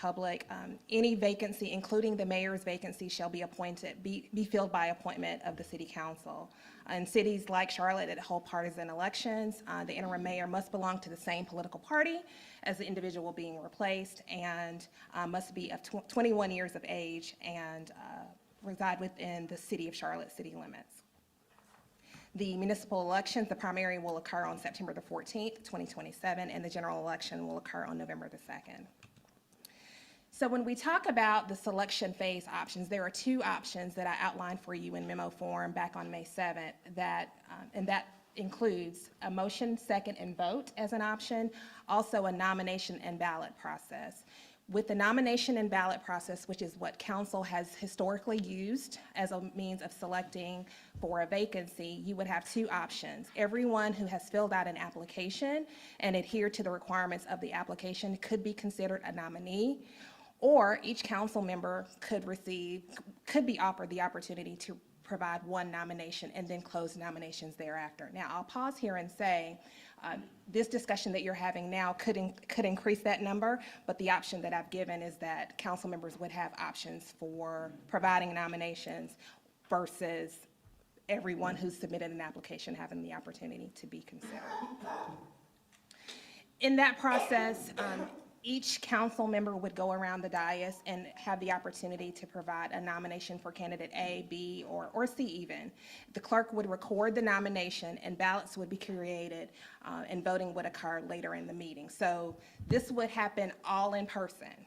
public. Any vacancy, including the mayor's vacancy, shall be be filled by appointment of the city council. In cities like Charlotte that hold partisan elections, the interim mayor must belong to the same political party as the individual being replaced, and must be of 21 years of age and reside within the city of Charlotte city limits. The municipal elections, the primary will occur on September the 14th, 2027, and the general election will occur on November the 2nd. So when we talk about the selection phase options, there are two options that I outlined for you in memo form back on May 7th, and that includes a motion, second, and vote as an option, also a nomination and ballot process. With the nomination and ballot process, which is what council has historically used as a means of selecting for a vacancy, you would have two options. Everyone who has filled out an application and adhered to the requirements of the application could be considered a nominee, or each council member could be offered the opportunity to provide one nomination and then close nominations thereafter. Now, I'll pause here and say, this discussion that you're having now could increase that number, but the option that I've given is that council members would have options for providing nominations versus everyone who's submitted an application having the opportunity to be considered. In that process, each council member would go around the dais and have the opportunity to provide a nomination for candidate A, B, or C even. The clerk would record the nomination and ballots would be created and voting would occur later in the meeting. So this would happen all in person.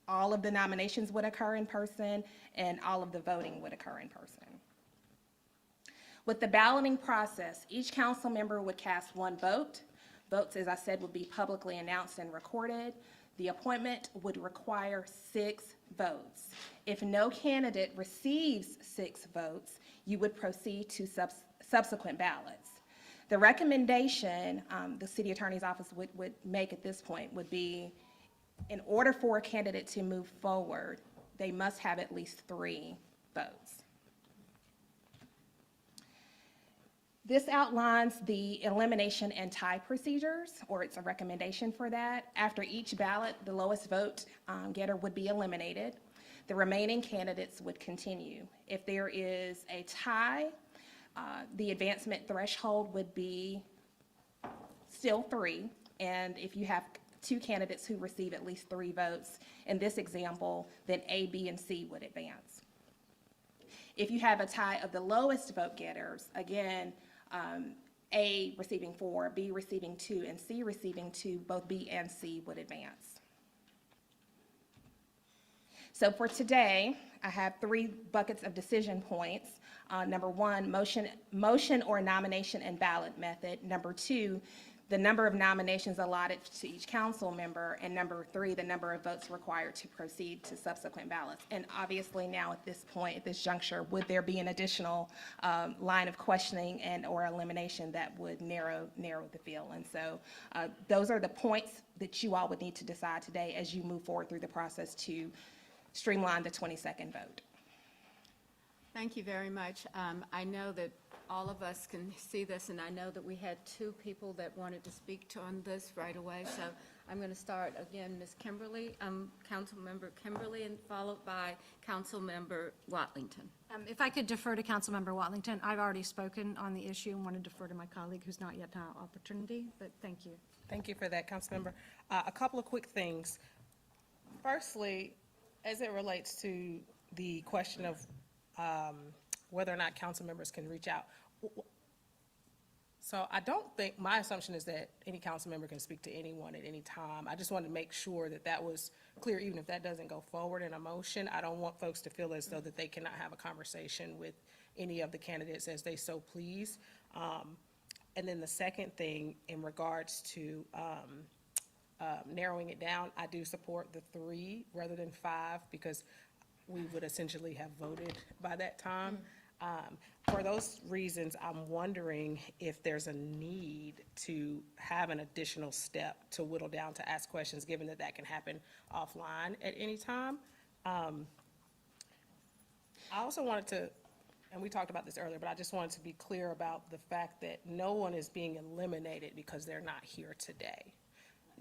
All of the nominations would occur in person and all of the voting would occur in person. With the balloting process, each council member would cast one vote. Votes, as I said, would be publicly announced and recorded. The appointment would require 6 votes. If no candidate receives 6 votes, you would proceed to subsequent ballots. The recommendation the city attorney's office would make at this point would be, in order for a candidate to move forward, they must have at least 3 votes. This outlines the elimination and tie procedures, or it's a recommendation for that. After each ballot, the lowest vote getter would be eliminated. The remaining candidates would continue. If there is a tie, the advancement threshold would be still 3, and if you have 2 candidates who receive at least 3 votes, in this example, then A, B, and C would advance. If you have a tie of the lowest vote getters, again, A receiving 4, B receiving 2, and C receiving 2, both B and C would advance. So for today, I have 3 buckets of decision points. Number 1, motion or nomination and ballot method. Number 2, the number of nominations allotted to each council member, and number 3, the number of votes required to proceed to subsequent ballots. And obviously now at this point, at this juncture, would there be an additional line of questioning and or elimination that would narrow the field? And so those are the points that you all would need to decide today as you move forward through the process to streamline the 22nd vote. Thank you very much. I know that all of us can see this, and I know that we had 2 people that wanted to speak on this right away. So I'm going to start again, Ms. Kimberly, Councilmember Kimberly, and followed by Councilmember Watlington. If I could defer to Councilmember Watlington, I've already spoken on the issue and want to defer to my colleague who's not yet had an opportunity, but thank you. Thank you for that, Councilmember. A couple of quick things. Firstly, as it relates to the question of whether or not council members can reach out. So I don't think, my assumption is that any council member can speak to anyone at any time. I just wanted to make sure that that was clear, even if that doesn't go forward in a motion. I don't want folks to feel as though that they cannot have a conversation with any of the candidates as they so please. And then the second thing in regards to narrowing it down, I do support the 3 rather than 5 because we would essentially have voted by that time. For those reasons, I'm wondering if there's a need to have an additional step to whittle down to ask questions, given that that can happen offline at any time. I also wanted to, and we talked about this earlier, but I just wanted to be clear about the fact that no one is being eliminated because they're not here today.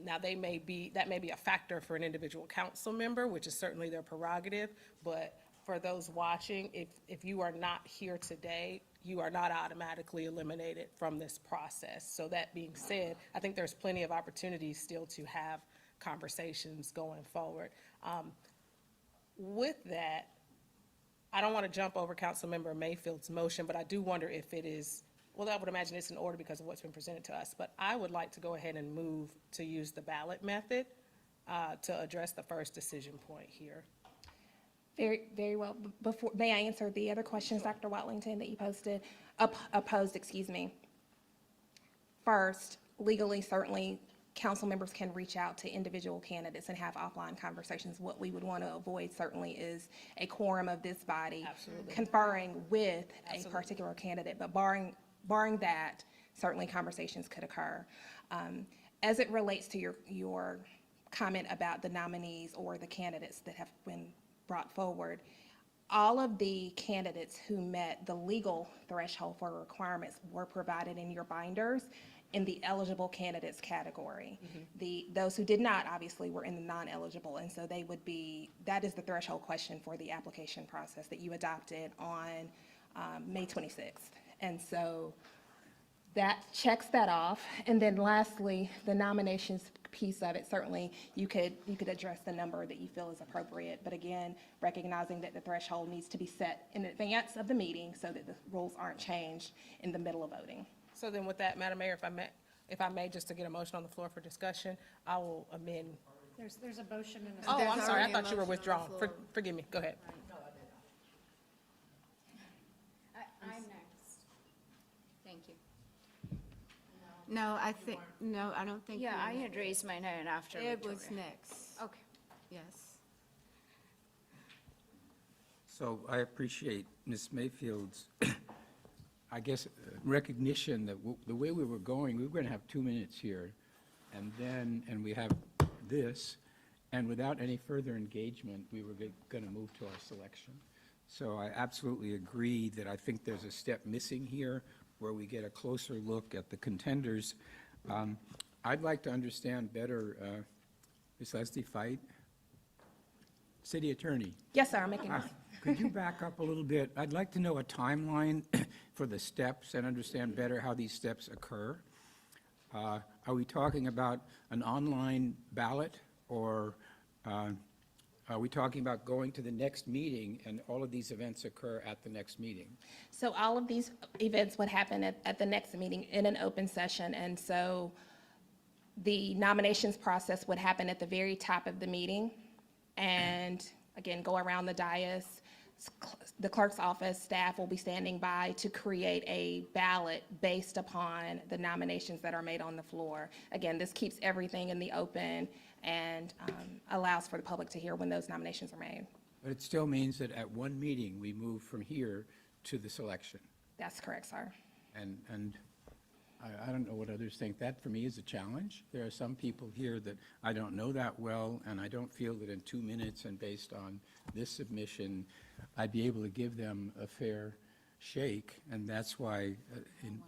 Now, that may be a factor for an individual council member, which is certainly their prerogative, but for those watching, if you are not here today, you are not automatically eliminated from this process. So that being said, I think there's plenty of opportunities still to have conversations going forward. With that, I don't want to jump over Councilmember Mayfield's motion, but I do wonder if it is, well, I would imagine it's in order because of what's been presented to us, but I would like to go ahead and move to use the ballot method to address the first decision point here. Very, very well. Before, may I answer the other questions, Dr. Watlington, that you opposed, excuse me. First, legally, certainly, council members can reach out to individual candidates and have offline conversations. What we would want to avoid certainly is a quorum of this body conferring with a particular candidate, but barring that, certainly conversations could occur. As it relates to your comment about the nominees or the candidates that have been brought forward, all of the candidates who met the legal threshold for requirements were provided in your binders in the eligible candidates category. Those who did not, obviously, were in the non-eligible, and so they would be, that is the threshold question for the application process that you adopted on May 26th. And so that checks that off. And then lastly, the nominations piece of it, certainly you could address the number that you feel is appropriate. But again, recognizing that the threshold needs to be set in advance of the meeting so that the rules aren't changed in the middle of voting. So then with that, Madam Mayor, if I may, just to get a motion on the floor for discussion, I will amend. There's a motion and a Oh, There's I'm sorry, I already a thought you were motion on the withdrawn. floor. Forgive me, go ahead. I'm next. Thank you. No, I think, no, I don't think. Yeah, you I were had raised my hand after Ed Victoria. was next. Okay. Yes. So I appreciate Ms. Mayfield's, I guess, recognition that the way we were going, we were going to have 2 minutes here, and we have this, and without any further engagement, we were going to move to our selection. So I absolutely agree that I think there's a step missing here where we get a closer look at the contenders. I'd like to understand better, Ms. Leslie Fight, City Attorney. Yes, sir, I'm making this. Could you back up a little bit? I'd like to know a timeline for the steps and understand better how these steps occur. Are we talking about an online ballot, or are we talking about going to the next meeting and all of these events occur at the next meeting? So all of these events would happen at the next meeting in an open session. And so the nominations process would happen at the very top of the meeting. And again, go around the dais. The clerk's office staff will be standing by to create a ballot based upon the nominations that are made on the floor. Again, this keeps everything in the open and allows for the public to hear when those nominations are made. But it still means that at one meeting, we move from here to the selection. That's correct, sir. And I don't know what others think. That, for me, is a challenge. There are some people here that I don't know that well, and I don't feel that in 2 minutes and based on this submission, I'd be able to give them a fair shake. And that's why,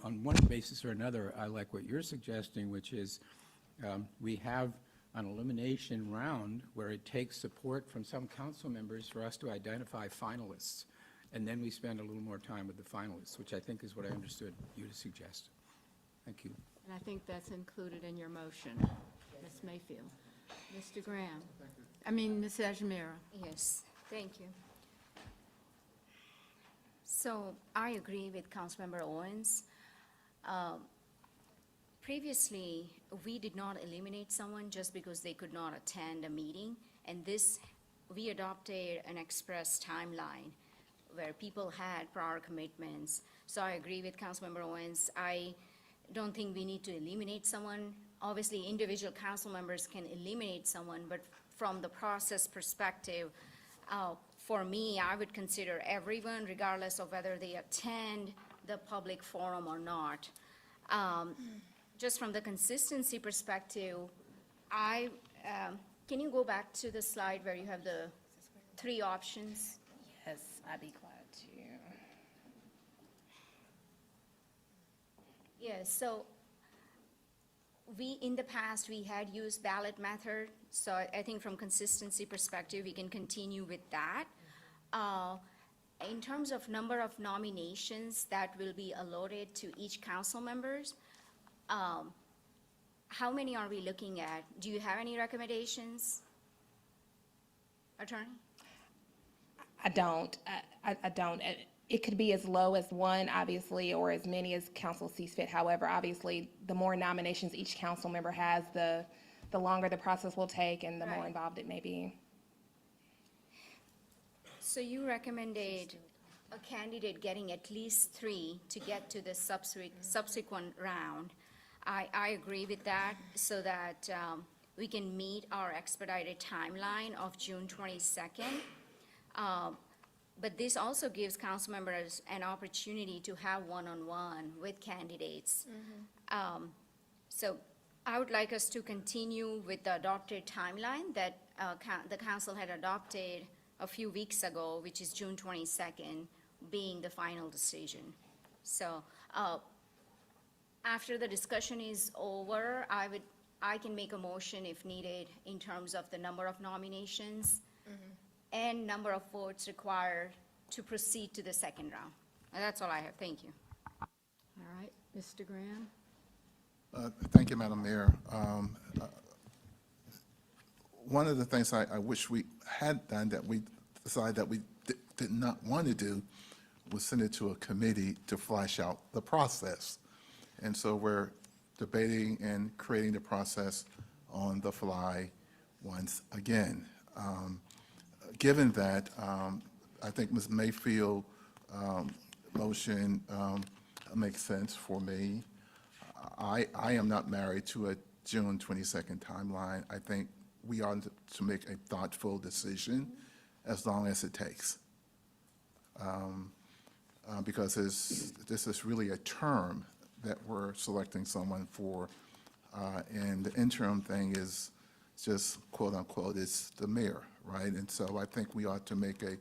on one basis or another, I like what you're suggesting, which is we have an elimination round where it takes support from some council members for us to identify finalists. And then we spend a little more time with the finalists, which I think is what I understood you to suggest. Thank you. And I think that's included in your motion, Ms. Mayfield. Mr. Graham? Ms. Ajamira? Yes, thank you. So I agree with Councilmember Owens. Previously, we did not eliminate someone just because they could not attend a meeting, and we adopted an express timeline where people had prior commitments. So I agree with Councilmember Owens. I don't think we need to eliminate someone. Obviously, individual council members can eliminate someone, but from the process perspective, for me, I would consider everyone, regardless of whether they attend the public forum or not. Just from the consistency perspective, can you go back to the slide where you have the 3 options? Yes, I'd be glad to. Yes, so in the past, we had used ballot method, so I think from consistency perspective, we can continue with that. In terms of number of nominations that will be allotted to each council members, how many are we looking at? Do you have any recommendations, Attorney? I don't. I don't. It could be as low as one, obviously, or as many as council sees fit. However, obviously, the more nominations each council member has, the longer the process will take and the more Right. involved it may be. So you recommended a candidate getting at least 3 to get to the subsequent round. I agree with that, so that we can meet our expedited timeline of June 22nd. But this also gives council members an opportunity to have one-on-one with candidates. So I would like us to continue with the adopted timeline that the council had adopted a few weeks ago, which is June 22nd, being the final decision. So after the discussion is over, I can make a motion if needed in terms of the number of nominations and number of votes required to proceed to the second round. And that's all I have. Thank you. All right, Mr. Graham? Thank you, Madam Mayor. One of the things I wish we had done that we decided that we did not want to do was send it to a committee to flesh out the process. And so we're debating and creating the process on the fly once again. Given that, I think Ms. Mayfield motion makes sense for me. I am not married to a June 22nd timeline. I think we ought to make a thoughtful decision as long as it takes. Because this is really a term that we're selecting someone for, and the interim thing is just quote unquote, it's the mayor, right? And so I think we ought to make a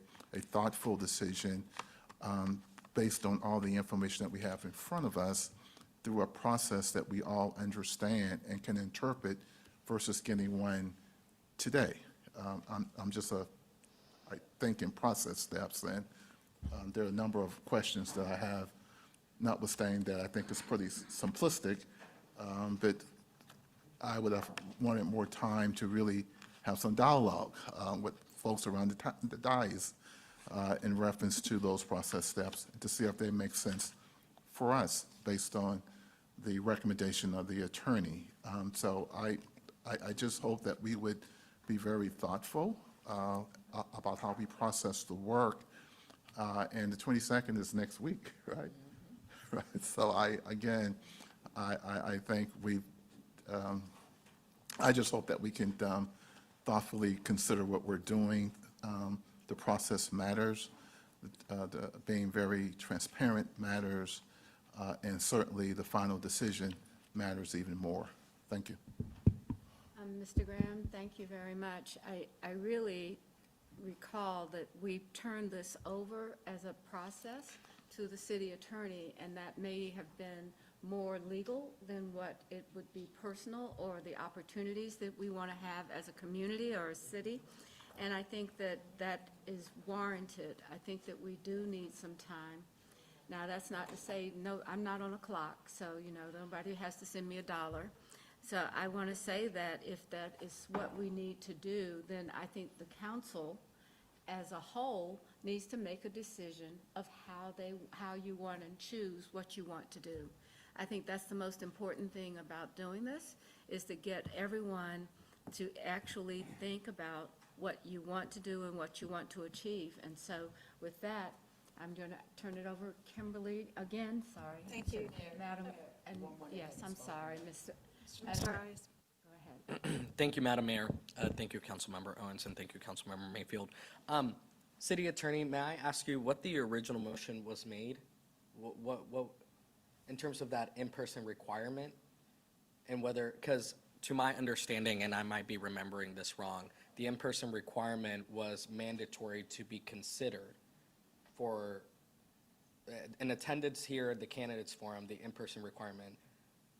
thoughtful decision based on all the information that we have in front of us through a process that we all understand and can interpret versus getting one today. I'm just I think in process steps, and there are a number of questions that I have, notwithstanding that I think it's pretty simplistic, but I would have wanted more time to really have some dialogue with folks around the dais in reference to those process steps to see if they make sense for us based on the recommendation of the attorney. So I just hope that we would be very thoughtful about how we process the work. And the 22nd is next week, right? Right. So I think I just hope that we can thoughtfully consider what we're doing. The process matters, being very transparent matters, and certainly the final decision matters even more. Thank you. Mr. Graham, thank you very much. I really recall that we turned this over as a process to the city attorney, and that may have been more legal than what it would be personal or the opportunities that we want to have as a community or a city. And I think that that is warranted. I think that we do need some time. Now, that's not to say, no, I'm not on a clock, so, nobody has to send me $1. So I want to say that if that is what we need to do, then I think the council as a whole needs to make a decision of how you want and choose what you want to do. I think that's the most important thing about doing this, is to get everyone to actually think about what you want to do and what you want to achieve. And so with that, I'm going to turn it over, Kimberly, again, sorry. Thank you. Madam, and yes, I'm sorry, Mr. Mr. Go Arias. ahead. Thank you, Madam Mayor. Thank you, Councilmember Owens, and thank you, Councilmember Mayfield. City Attorney, may I ask you what the original motion was made? What in terms of that in-person requirement? And whether, because to my understanding, and I might be remembering this wrong, the in-person requirement was mandatory to be considered for an attendance here at the candidates forum. The in-person requirement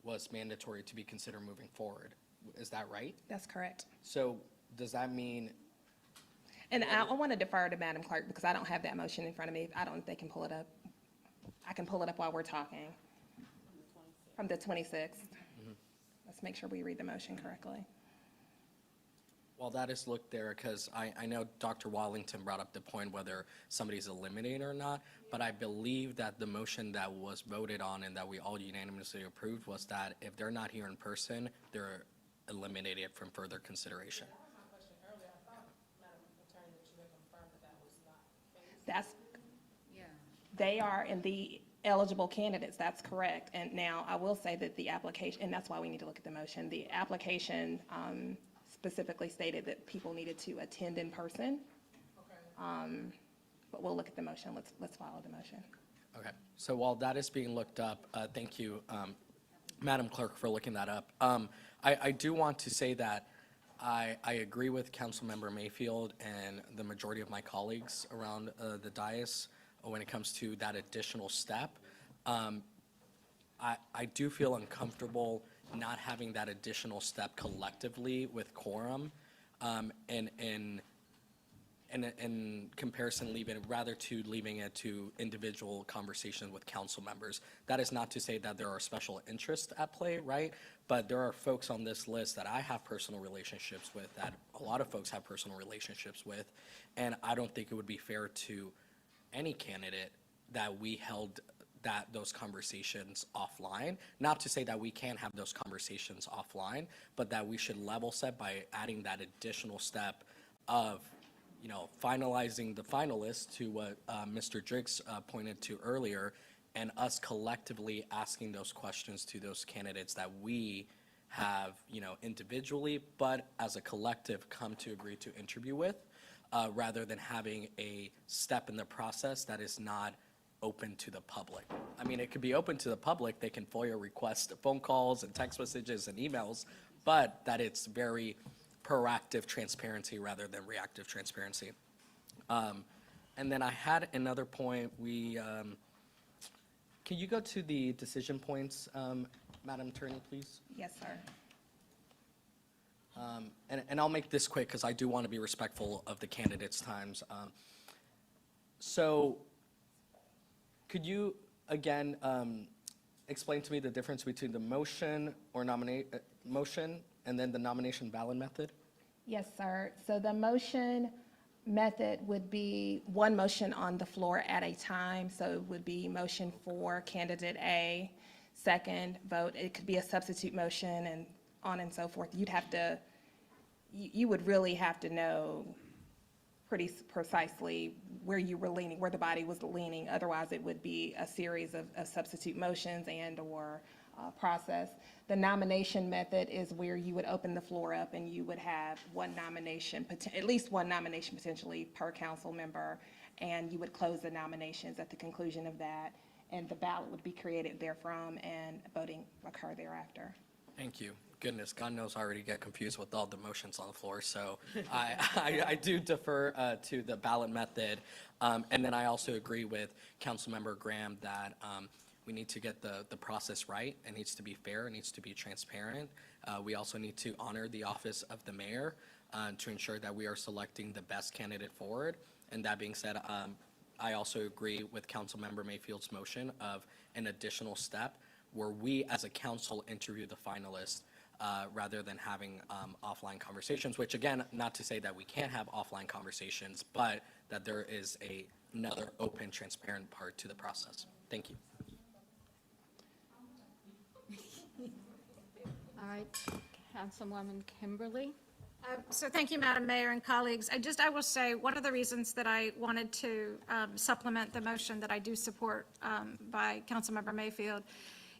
was mandatory to be considered moving forward. Is that right? That's correct. So does that mean, And I want to defer to Madam Clerk because I don't have that motion in front of me. I don't, they can pull it up. I can pull it up while we're talking. From the 26th. Let's make sure we read the motion correctly. well, that is looked there, because I know Dr. Wallington brought up the point whether somebody's eliminated or not, but I believe that the motion that was voted on and that we all unanimously approved was that if they're not here in person, they're eliminated from further consideration. That's, Yeah. they are in the eligible candidates, that's correct. And now, I will say that the application, and that's why we need to look at the motion, the application specifically stated that people needed to attend in person. But we'll look at the motion, let's follow the motion. Okay, so while that is being looked up, thank you, Madam Clerk, for looking that up. I do want to say that I agree with Councilmember Mayfield and the majority of my colleagues around the dais when it comes to that additional step. I do feel uncomfortable not having that additional step collectively with quorum, and in comparison, leaving it to individual conversation with council members. That is not to say that there are special interests at play, right? But there are folks on this list that I have personal relationships with, that a lot of folks have personal relationships with, and I don't think it would be fair to any candidate that we held those conversations offline. Not to say that we can't have those conversations offline, but that we should level set by adding that additional step of, finalizing the finalists, to what Mr. Driggs pointed to earlier, and us collectively asking those questions to those candidates that we have, individually, but as a collective come to agree to interview with, rather than having a step in the process that is not open to the public. I mean, it could be open to the public, they can FOIA request phone calls and text messages and emails, but that it's very proactive transparency rather than reactive transparency. And then I had another point, can you go to the decision points, Madam Attorney, please? Yes, sir. And I'll make this quick because I do want to be respectful of the candidates' times. So could you, again, explain to me the difference between the motion or motion and then the nomination ballot method? Yes, sir. So the motion method would be one motion on the floor at a time. So it would be motion for candidate A, second vote. It could be a substitute motion and on and so forth. You would really have to know pretty precisely where you were leaning, where the body was leaning. Otherwise, it would be a series of substitute motions and/or process. The nomination method is where you would open the floor up and you would have one nomination, at least one nomination potentially per council member, and you would close the nominations at the conclusion of that, and the ballot would be created therefrom and voting occur thereafter. Thank you. Goodness, God knows I already get confused with all the motions on the floor, so I do defer to the ballot method. And then I also agree with Councilmember Graham that we need to get the process right. It needs to be fair, it needs to be transparent. We also need to honor the office of the mayor to ensure that we are selecting the best candidate forward. And that being said, I also agree with Councilmember Mayfield's motion of an additional step where we as a council interview the finalists rather than having offline conversations, which again, not to say that we can't have offline conversations, but that there is another open, transparent part to the process. Thank you. All right, Councilwoman Kimberly? So thank you, Madam Mayor and colleagues. I will say, one of the reasons that I wanted to supplement the motion that I do support by Councilmember Mayfield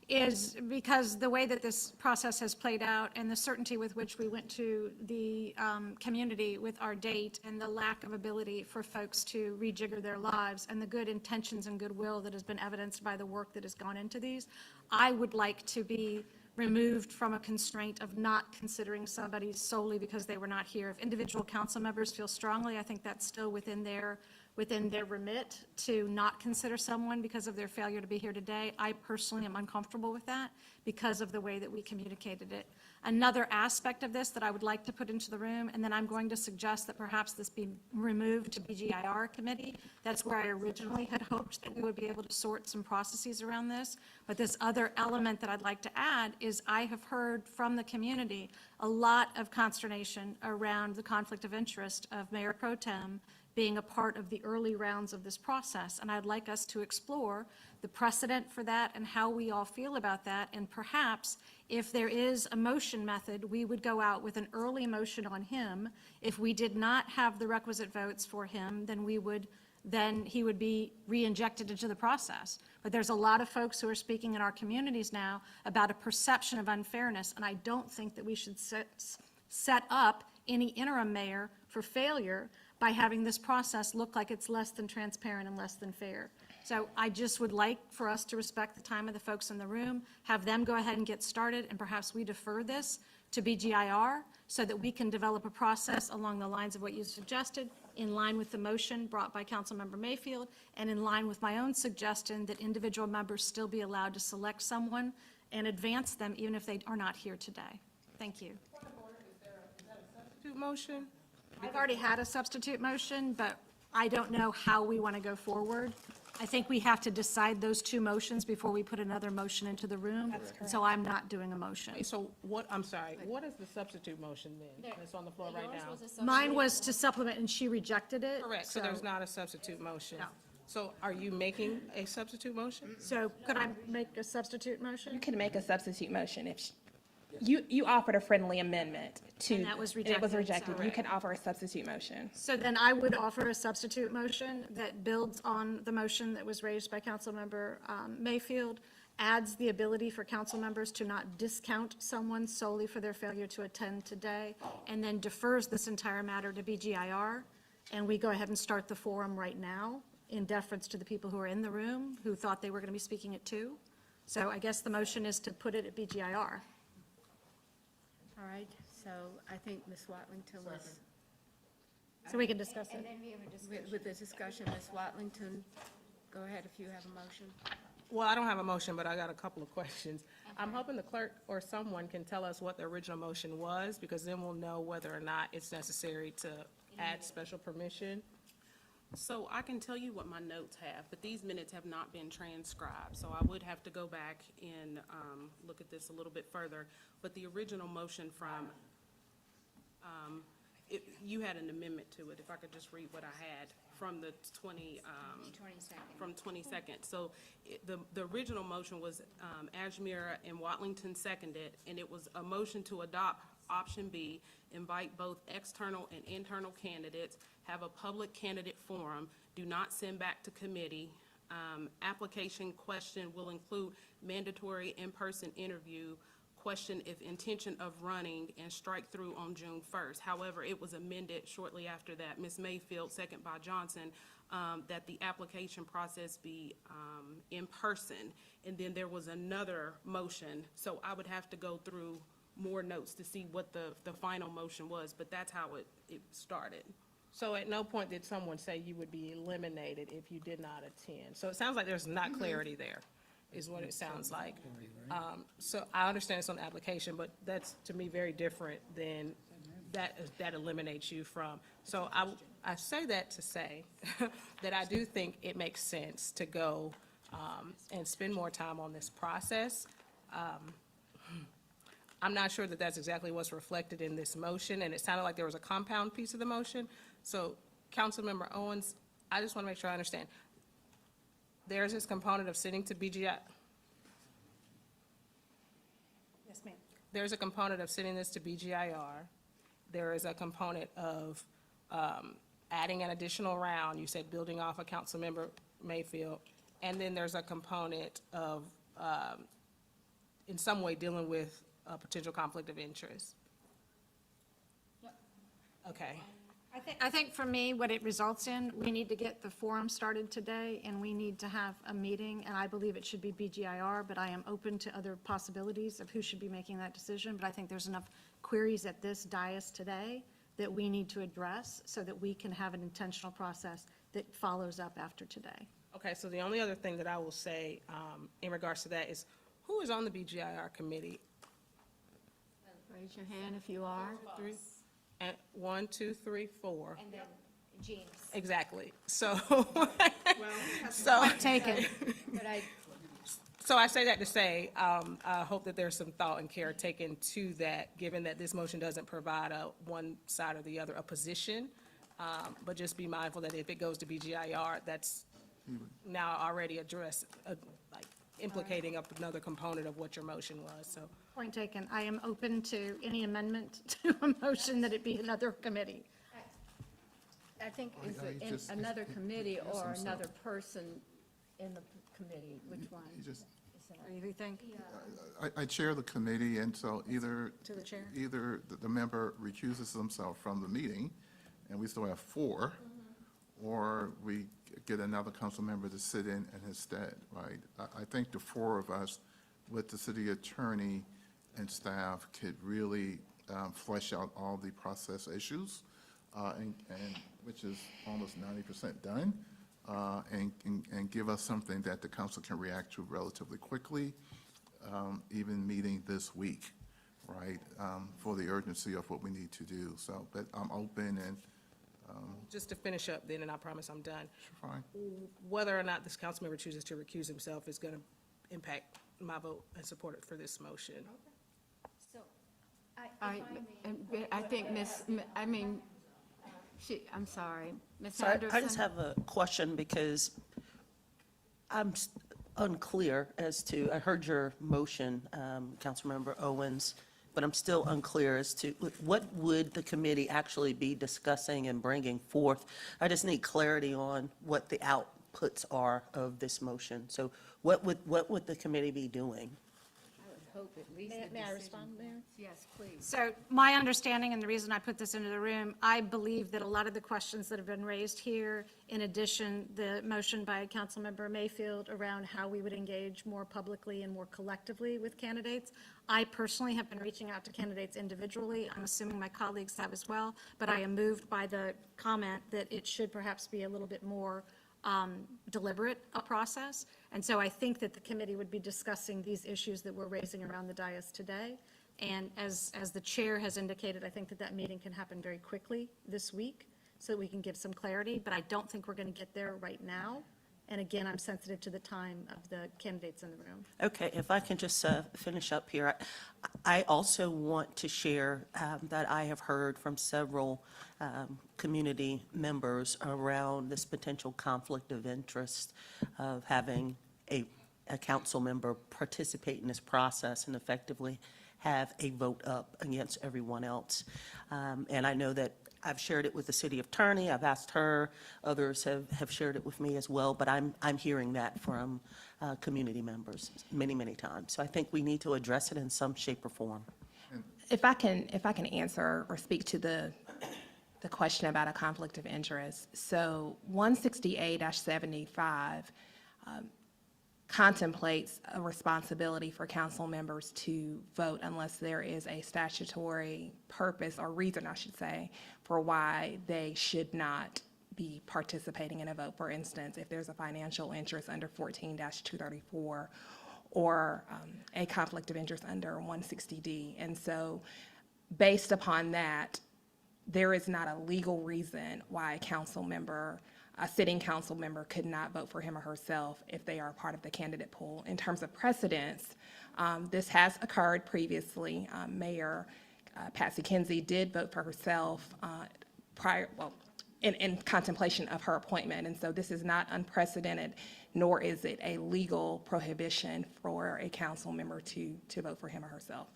is because the way that this process has played out and the certainty with which we went to the community with our date and the lack of ability for folks to rejigger their lives and the good intentions and goodwill that has been evidenced by the work that has gone into these, I would like to be removed from a constraint of not considering somebody solely because they were not here. If individual council members feel strongly, I think that's still within their within their remit to not consider someone because of their failure to be here today. I personally am uncomfortable with that because of the way that we communicated it. Another aspect of this that I would like to put into the room, and then I'm going to suggest that perhaps this be removed to BGIR committee. That's where I originally had hoped that we would be able to sort some processes around this. But this other element that I'd like to add is I have heard from the community a lot of consternation around the conflict of interest of Mayor Pro Tem being a part of the early rounds of this process. And I'd like us to explore the precedent for that and how we all feel about that. And perhaps if there is a motion method, we would go out with an early motion on him. If we did not have the requisite votes for him, then he would be re-injected into the process. But there's a lot of folks who are speaking in our communities now about a perception of unfairness, and I don't think that we should set up any interim mayor for failure by having this process look like it's less than transparent and less than fair. So I just would like for us to respect the time of the folks in the room, have them go ahead and get started, and perhaps we defer this to BGIR so that we can develop a process along the lines of what you suggested, in line with the motion brought by Councilmember Mayfield, and in line with my own suggestion that individual members still be allowed to select someone and advance them even if they are not here today. Thank you. Substitute motion? I've already had a substitute motion, but I don't know how we want to go forward. I think we have to decide those two motions before we put another motion into the room. So I'm not doing a motion. So what, I'm sorry, what is the substitute motion then that's on the floor right now? Mine was to supplement, and she rejected it. Correct, so there's not a substitute motion. No. So are you making a substitute motion? So could I make a substitute motion? You can make a substitute motion if, you offered a friendly amendment to. And that was and It was rejected, rejected. You can offer a substitute motion. So then I would offer a substitute motion that builds on the motion that was raised by Councilmember Mayfield, adds the ability for council members to not discount someone solely for their failure to attend today, and then defers this entire matter to BGIR, and we go ahead and start the forum right now in deference to the people who are in the room who thought they were going to be speaking at 2. So I guess the motion is to put it at BGIR. All right, so I think Ms. Watlington was, So we can discuss it. with the discussion, Ms. Watlington, go ahead if you have a motion. Well, I don't have a motion, but I got a couple of questions. I'm hoping the clerk or someone can tell us what the original motion was, because then we'll know whether or not it's necessary to add special permission. So I can tell you what my notes have, but these minutes have not been transcribed, so I would have to go back and look at this a little bit further. But the original motion from, you had an amendment to it, if I could just read what I had from the 22nd. from 22nd. So the original motion was Ajmira and Watlington seconded, and it was a motion to adopt option B, invite both external and internal candidates, have a public candidate forum, do not send back to committee. Application question will include mandatory in-person interview, question if intention of running, and strike through on June 1st. However, it was amended shortly after that, Ms. Mayfield, second by Johnson, that the application process be in person. And then there was another motion, so I would have to go through more notes to see what the final motion was, but that's how it started. So at no point did someone say you would be eliminated if you did not attend. So it sounds like there's not clarity there, is what it sounds like. So I understand it's on the application, but that's, to me, very different than that eliminates you from. So I say that to say that I do think it makes sense to go and spend more time on this process. I'm not sure that that's exactly what's reflected in this motion, and it sounded like there was a compound piece of the motion. So, Councilmember Owens, I just want to make sure I understand. There's this component of sending to BGI. Yes, ma'am. There's a component of sending this to BGIR. There is a component of adding an additional round. You said building off of Councilmember Mayfield. And then there's a component of, in some way, dealing with a potential conflict of interest. Okay. I think for me, what it results in, we need to get the forum started today, and we need to have a meeting, and I believe it should be BGIR, but I am open to other possibilities of who should be making that decision, but I think there's enough queries at this dais today that we need to address so that we can have an intentional process that follows up after today. Okay, so the only other thing that I will say in regards to that is, who is on the BGIR committee? Raise your hand if you are. And 1, 2, 3, 4. And then James. Exactly. So, so, Point taken. But so I say that to say, I hope that there's some thought and care taken to that, given that this motion doesn't provide a one side or the other, a position. But just be mindful that if it goes to BGIR, that's now already addressed, like implicating another component of what your motion was, so. Point taken. I am open to any amendment to a motion that it be another committee. I think is Yeah, it he in just- another committee or himself. another person in the committee? Which one? You just, What do you think? I chair the committee, and so either. To the chair? Either the member recuses himself from the meeting, and we still have 4, or we get another council member to sit in his stead, right? I think the 4 of us, with the city attorney and staff, could really flesh out all the process issues, and which is almost 90% done, and give us something that the council can react to relatively quickly, even meeting this week, right, for the urgency of what we need to do. So, but I'm open and, Just to finish up then, and I promise I'm done. fine. Whether or not this council member chooses to recuse himself is going to impact my vote and support it for this motion. So, I think I'm sorry, Ms. So Anderson? I just have a question because I'm unclear as to, I heard your motion, Councilmember Owens, but I'm still unclear as to what would the committee actually be discussing and bringing forth? I just need clarity on what the outputs are of this motion. So what would the committee be doing? I would hope at least the May I decision- respond, Mayor? Yes, please. So my understanding, and the reason I put this into the room, I believe that a lot of the questions that have been raised here, in addition, the motion by Councilmember Mayfield around how we would engage more publicly and more collectively with candidates. I personally have been reaching out to candidates individually. I'm assuming my colleagues have as well, but I am moved by the comment that it should perhaps be a little bit more deliberate a process. And so I think that the committee would be discussing these issues that we're raising around the dais today. And as the chair has indicated, I think that that meeting can happen very quickly this week so that we can give some clarity, but I don't think we're going to get there right now. And again, I'm sensitive to the time of the candidates in the room. Okay, if I can just finish up here. I also want to share that I have heard from several community members around this potential conflict of interest of having a council member participate in this process and effectively have a vote up against everyone else. And I know that I've shared it with the city attorney, I've asked her, others have shared it with me as well, but I'm hearing that from community members many, many times. So I think we need to address it in some shape or form. If I can answer or speak to the question about a conflict of interest. So 168-75 contemplates a responsibility for council members to vote unless there is a statutory purpose or reason, I should say, for why they should not be participating in a vote. For instance, if there's a financial interest under 14-234 or a conflict of interest under 160D. And so based upon that, there is not a legal reason why a sitting council member could not vote for him or herself if they are part of the candidate pool. In terms of precedence, this has occurred previously. Mayor Patsy Kinsey did vote for herself in contemplation of her appointment. And so this is not unprecedented, nor is it a legal prohibition for a council member to vote for him or herself.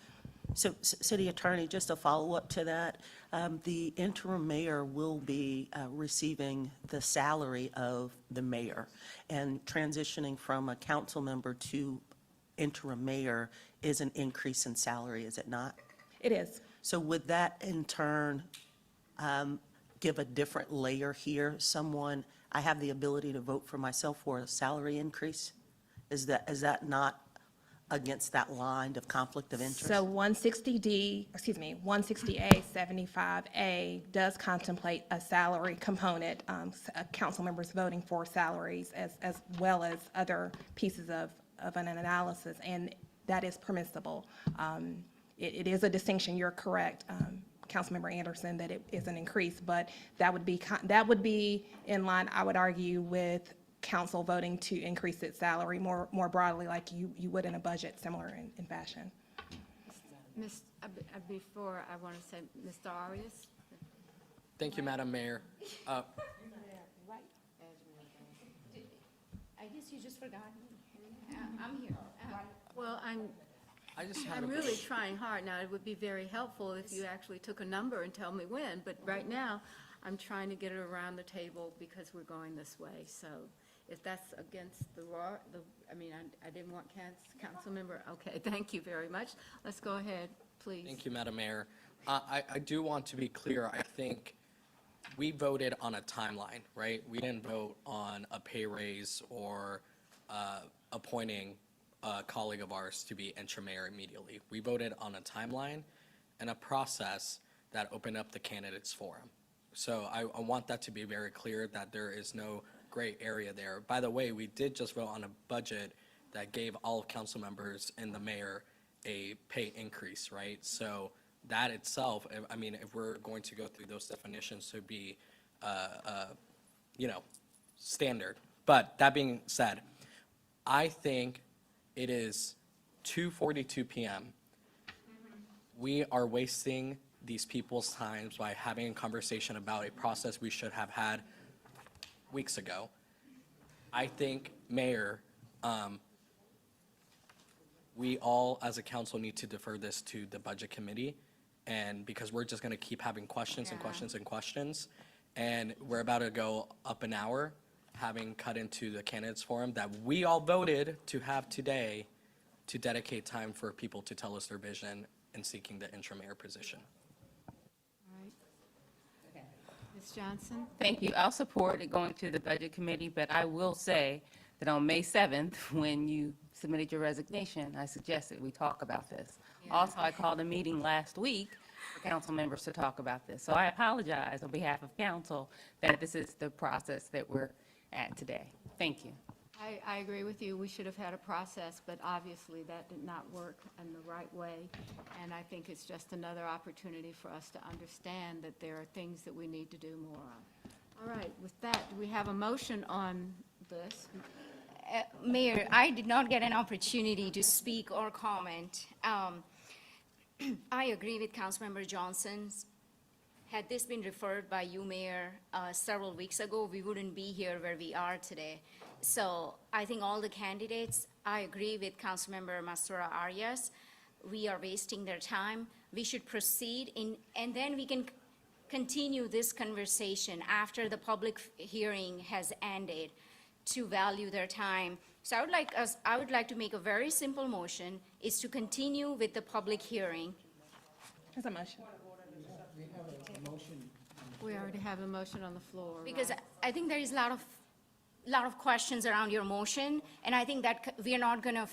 So, City Attorney, just a follow-up to that, the interim mayor will be receiving the salary of the mayor, and transitioning from a council member to interim mayor is an increase in salary, is it not? It is. So would that in turn give a different layer here? I have the ability to vote for myself for a salary increase? Is that not against that line of conflict of interest? So 160A, 75A does contemplate a salary component, council members voting for salaries as well as other pieces of an analysis, and that is permissible. It is a distinction, you're correct, Councilmember Anderson, that it is an increase, but that would be in line, I would argue, with council voting to increase its salary more broadly, like you would in a budget, similar in fashion. Before, I want to say, Mr. Arias? Thank you, Madam Mayor. I guess you just forgot me. I'm here. Well, I just had I'm a really trying hard. Now, it would be very helpful if you actually took a number and tell me when, but right now, I'm trying to get it around the table because we're going this way. So if that's against I didn't want council member, okay, thank you very much. Let's go ahead, please. Thank you, Madam Mayor. I do want to be clear. I think we voted on a timeline, right? We didn't vote on a pay raise or appointing a colleague of ours to be interim mayor immediately. We voted on a timeline and a process that opened up the candidates forum. So I want that to be very clear, that there is no gray area there. By the way, we did just vote on a budget that gave all of council members and the mayor a pay increase, right? So that itself, if we're going to go through those definitions to be, standard. But that being said, I think it is 2:42 p.m. We are wasting these people's times by having a conversation about a process we should have had weeks ago. I think, Mayor, we all, as a council, need to defer this to the Budget Committee, and because we're just going to keep having questions and Yeah. questions and questions, and we're about to go up an hour, having cut into the candidates forum that we all voted to have today to dedicate time for people to tell us their vision in seeking the interim mayor position. All right. Ms. Johnson? Thank you. I'll support it going to the Budget Committee, but I will say that on May 7th, when you submitted your resignation, I suggested we talk about this. Also, I called a meeting last week for council members to talk about this. So I apologize on behalf of council that this is the process that we're at today. Thank you. I agree with you. We should have had a process, but obviously that did not work in the right way. And I think it's just another opportunity for us to understand that there are things that we need to do more of. All right, with that, do we have a motion on this? Mayor, I did not get an opportunity to speak or comment. I agree with Councilmember Johnson. Had this been referred by you, Mayor, several weeks ago, we wouldn't be here where we are today. So I think all the candidates, I agree with Councilmember Mastura Arias. We are wasting their time. We should proceed and then we can continue this conversation after the public hearing has ended to value their time. So I would like to make a very simple motion, is to continue with the public hearing. There's a motion. We already have a motion on the floor. Because right? I think there is a lot of questions around your motion, and I think that we are not going to,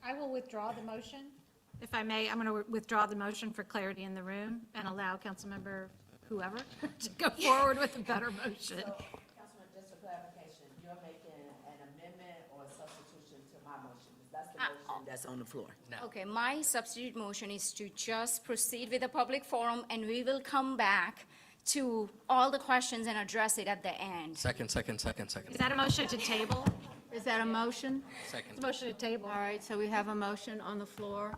I will withdraw the motion. If I may, I'm going to withdraw the motion for clarity in the room and allow Councilmember whoever to go forward with a better motion. Councilman, just for clarification, you're making an amendment or a substitution to my motion? That's the motion that's on the floor. okay, my substitute motion is to just proceed with the public forum, and we will come back to all the questions and address it at the end. Second. Is that a motion to table? Is that a motion? Second. It's a motion to table. All right, so we have a motion on the floor.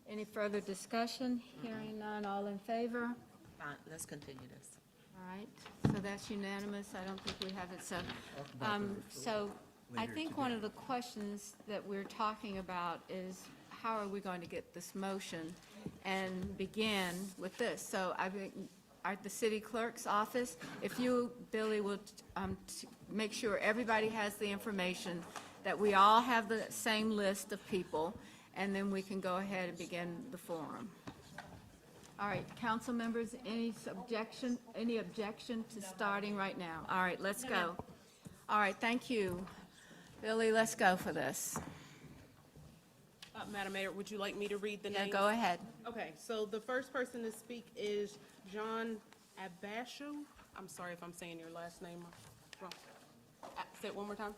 Any further discussion? Hearing none, all in favor? Fine, let's continue this. All right, so that's unanimous. I don't think we have it, so I think one of the questions that we're talking about is how are we going to get this motion and begin with this? So I think, at the city clerk's office, if you, Billy, will make sure everybody has the information, that we all have the same list of people, and then we can go ahead and begin the forum. All right, council members, any objection to starting right now? All right, let's go. All right, thank you. Billy, let's go for this. Madam Mayor, would you like me to read the Yeah, names? go ahead. Okay, so the first person to speak is John Abashu. I'm sorry if I'm saying your last name wrong. Say it one more time.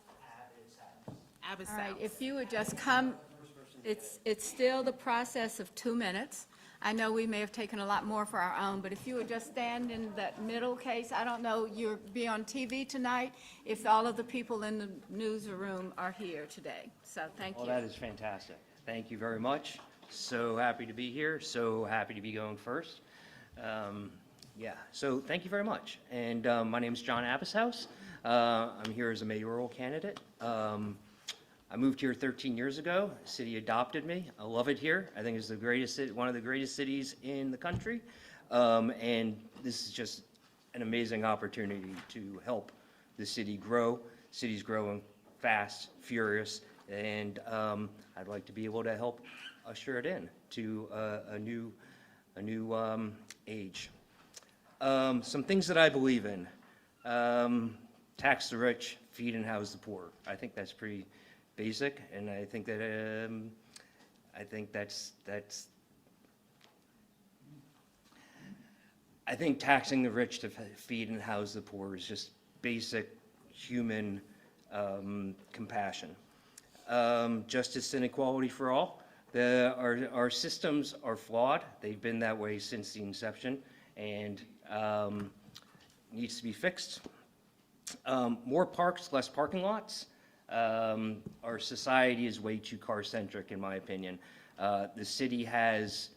Abashouse. All right, if you would just come, it's still the process of 2 minutes. I know we may have taken a lot more for our own, but if you would just stand in that middle case, I don't know, you'll be on TV tonight, if all of the people in the newsroom are here today. So thank Well, you. that is fantastic. Thank you very much. So happy to be here, so happy to be going first. Yeah, so thank you very much. And my name is John Abashouse. I'm here as a mayoral candidate. I moved here 13 years ago. The city adopted me. I love it here. I think it's the greatest, one of the greatest cities in the country. And this is just an amazing opportunity to help the city grow. City's growing fast, furious, and I'd like to be able to help usher it in to a new age. Some things that I believe in. Tax the rich, feed and house the poor. I think that's pretty basic, and I think that I think taxing the rich to feed and house the poor is just basic human compassion. Justice and equality for all. Our systems are flawed. They've been that way since the inception, and needs to be fixed. More parks, less parking lots. Our society is way too car-centric, in my opinion. The city has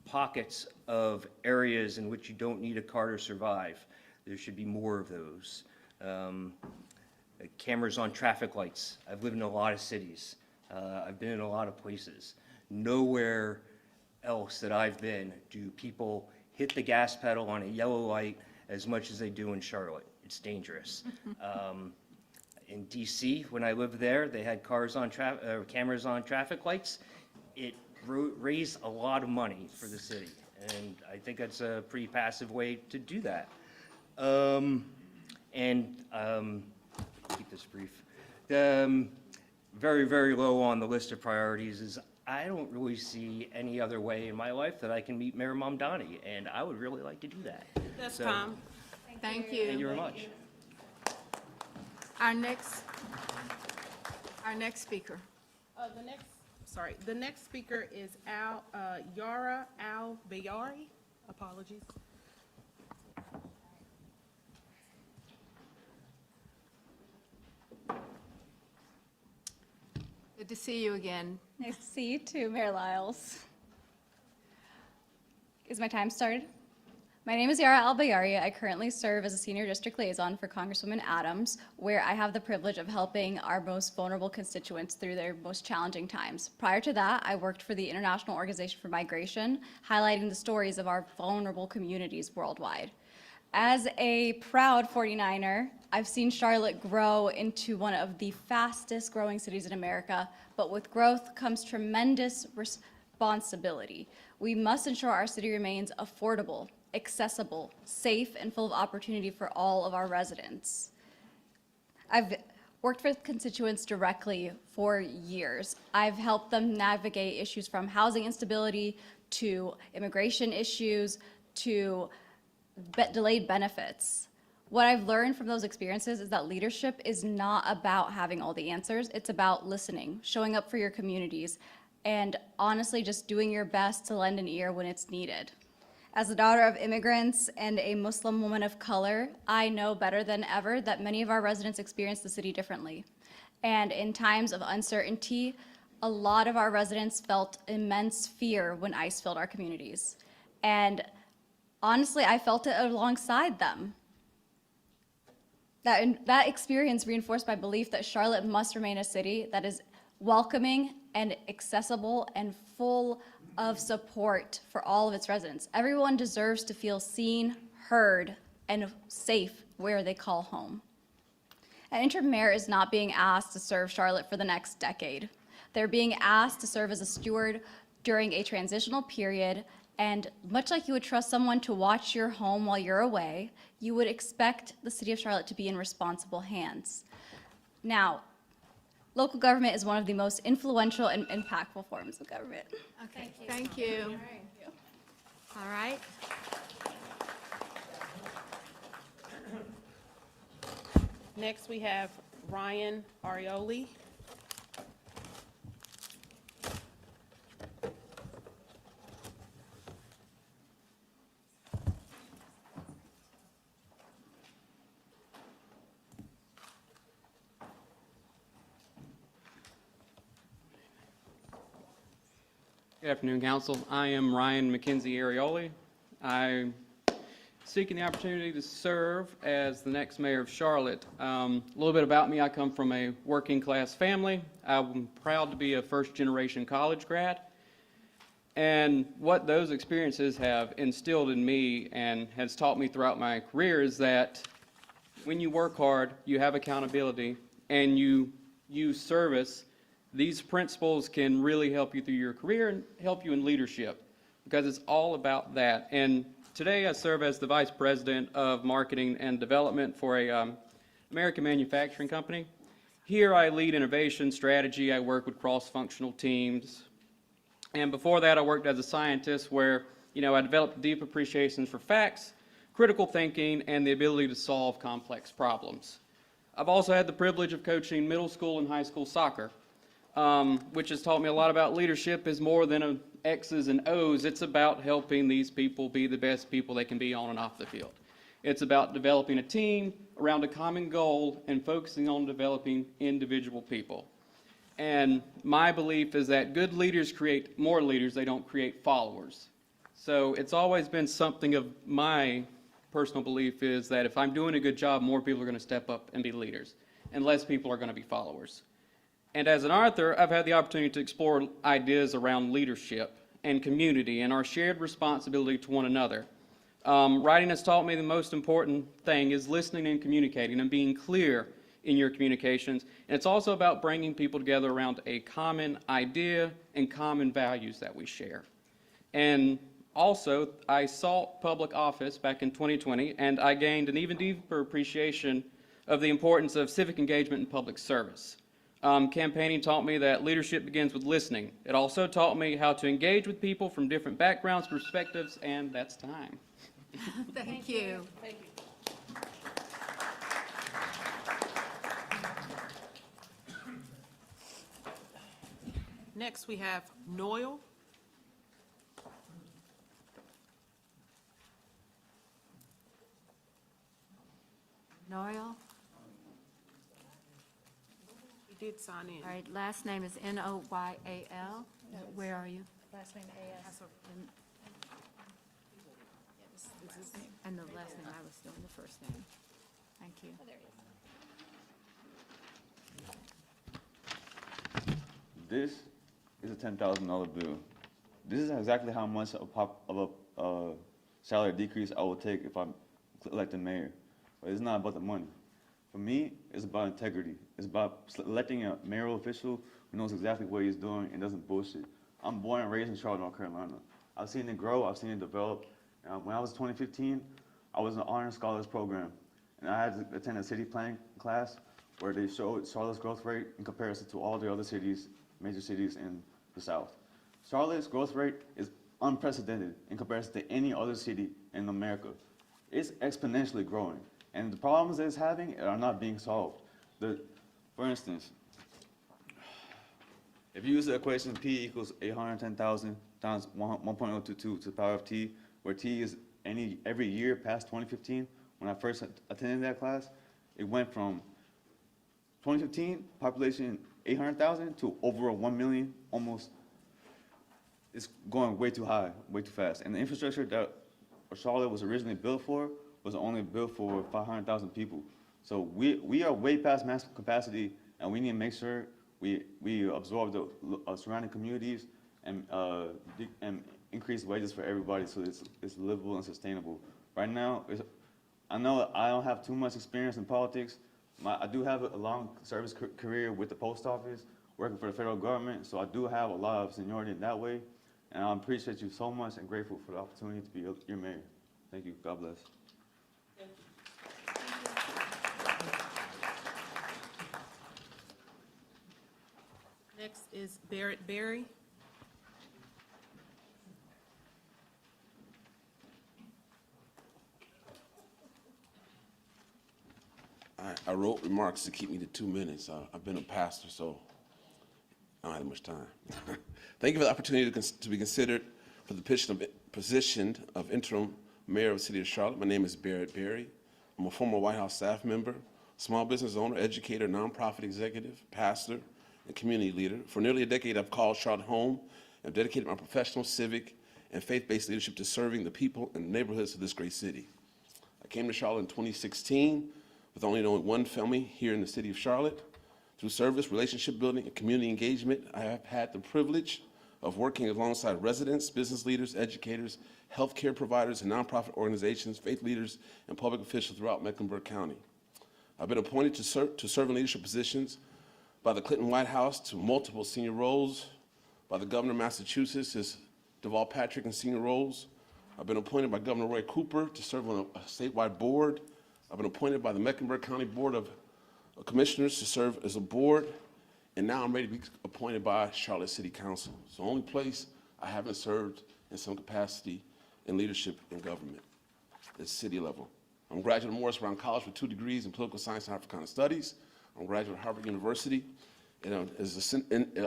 pockets of areas in which you don't need a car to survive. There should be more of those. Cameras on traffic lights. I've lived in a lot of cities. I've been in a lot of places. Nowhere else that I've been do people hit the gas pedal on a yellow light as much as they do in Charlotte. It's dangerous. In DC, when I lived there, they had cameras on traffic lights. It raised a lot of money for the city, and I think that's a pretty passive way to do that. Keep this brief. Very, very low on the list of priorities is I don't really see any other way in my life that I can meet Mayor Mamdani, and I would really like to do that. That's So, time. Thank you. Thank you very much. Our next speaker. The next speaker is Yara Al-Bayari. Apologies. Good to see you again. Nice to see you too, Mayor Lyles. Is my time started? My name is Yara Al-Bayari. I currently serve as a senior district liaison for Congresswoman Adams, where I have the privilege of helping our most vulnerable constituents through their most challenging times. Prior to that, I worked for the International Organization for Migration, highlighting the stories of our vulnerable communities worldwide. As a proud 49er, I've seen Charlotte grow into one of the fastest growing cities in America, but with growth comes tremendous responsibility. We must ensure our city remains affordable, accessible, safe, and full of opportunity for all of our residents. I've worked with constituents directly for years. I've helped them navigate issues from housing instability to immigration issues to delayed benefits. What I've learned from those experiences is that leadership is not about having all the answers. It's about listening, showing up for your communities, and honestly just doing your best to lend an ear when it's needed. As the daughter of immigrants and a Muslim woman of color, I know better than ever that many of our residents experience the city differently. And in times of uncertainty, a lot of our residents felt immense fear when ICE filled our communities. And honestly, I felt it alongside them. That experience reinforced my belief that Charlotte must remain a city that is welcoming and accessible and full of support for all of its residents. Everyone deserves to feel seen, heard, and safe where they call home. An interim mayor is not being asked to serve Charlotte for the next decade. They're being asked to serve as a steward during a transitional period, and much like you would trust someone to watch your home while you're away, you would expect the city of Charlotte to be in responsible hands. Now, Local government is one of the most influential and impactful forms of government. Okay, thank you. All right. Next, we have Ryan Arioli. Good afternoon, Council. I am Ryan McKenzie Arioli. I'm seeking the opportunity to serve as the next mayor of Charlotte. A little bit about me, I come from a working-class family. I'm proud to be a first-generation college grad. And what those experiences have instilled in me and has taught me throughout my career is that when you work hard, you have accountability, and you use service, these principles can really help you through your career and help you in leadership, because it's all about that. And today I serve as the Vice President of Marketing and Development for a American manufacturing company. Here I lead innovation strategy. I work with cross-functional teams. And before that, I worked as a scientist where, I developed deep appreciations for facts, critical thinking, and the ability to solve complex problems. I've also had the privilege of coaching middle school and high school soccer, which has taught me a lot about leadership is more than a X's and O's. It's about helping these people be the best people they can be on and off the field. It's about developing a team around a common goal and focusing on developing individual people. And my belief is that good leaders create more leaders, they don't create followers. So it's always been something of my personal belief is that if I'm doing a good job, more people are going to step up and be leaders, and less people are going to be followers. And as an author, I've had the opportunity to explore ideas around leadership and community and our shared responsibility to one another. Writing has taught me the most important thing is listening and communicating and being clear in your communications. And it's also about bringing people together around a common idea and common values that we share. And also, I sought public office back in 2020, and I gained an even deeper appreciation of the importance of civic engagement and public service. Campaigning taught me that leadership begins with listening. It also taught me how to engage with people from different backgrounds, perspectives, and that's time. Thank you. Thank you. Next, we have Noel. Noel? He did sign in. All right, last name is Noyal. Where are you? Last name A.S. And the last name, I was doing the first name. Thank you. This is a $10,000 bill. This is exactly how much of a salary decrease I will take if I'm elected mayor. But it's not about the money. For me, it's about integrity. It's about electing a mayoral official who knows exactly what he's doing and doesn't bullshit. I'm born and raised in Charlotte, North Carolina. I've seen it grow, I've seen it develop. When I was 2015, I was in an honor scholars program, and I had to attend a city planning class where they showed Charlotte's growth rate in comparison to all the other cities, major cities in the South. Charlotte's growth rate is unprecedented in comparison to any other city in America. It's exponentially growing, and the problems that it's having are not being solved. For instance, if you use the equation P equals 810,000 times 1.022 to the power of T, where T is every year past 2015, when I first attended that class, it went from 2015, population 800,000 to over 1 million, almost. It's going way too high, way too fast. And the infrastructure that Charlotte was originally built for was only built for 500,000 people. So we are way past max capacity, and we need to make sure we absorb the surrounding communities and increase wages for everybody so it's livable and sustainable. Right now, I know I don't have too much experience in politics. I do have a long service career with the post office, working for the federal government, so I do have a lot of seniority in that way. And I appreciate you so much and grateful for the opportunity to be your mayor. Thank you. God bless. is Barrett Berry. I wrote remarks to keep me to 2 minutes. I've been a pastor, so I don't have much time. Thank you for the opportunity to be considered for the position of interim mayor of the city of Charlotte. My name is Barrett Berry. I'm a former White House staff member, small business owner, educator, nonprofit executive, pastor, and community leader. For nearly a decade, I've called Charlotte home and dedicated my professional, civic, and faith-based leadership to serving the people and neighborhoods of this great city. I came to Charlotte in 2016 with only knowing one family here in the city of Charlotte. Through service, relationship building, and community engagement, I have had the privilege of working alongside residents, business leaders, educators, healthcare providers, and nonprofit organizations, faith leaders, and public officials throughout Mecklenburg County. I've been appointed to serve in leadership positions by the Clinton White House to multiple senior roles, by the governor of Massachusetts as Deval Patrick in senior roles. I've been appointed by Governor Roy Cooper to serve on a statewide board. I've been appointed by the Mecklenburg County Board of Commissioners to serve as a board, and now I'm ready to be appointed by Charlotte City Council. It's the only place I haven't served in some capacity in leadership in government at city level. I'm a graduate of Morris Brown College with 2 degrees in political science and Africana studies. I'm a graduate of Harvard University, and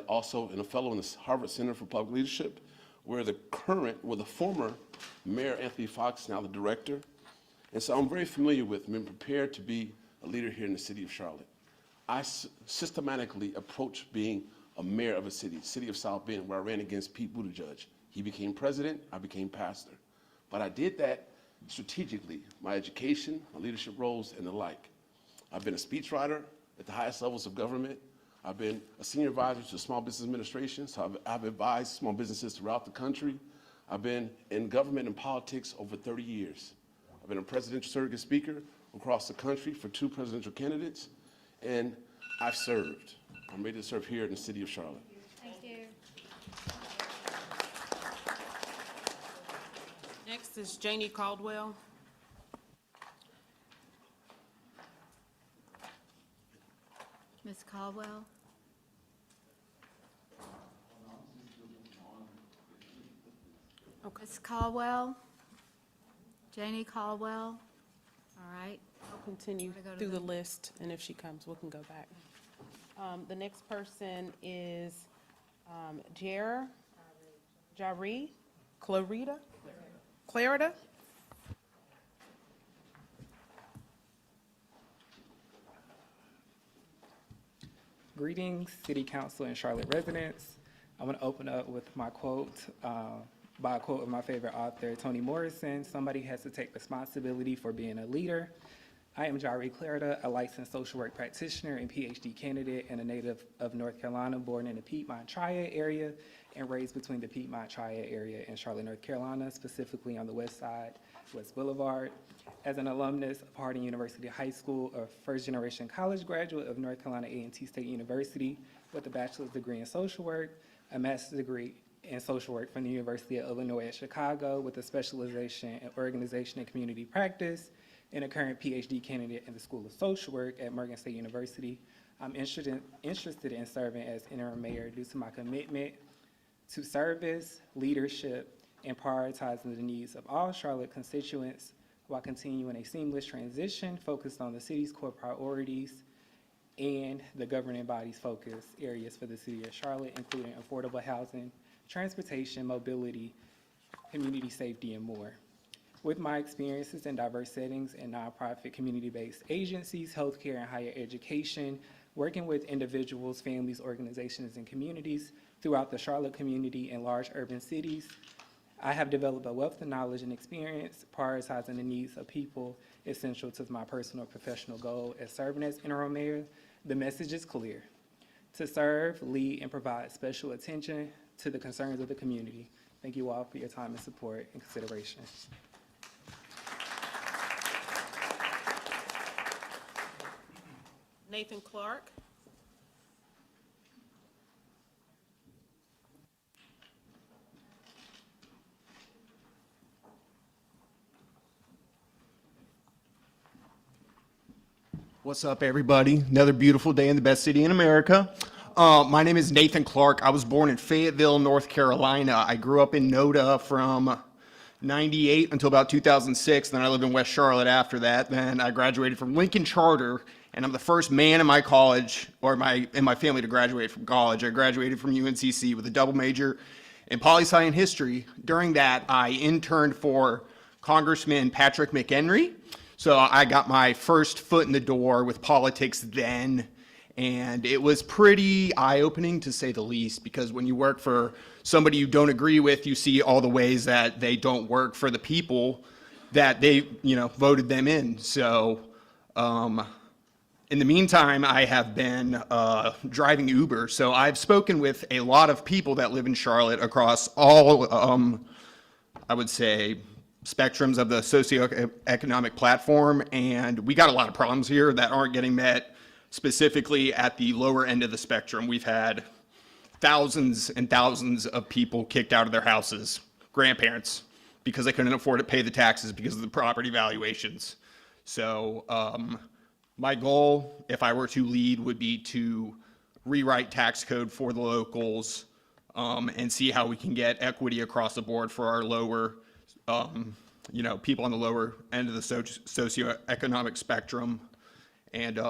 also a fellow in the Harvard Center for Public Leadership, where the former Mayor Anthony Fox, now the director. And so I'm very familiar with and been prepared to be a leader here in the city of Charlotte. I systematically approached being a mayor of a city of South Bend, where I ran against Pete Buttigieg. He became president, I became pastor. But I did that strategically, my education, my leadership roles, and the like. I've been a speechwriter at the highest levels of government. I've been a senior advisor to the Small Business Administration, so I've advised small businesses throughout the country. I've been in government and politics over 30 years. I've been a presidential surrogate speaker across the country for 2 presidential candidates, and I've served. I'm ready to serve here in the city of Charlotte. Thank you. Next is Janie Caldwell. Ms. Caldwell? Ms. Caldwell? Janie Caldwell? All right. I'll continue Wanna go to through the the- list, and if she comes, we can go back. The next person is Jaree Clarida. Greetings, City Council and Charlotte residents. I want to open up with my quote, by a quote of my favorite author, Toni Morrison: "Somebody has to take responsibility for being a leader." I am Jaree Clarida, a licensed social work practitioner and PhD candidate and a native of North Carolina, born in the Piedmont Triad area and raised between the Piedmont Triad area and Charlotte, North Carolina, specifically on the west side, West Boulevard. As an alumnus of Harding University High School, a first-generation college graduate of North Carolina A&T State University with a bachelor's degree in social work, a master's degree in social work from the University of Illinois at Chicago with a specialization in organization and community practice, and a current PhD candidate in the School of Social Work at Morgan State University. I'm interested in serving as interim mayor due to my commitment to service, leadership, and prioritizing the needs of all Charlotte constituents while continuing a seamless transition focused on the city's core priorities and the governing body's focus areas for the city of Charlotte, including affordable housing, transportation, mobility, community safety, and more. With my experiences in diverse settings in nonprofit community-based agencies, healthcare, and higher education, working with individuals, families, organizations, and communities throughout the Charlotte community and large urban cities, I have developed a wealth of knowledge and experience prioritizing the needs of people essential to my personal and professional goal as serving as interim mayor. The message is clear: to serve, lead, and provide special attention to the concerns of the community. Thank you all for your time and support and consideration. Nathan Clark. What's up, everybody? Another beautiful day in the best city in America. My name is Nathan Clark. I was born in Fayetteville, North Carolina. I grew up in NODA from 98 until about 2006. Then I lived in West Charlotte after that. Then I graduated from Lincoln Charter, and I'm the first man in my college, or in my family, to graduate from college. I graduated from UNCC with a double major in poli-sci and history. During that, I interned for Congressman Patrick McHenry. So I got my first foot in the door with politics then, and it was pretty eye-opening, to say the least, because when you work for somebody you don't agree with, you see all the ways that they don't work for the people that they, voted them in. So in the meantime, I have been driving Uber. So I've spoken with a lot of people that live in Charlotte across all, I would say, spectrums of the socioeconomic platform, and we got a lot of problems here that aren't getting met. Specifically at the lower end of the spectrum, we've had thousands and thousands of people kicked out of their houses, grandparents, because they couldn't afford to pay the taxes because of the property valuations. So my goal, if I were to lead, would be to rewrite tax code for the locals and see how we can get equity across the board for our lower people on the lower end of the socioeconomic spectrum, and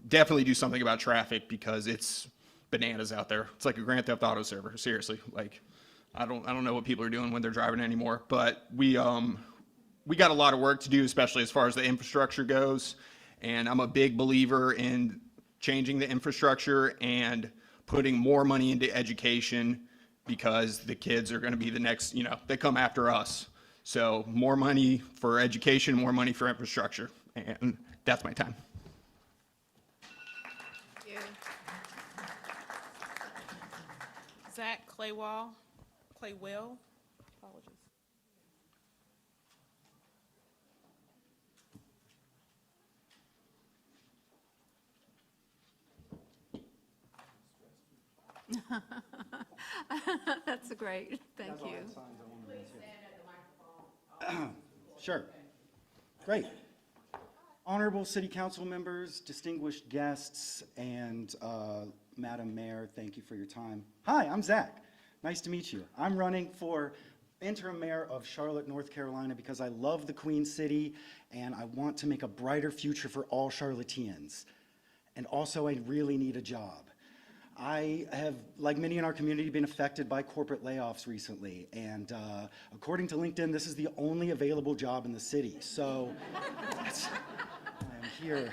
definitely do something about traffic because it's bananas out there. It's like a Grand Theft Auto server, seriously. Like, I don't know what people are doing when they're driving anymore, but we got a lot of work to do, especially as far as the infrastructure goes, and I'm a big believer in changing the infrastructure and putting more money into education because the kids are going to be the next, they come after us. So more money for education, more money for infrastructure, and that's my time. Zach Claywell, apologies. That's great, thank you. Sure. Great. Honorable City Council members, distinguished guests, and Madam Mayor, thank you for your time. Hi, I'm Zach. Nice to meet you. I'm running for interim mayor of Charlotte, North Carolina, because I love the Queen City and I want to make a brighter future for all Charlotteans. And also, I really need a job. I have, like many in our community, been affected by corporate layoffs recently, and according to LinkedIn, this is the only available job in the city, so I'm here.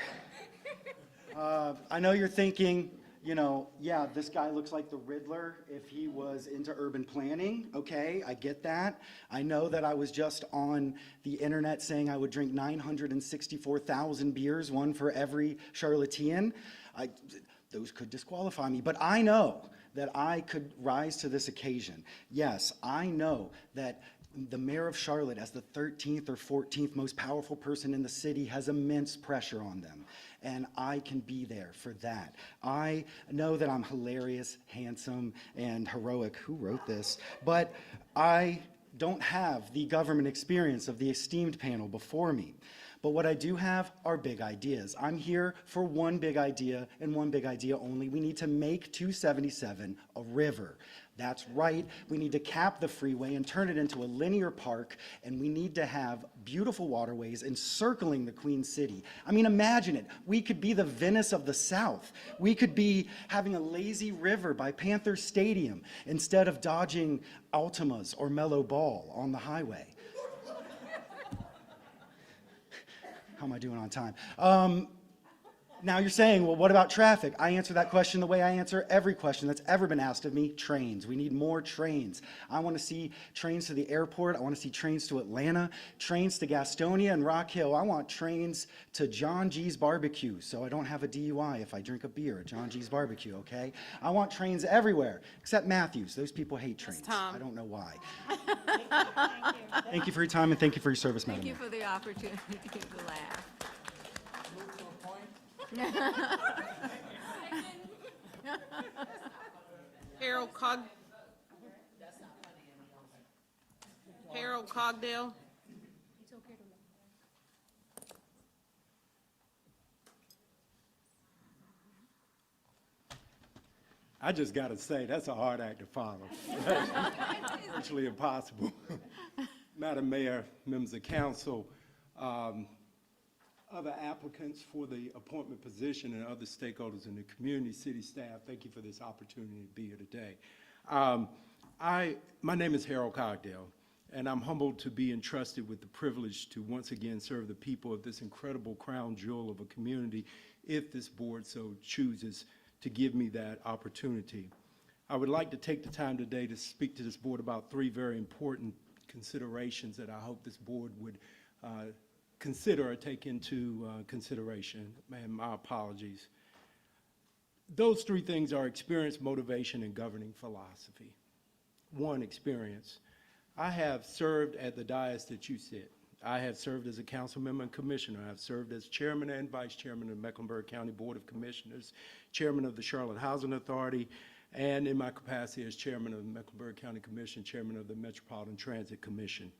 I know you're thinking, yeah, this guy looks like the Riddler if he was into urban planning. Okay, I get that. I know that I was just on the internet saying I would drink 964,000 beers, one for every Charlottean. Those could disqualify me, but I know that I could rise to this occasion. Yes, I know that the mayor of Charlotte, as the 13th or 14th most powerful person in the city, has immense pressure on them, and I can be there for that. I know that I'm hilarious, handsome, and heroic. Who wrote this? But I don't have the government experience of the esteemed panel before me. But what I do have are big ideas. I'm here for one big idea and one big idea only. We need to make 277 a river. That's right. We need to cap the freeway and turn it into a linear park, and we need to have beautiful waterways encircling the Queen City. I mean, imagine it. We could be the Venice of the South. We could be having a lazy river by Panther Stadium instead of dodging Altimas or Mellow Ball on the highway. How am I doing on time? Now you're saying, well, what about traffic? I answer that question the way I answer every question that's ever been asked of me: trains. We need more trains. I want to see trains to the airport. I want to see trains to Atlanta, trains to Gastonia and Rock Hill. I want trains to John G's Barbecue so I don't have a DUI if I drink a beer at John G's Barbecue, okay? I want trains everywhere except Matthews. Those people hate trains. I don't know why. Thank you for your time and thank you for your service, Madam Thank you Mayor. for the opportunity to laugh. Harold Cogdell. I just got to say, that's a hard act to follow. Virtually impossible. Madam Mayor, members of council, other applicants for the appointment position and other stakeholders in the community, city staff, thank you for this opportunity to be here today. My name is Harold Cogdell, and I'm humbled to be entrusted with the privilege to once again serve the people of this incredible crown jewel of a community, if this board so chooses to give me that opportunity. I would like to take the time today to speak to this board about three very important considerations that I hope this board would consider or take into consideration, and my apologies. Those three things are experience, motivation, and governing philosophy. One, experience. I have served at the dais that you sit. I have served as a council member and commissioner. I have served as chairman and vice chairman of the Mecklenburg County Board of Commissioners, chairman of the Charlotte Housing Authority, and in my capacity as chairman of the Mecklenburg County Commission, chairman of the Metropolitan Transit Commission.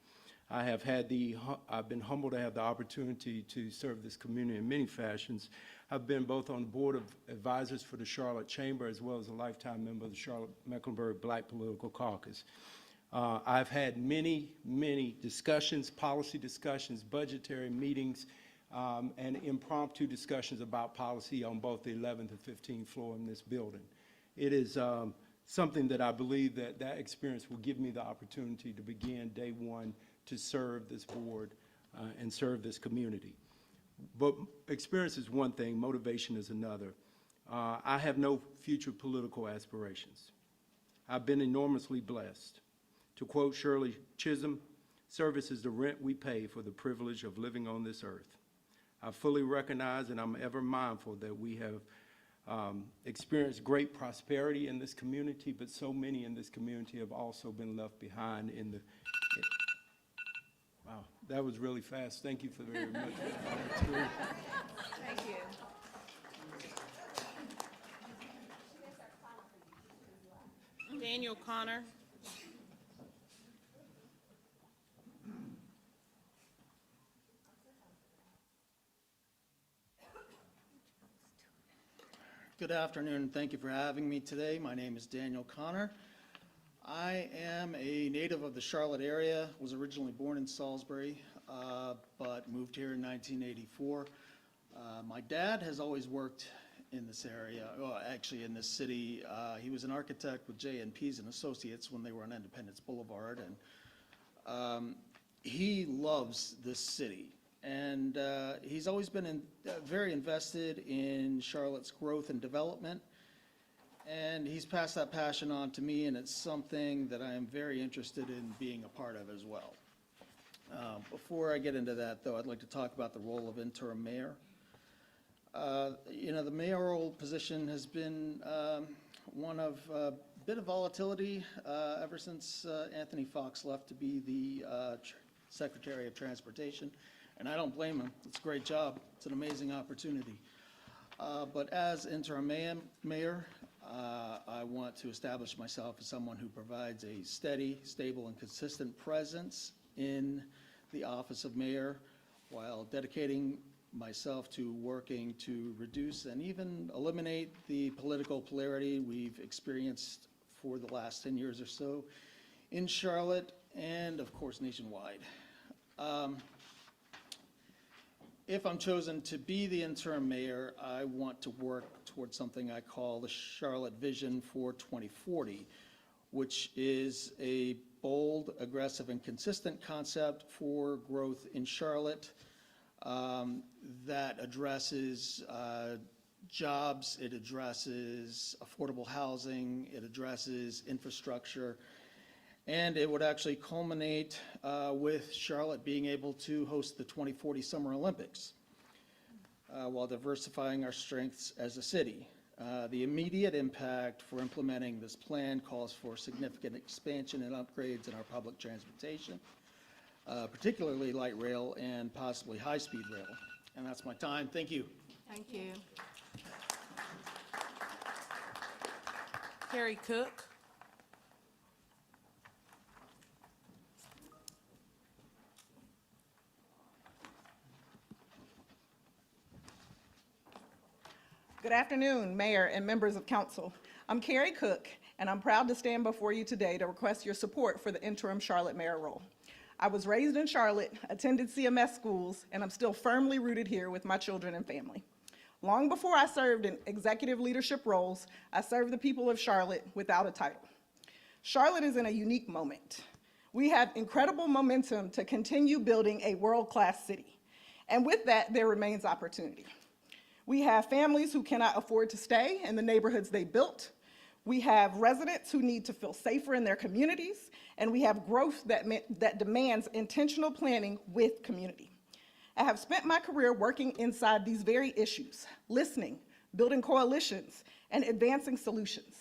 I've been humbled to have the opportunity to serve this community in many fashions. I've been both on the board of advisors for the Charlotte Chamber as well as a lifetime member of the Charlotte Mecklenburg Black Political Caucus. I've had many, many discussions, policy discussions, budgetary meetings, and impromptu discussions about policy on both the 11th and 15th floor in this building. It is something that I believe that experience will give me the opportunity to begin day one to serve this board and serve this community. But experience is one thing, motivation is another. I have no future political aspirations. I've been enormously blessed. To quote Shirley Chisholm, service is the rent we pay for the privilege of living on this earth. I fully recognize and I'm ever mindful that we have experienced great prosperity in this community, but so many in this community have also been left behind in the... Wow, that was really fast. Thank you for very much. Thank you. Daniel Connor. Good afternoon. Thank you for having me today. My name is Daniel Connor. I am a native of the Charlotte area, was originally born in Salisbury, but moved here in 1984. My dad has always worked in this area, well, actually in this city. He was an architect with J&Ps and Associates when they were on Independence Boulevard, and he loves this city. And he's always been very invested in Charlotte's growth and development. And he's passed that passion on to me, and it's something that I am very interested in being a part of as well. Before I get into that, though, I'd like to talk about the role of interim mayor. You know, the mayoral position has been one of a bit of volatility ever since Anthony Fox left to be the Secretary of Transportation. And I don't blame him. It's a great job. It's an amazing opportunity. But as interim mayor, I want to establish myself as someone who provides a steady, stable, and consistent presence in the office of mayor while dedicating myself to working to reduce and even eliminate the political polarity we've experienced for the last 10 years or so in Charlotte and, of course, nationwide. If I'm chosen to be the interim mayor, I want to work towards something I call the Charlotte Vision for 2040, which is a bold, aggressive, and consistent concept for growth in Charlotte that addresses jobs, it addresses affordable housing, it addresses infrastructure, and it would actually culminate with Charlotte being able to host the 2040 Summer Olympics while diversifying our strengths as a city. The immediate impact for implementing this plan calls for significant expansion and upgrades in our public transportation, particularly light rail and possibly high-speed rail. And that's my time. Thank you. Thank you. Carrie Cook. Good afternoon, Mayor and members of Council. I'm Carrie Cook, and I'm proud to stand before you today to request your support for the interim Charlotte mayor role. I was raised in Charlotte, attended CMS schools, and I'm still firmly rooted here with my children and family. Long before I served in executive leadership roles, I served the people of Charlotte without a title. Charlotte is in a unique moment. We have incredible momentum to continue building a world-class city. And with that, there remains opportunity. We have families who cannot afford to stay in the neighborhoods they built. We have residents who need to feel safer in their communities. And we have growth that demands intentional planning with community. I have spent my career working inside these very issues, listening, building coalitions, and advancing solutions.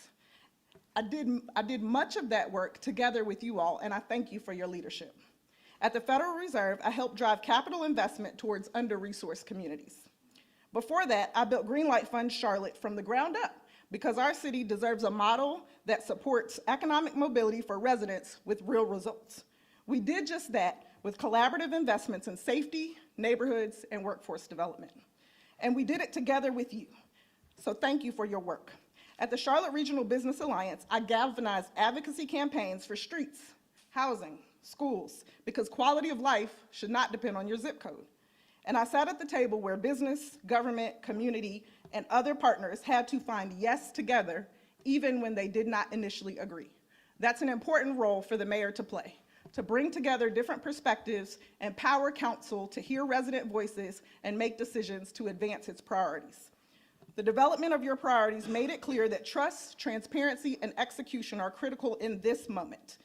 I did much of that work together with you all, and I thank you for your leadership. At the Federal Reserve, I helped drive capital investment towards under-resourced communities. Before that, I built Greenlight Fund Charlotte from the ground up because our city deserves a model that supports economic mobility for residents with real results. We did just that with collaborative investments in safety, neighborhoods, and workforce development. And we did it together with you. So thank you for your work. At the Charlotte Regional Business Alliance, I galvanized advocacy campaigns for streets, housing, schools, because quality of life should not depend on your zip code. And I sat at the table where business, government, community, and other partners had to find yes together, even when they did not initially agree. That's an important role for the mayor to play, to bring together different perspectives, empower council to hear resident voices, and make decisions to advance its priorities. The development of your priorities made it clear that trust, transparency, and execution are critical in this moment.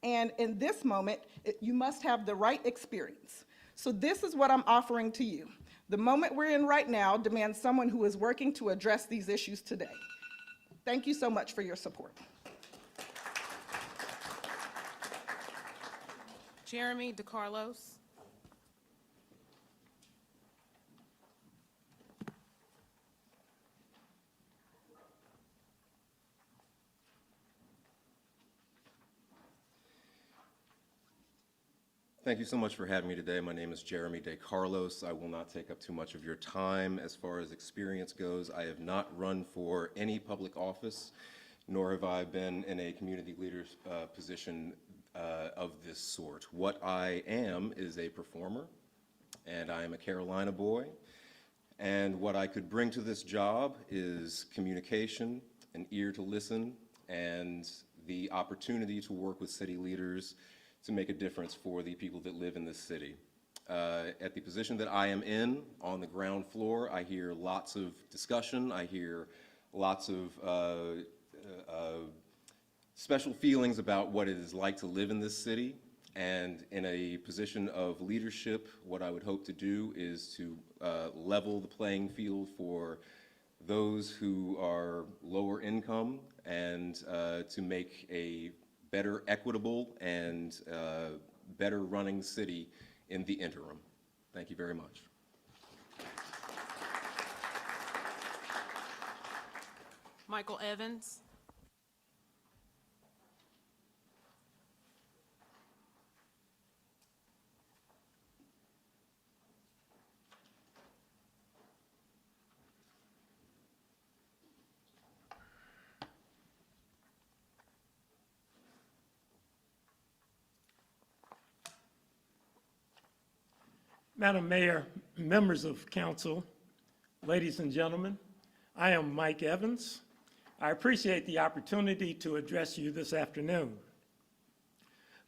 And in this moment, you must have the right experience. So this is what I'm offering to you. The moment we're in right now demands someone who is working to address these issues today. Thank you so much for your support. Jeremy DeCarlos. Thank you so much for having me today. My name is Jeremy DeCarlos. I will not take up too much of your time. As far as experience goes, I have not run for any public office, nor have I been in a community leader's position of this sort. What I am is a performer, and I am a Carolina boy. And what I could bring to this job is communication, an ear to listen, and the opportunity to work with city leaders to make a difference for the people that live in this city. At the position that I am in, on the ground floor, I hear lots of discussion. I hear lots of special feelings about what it is like to live in this city. And in a position of leadership, what I would hope to do is to level the playing field for those who are lower income and to make a better equitable and better running city in the interim. Thank you very much. Michael Evans. Madam Mayor, members of council, ladies and gentlemen, I am Mike Evans. I appreciate the opportunity to address you this afternoon.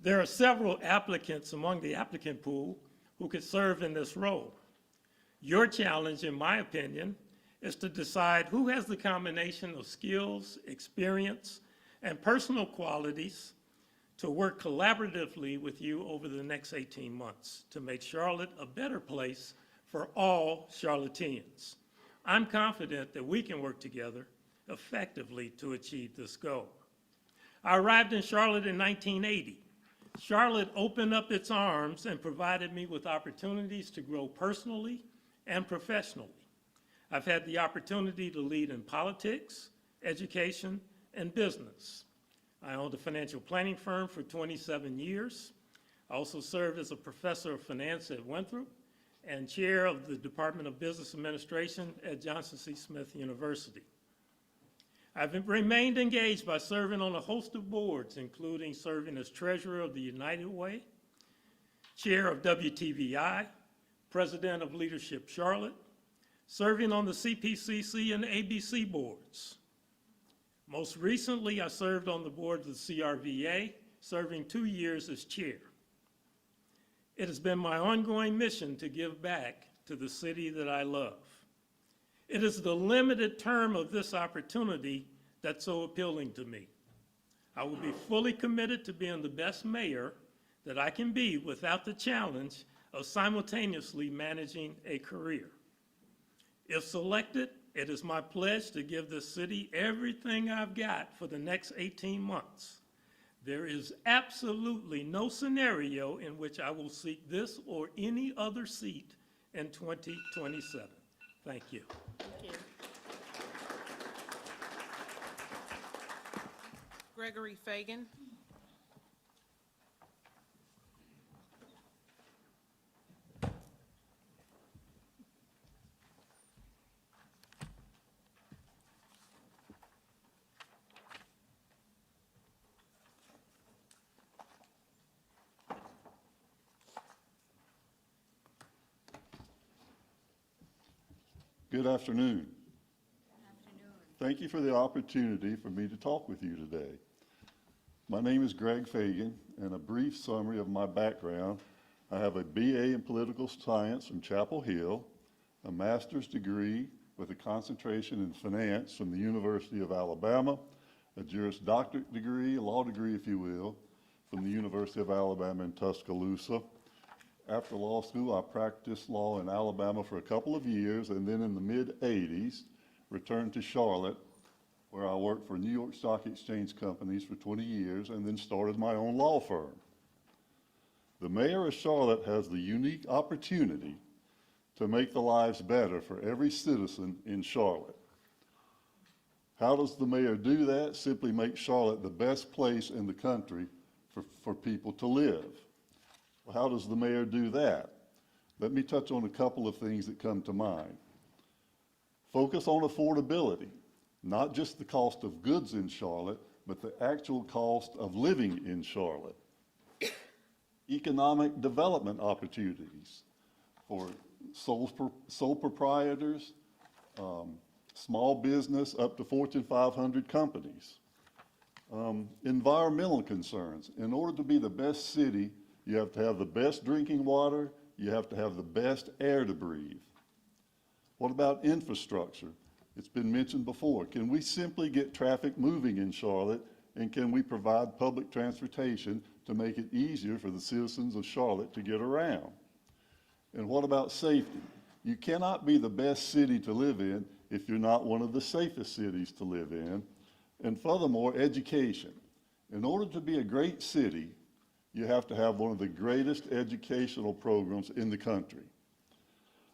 There are several applicants among the applicant pool who could serve in this role. Your challenge, in my opinion, is to decide who has the combination of skills, experience, and personal qualities to work collaboratively with you over the next 18 months to make Charlotte a better place for all Charlotteans. I'm confident that we can work together effectively to achieve this goal. I arrived in Charlotte in 1980. Charlotte opened up its arms and provided me with opportunities to grow personally and professionally. I've had the opportunity to lead in politics, education, and business. I owned a financial planning firm for 27 years. I also served as a professor of finance at Winthrop and chair of the Department of Business Administration at Johnson C. Smith University. I've remained engaged by serving on a host of boards, including serving as treasurer of the United Way, chair of WTVI, president of Leadership Charlotte, serving on the CPCC and ABC boards. Most recently, I served on the board of the CRVA, serving 2 years as chair. It has been my ongoing mission to give back to the city that I love. It is the limited term of this opportunity that's so appealing to me. I will be fully committed to being the best mayor that I can be without the challenge of simultaneously managing a career. If selected, it is my pledge to give this city everything I've got for the next 18 months. There is absolutely no scenario in which I will seek this or any other seat in 2027. Thank you. Thank you. Gregory Fagan. Good afternoon. Thank you for the opportunity for me to talk with you today. My name is Greg Fagan, and a brief summary of my background. I have a BA in political science from Chapel Hill, a master's degree with a concentration in finance from the University of Alabama, a Juris Doctorate degree, a law degree if you will, from the University of Alabama in Tuscaloosa. After law school, I practiced law in Alabama for a couple of years, and then in the mid-'80s, returned to Charlotte, where I worked for New York Stock Exchange companies for 20 years, and then started my own law firm. The mayor of Charlotte has the unique opportunity to make the lives better for every citizen in Charlotte. How does the mayor do that? Simply make Charlotte the best place in the country for people to live. Well, how does the mayor do that? Let me touch on a couple of things that come to mind. Focus on affordability, not just the cost of goods in Charlotte, but the actual cost of living in Charlotte. Economic development opportunities for sole proprietors, small business up to Fortune 500 companies. Environmental concerns. In order to be the best city, you have to have the best drinking water, you have to have the best air to breathe. What about infrastructure? It's been mentioned before. Can we simply get traffic moving in Charlotte, and can we provide public transportation to make it easier for the citizens of Charlotte to get around? And what about safety? You cannot be the best city to live in if you're not one of the safest cities to live in. And furthermore, education. In order to be a great city, you have to have one of the greatest educational programs in the country.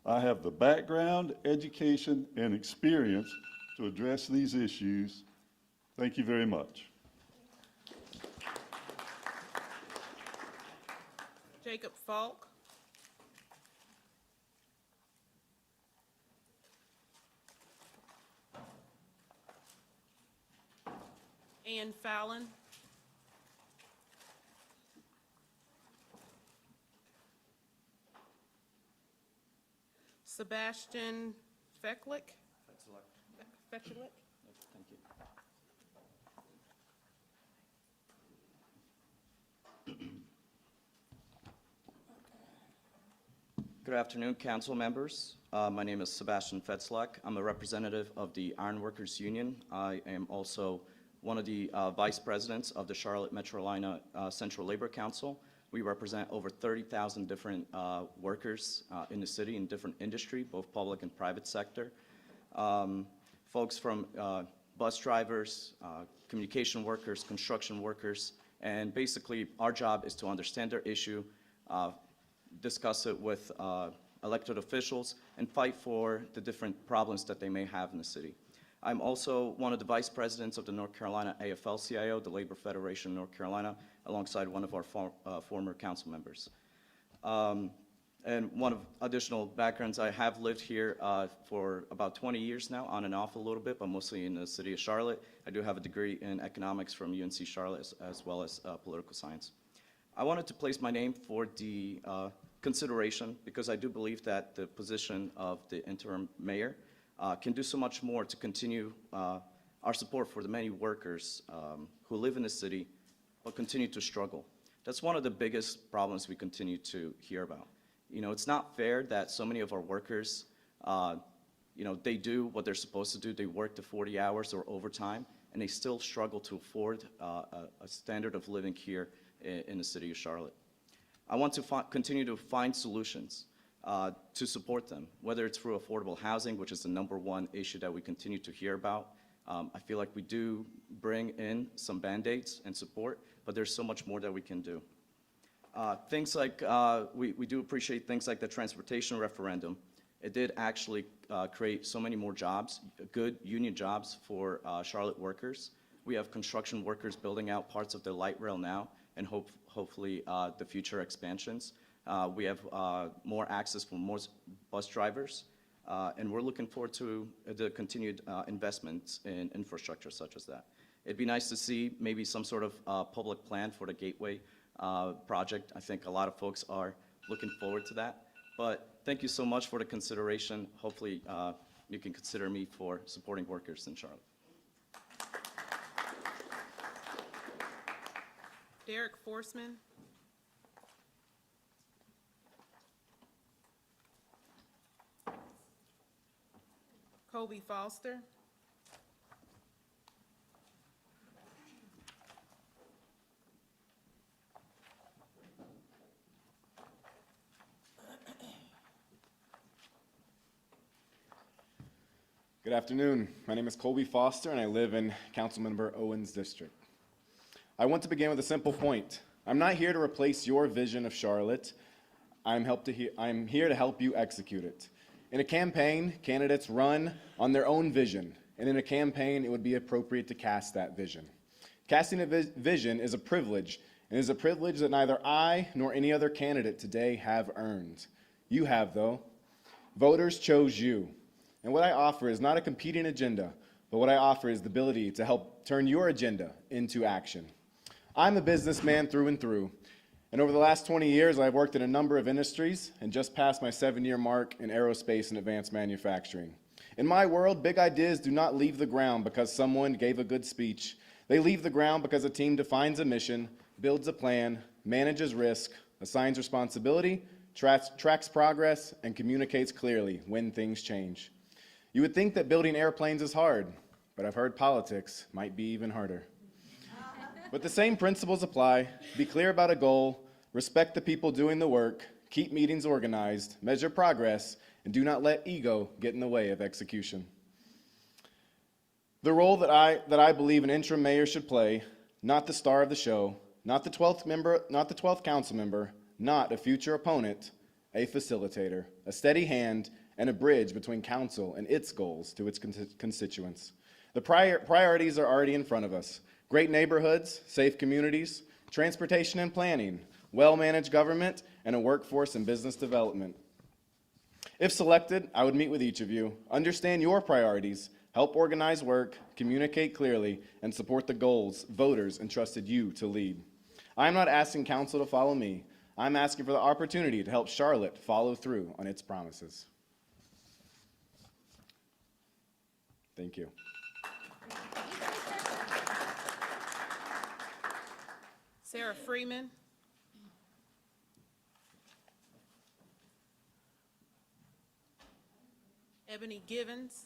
I have the background, education, and experience to address these issues. Thank you very much. Jacob Falk. Ann Fallon. Sebastian Fechlick. Fechlick. Thank you. Good afternoon, council members. My name is Sebastian Fetzlack. I'm a representative of the Ironworkers Union. I am also one of the vice presidents of the Charlotte Metrolina Central Labor Council. We represent over 30,000 different workers in the city in different industry, both public and private sector. Folks from bus drivers, communication workers, construction workers, and basically our job is to understand their issue, discuss it with elected officials, and fight for the different problems that they may have in the city. I'm also one of the vice presidents of the North Carolina AFL-CIO, the Labor Federation of North Carolina, alongside one of our former council members. And one of additional backgrounds, I have lived here for about 20 years now, on and off a little bit, but mostly in the city of Charlotte. I do have a degree in economics from UNC Charlotte as well as political science. I wanted to place my name for the consideration because I do believe that the position of the interim mayor can do so much more to continue our support for the many workers who live in the city but continue to struggle. That's one of the biggest problems we continue to hear about. You know, it's not fair that so many of our workers, you know, they do what they're supposed to do. They work the 40 hours or overtime, and they still struggle to afford a standard of living here in the city of Charlotte. I want to continue to find solutions to support them, whether it's through affordable housing, which is the #1 issue that we continue to hear about. I feel like we do bring in some Band-Aids and support, but there's so much more that we can do. Things like, we do appreciate things like the transportation referendum. It did actually create so many more jobs, good union jobs for Charlotte workers. We have construction workers building out parts of the light rail now, and hopefully the future expansions. We have more access for more bus drivers, and we're looking forward to the continued investments in infrastructure such as that. It'd be nice to see maybe some sort of public plan for the Gateway project. I think a lot of folks are looking forward to that. But thank you so much for the consideration. Hopefully you can consider me for supporting workers in Charlotte. Derek Forsman. Kobe Foster. Good afternoon. My name is Colby Foster, and I live in Councilmember Owen's district. I want to begin with a simple point. I'm not here to replace your vision of Charlotte. I'm here to help you execute it. In a campaign, candidates run on their own vision, and in a campaign, it would be appropriate to cast that vision. Casting a vision is a privilege, and is a privilege that neither I nor any other candidate today have earned. You have, though. Voters chose you. And what I offer is not a competing agenda, but what I offer is the ability to help turn your agenda into action. I'm a businessman through and through, and over the last 20 years, I've worked in a number of industries and just passed my 7-year mark in aerospace and advanced manufacturing. In my world, big ideas do not leave the ground because someone gave a good speech. They leave the ground because a team defines a mission, builds a plan, manages risk, assigns responsibility, tracks progress, and communicates clearly when things change. You would think that building airplanes is hard, but I've heard politics might be even harder. But the same principles apply. Be clear about a goal, respect the people doing the work, keep meetings organized, measure progress, and do not let ego get in the way of execution. The role that I believe an interim mayor should play, not the star of the show, not the 12th council member, not a future opponent, a facilitator, a steady hand, and a bridge between council and its goals to its constituents. The priorities are already in front of us. Great neighborhoods, safe communities, transportation and planning, well-managed government, and a workforce and business development. If selected, I would meet with each of you, understand your priorities, help organize work, communicate clearly, and support the goals voters entrusted you to lead. I'm not asking council to follow me. I'm asking for the opportunity to help Charlotte follow through on its promises. Thank you. Sarah Freeman. Ebony Givens.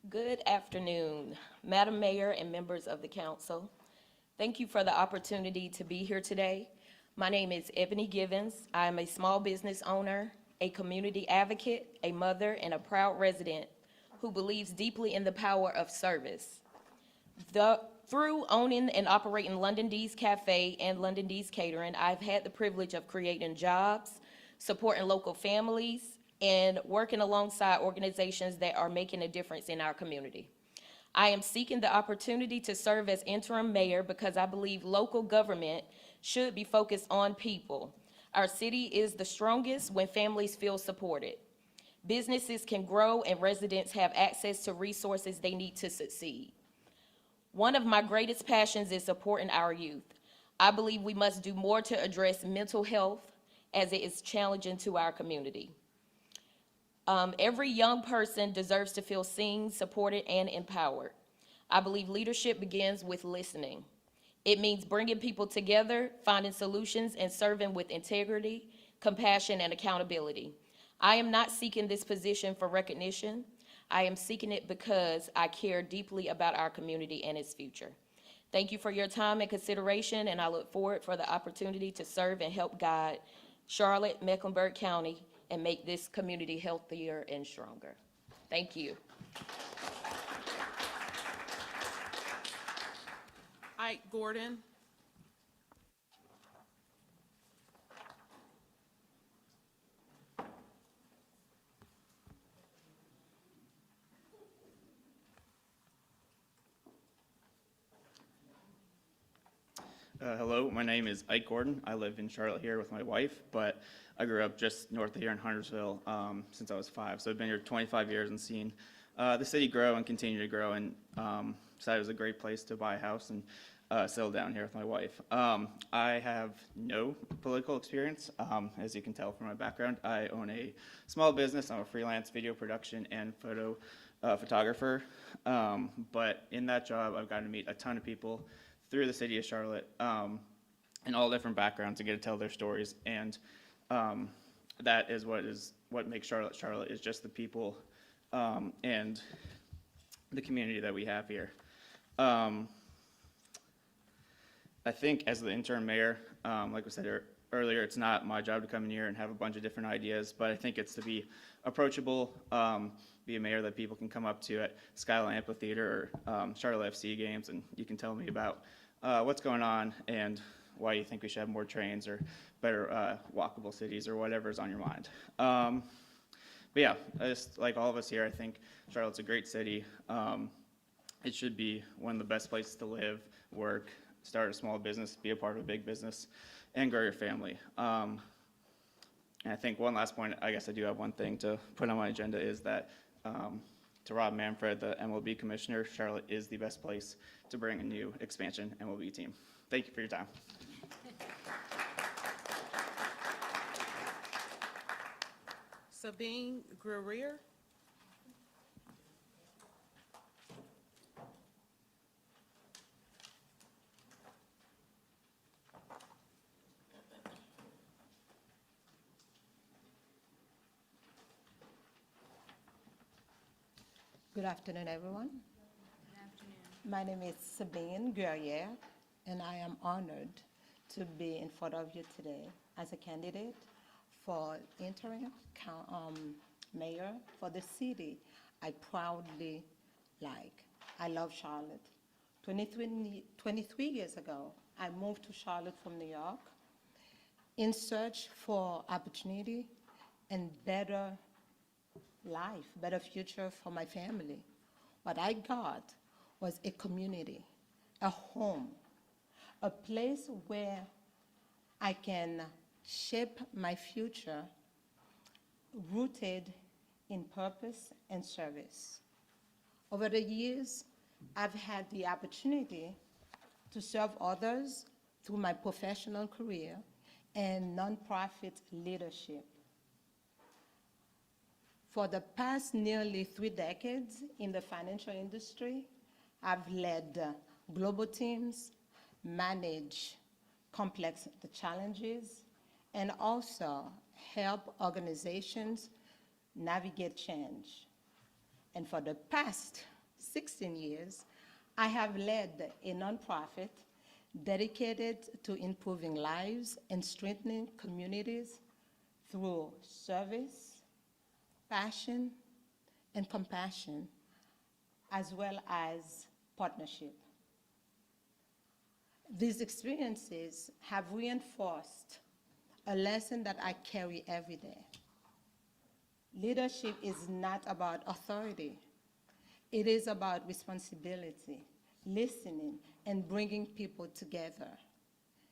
Good afternoon, Madam Mayor and members of the council. Thank you for the opportunity to be here today. My name is Ebony Givens. I am a small business owner, a community advocate, a mother, and a proud resident who believes deeply in the power of service. Through owning and operating London D's Cafe and London D's Catering, I've had the privilege of creating jobs, supporting local families, and working alongside organizations that are making a difference in our community. I am seeking the opportunity to serve as interim mayor because I believe local government should be focused on people. Our city is the strongest when families feel supported. Businesses can grow and residents have access to resources they need to succeed. One of my greatest passions is supporting our youth. I believe we must do more to address mental health as it is challenging to our community. Every young person deserves to feel seen, supported, and empowered. I believe leadership begins with listening. It means bringing people together, finding solutions, and serving with integrity, compassion, and accountability. I am not seeking this position for recognition. I am seeking it because I care deeply about our community and its future. Thank you for your time and consideration, and I look forward for the opportunity to serve and help guide Charlotte, Mecklenburg County, and make this community healthier and stronger. Thank you. Ike Gordon. Hello, my name is Ike Gordon. I live in Charlotte here with my wife, but I grew up just north of here in Huntersville since I was 5. So I've been here 25 years and seen the city grow and continue to grow, and decided it was a great place to buy a house and settle down here with my wife. I have no political experience, as you can tell from my background. I own a small business. I'm a freelance video production and photographer, but in that job, I've gotten to meet a ton of people through the city of Charlotte, in all different backgrounds, to get to tell their stories, and that is what makes Charlotte Charlotte, is just the people and the community that we have here. I think as the interim mayor, like we said earlier, it's not my job to come in here and have a bunch of different ideas, but I think it's to be approachable, be a mayor that people can come up to at Skyline Amphitheater or Charlotte FC games, and you can tell me about what's going on and why you think we should have more trains or better walkable cities or whatever's on your mind. But yeah, just like all of us here, I think Charlotte's a great city. It should be one of the best places to live, work, start a small business, be a part of a big business, and grow your family. And I think one last point, I guess I do have one thing to put on my agenda, is that to Rob Manfred, the MLB commissioner, Charlotte is the best place to bring a new expansion MLB team. Thank you for your time. Sabine Greer. Good afternoon, everyone. My name is Sabine Guerrier, and I am honored to be in front of you today as a candidate for interim mayor for the city I proudly like. I love Charlotte. 23 years ago, I moved to Charlotte from New York in search for opportunity and better life, better future for my family. What I got was a community, a home, a place where I can shape my future rooted in purpose and service. Over the years, I've had the opportunity to serve others through my professional career and nonprofit leadership. For the past nearly 3 decades in the financial industry, I've led global teams, managed complex challenges, and also help organizations navigate change. And for the past 16 years, I have led a nonprofit dedicated to improving lives and strengthening communities through service, passion, and compassion, as well as partnership. These experiences have reinforced a lesson that I carry every day. Leadership is not about authority. It is about responsibility, listening, and bringing people together.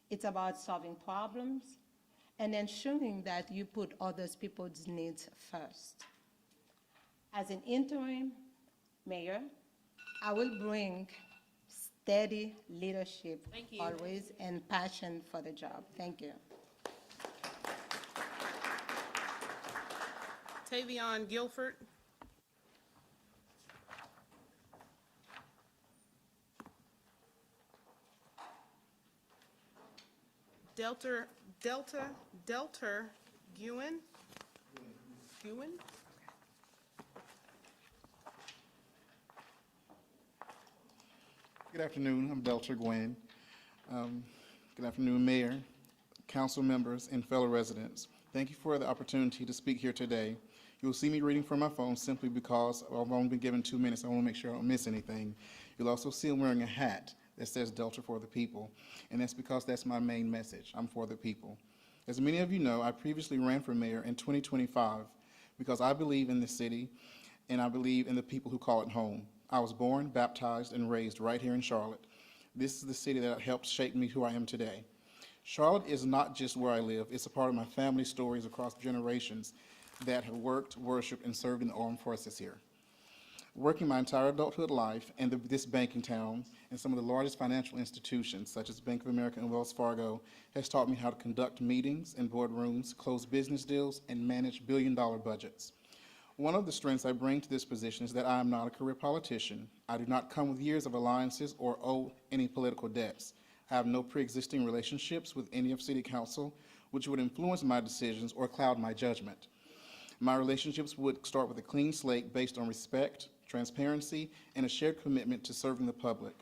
It's about solving problems and ensuring that you put others people's needs first. As an interim mayor, I will bring steady leadership always and passion for the job. Thank you. Tavion Guilford. Delta Guin. Guin? Good afternoon. I'm Delta Gwen. Good afternoon, Mayor, council members, and fellow residents. Thank you for the opportunity to speak here today. You'll see me reading from my phone simply because I've only been given 2 minutes. I want to make sure I don't miss anything. You'll also see I'm wearing a hat that says Delta for the people, and that's because that's my main message. I'm for the people. As many of you know, I previously ran for mayor in 2025 because I believe in the city and I believe in the people who call it home. I was born, baptized, and raised right here in Charlotte. This is the city that helped shape me who I am today. Charlotte is not just where I live, it's a part of my family stories across generations that have worked, worshiped, and served in the armed forces here. Working my entire adulthood life in this banking town and some of the largest financial institutions, such as Bank of America and Wells Fargo, has taught me how to conduct meetings in boardrooms, close business deals, and manage billion-dollar budgets. One of the strengths I bring to this position is that I am not a career politician. I do not come with years of alliances or owe any political debts. I have no pre-existing relationships with any of City Council, which would influence my decisions or cloud my judgment. My relationships would start with a clean slate based on respect, transparency, and a shared commitment to serving the public.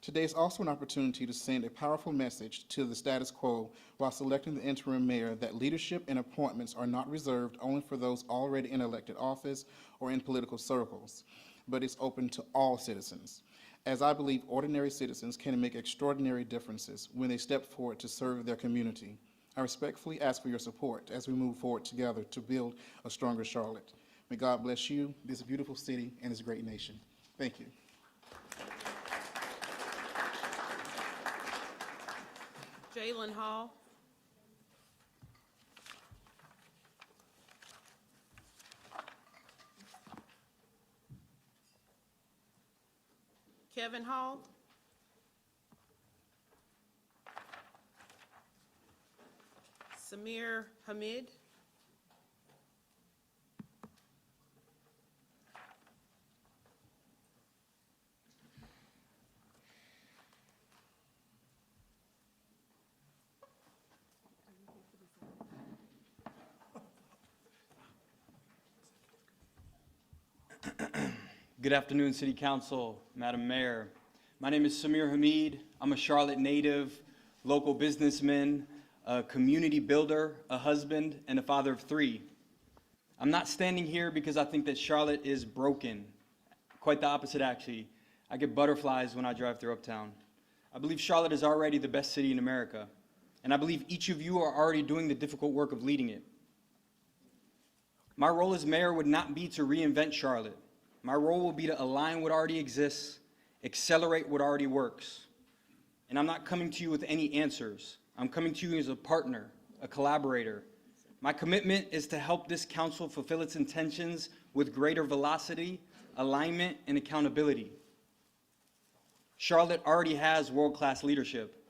Today is also an opportunity to send a powerful message to the status quo while selecting the interim mayor that leadership and appointments are not reserved only for those already in elected office or in political circles, but it's open to all citizens, as I believe ordinary citizens can make extraordinary differences when they step forward to serve their community. I respectfully ask for your support as we move forward together to build a stronger Charlotte. May God bless you, this beautiful city, and this great nation. Thank you. Jalen Hall. Kevin Hall. Samir Hamid. Good afternoon, City Council, Madam Mayor. My name is Samir Hamid. I'm a Charlotte native, local businessman, a community builder, a husband, and a father of 3. I'm not standing here because I think that Charlotte is broken. Quite the opposite, actually. I get butterflies when I drive through Uptown. I believe Charlotte is already the best city in America, and I believe each of you are already doing the difficult work of leading it. My role as mayor would not be to reinvent Charlotte. My role will be to align what already exists, accelerate what already works. And I'm not coming to you with any answers. I'm coming to you as a partner, a collaborator. My commitment is to help this council fulfill its intentions with greater velocity, alignment, and accountability. Charlotte already has world-class leadership.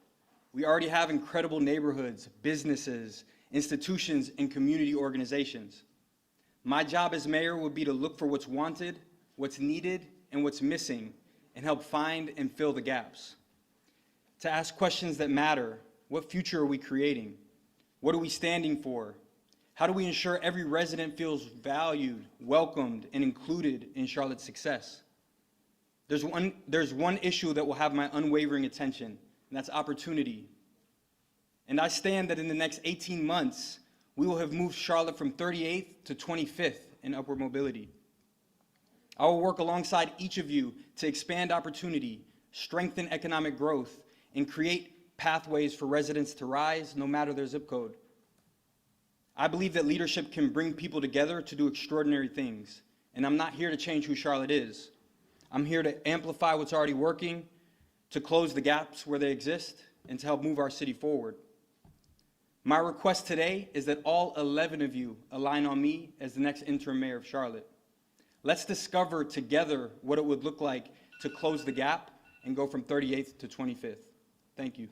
We already have incredible neighborhoods, businesses, institutions, and community organizations. My job as mayor would be to look for what's wanted, what's needed, and what's missing, and help find and fill the gaps. To ask questions that matter. What future are we creating? What are we standing for? How do we ensure every resident feels valued, welcomed, and included in Charlotte's success? There's one issue that will have my unwavering attention, and that's opportunity. And I stand that in the next 18 months, we will have moved Charlotte from 38th to 25th in upward mobility. I will work alongside each of you to expand opportunity, strengthen economic growth, and create pathways for residents to rise, no matter their zip code. I believe that leadership can bring people together to do extraordinary things, and I'm not here to change who Charlotte is. I'm here to amplify what's already working, to close the gaps where they exist, and to help move our city forward. My request today is that all 11 of you align on me as the next interim mayor of Charlotte. Let's discover together what it would look like to close the gap and go from 38th to 25th. Thank you.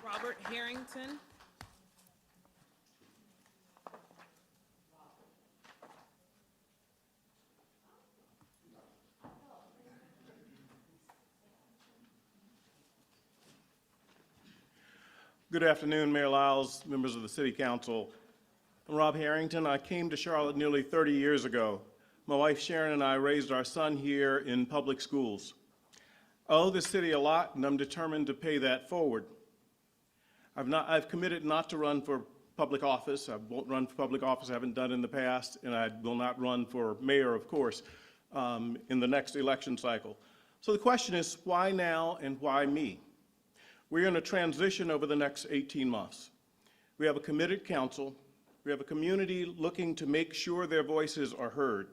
Robert Harrington. Good afternoon, Mayor Lyles, members of the City Council. I'm Rob Harrington. I came to Charlotte nearly 30 years ago. My wife Sharon and I raised our son here in public schools. I owe this city a lot, and I'm determined to pay that forward. I've committed not to run for public office. I won't run for public office. I haven't done in the past, and I will not run for mayor, of course, in the next election cycle. So the question is, why now and why me? We're in a transition over the next 18 months. We have a committed council. We have a community looking to make sure their voices are heard.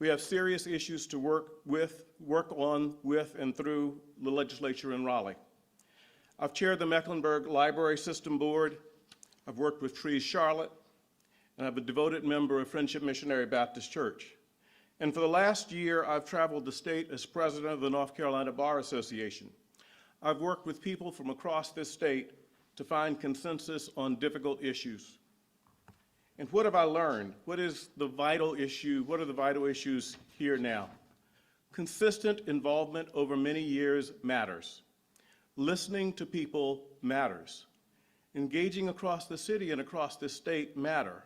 We have serious issues to work on with and through the legislature in Raleigh. I've chaired the Mecklenburg Library System Board. I've worked with Trees Charlotte, and I'm a devoted member of Friendship Missionary Baptist Church. And for the last year, I've traveled the state as president of the North Carolina Bar Association. I've worked with people from across this state to find consensus on difficult issues. And what have I learned? What is the vital issue? What are the vital issues here now? Consistent involvement over many years matters. Listening to people matters. Engaging across the city and across the state matter.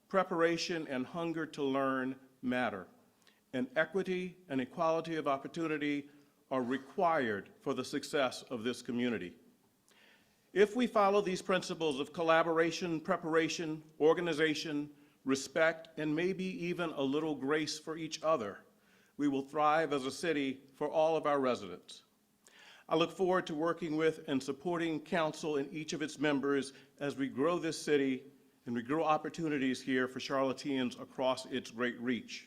Preparation and hunger to learn matter. And equity and equality of opportunity are required for the success of this community. If we follow these principles of collaboration, preparation, organization, respect, and maybe even a little grace for each other, we will thrive as a city for all of our residents. I look forward to working with and supporting council and each of its members as we grow this city and we grow opportunities here for Charlotteans across its great reach,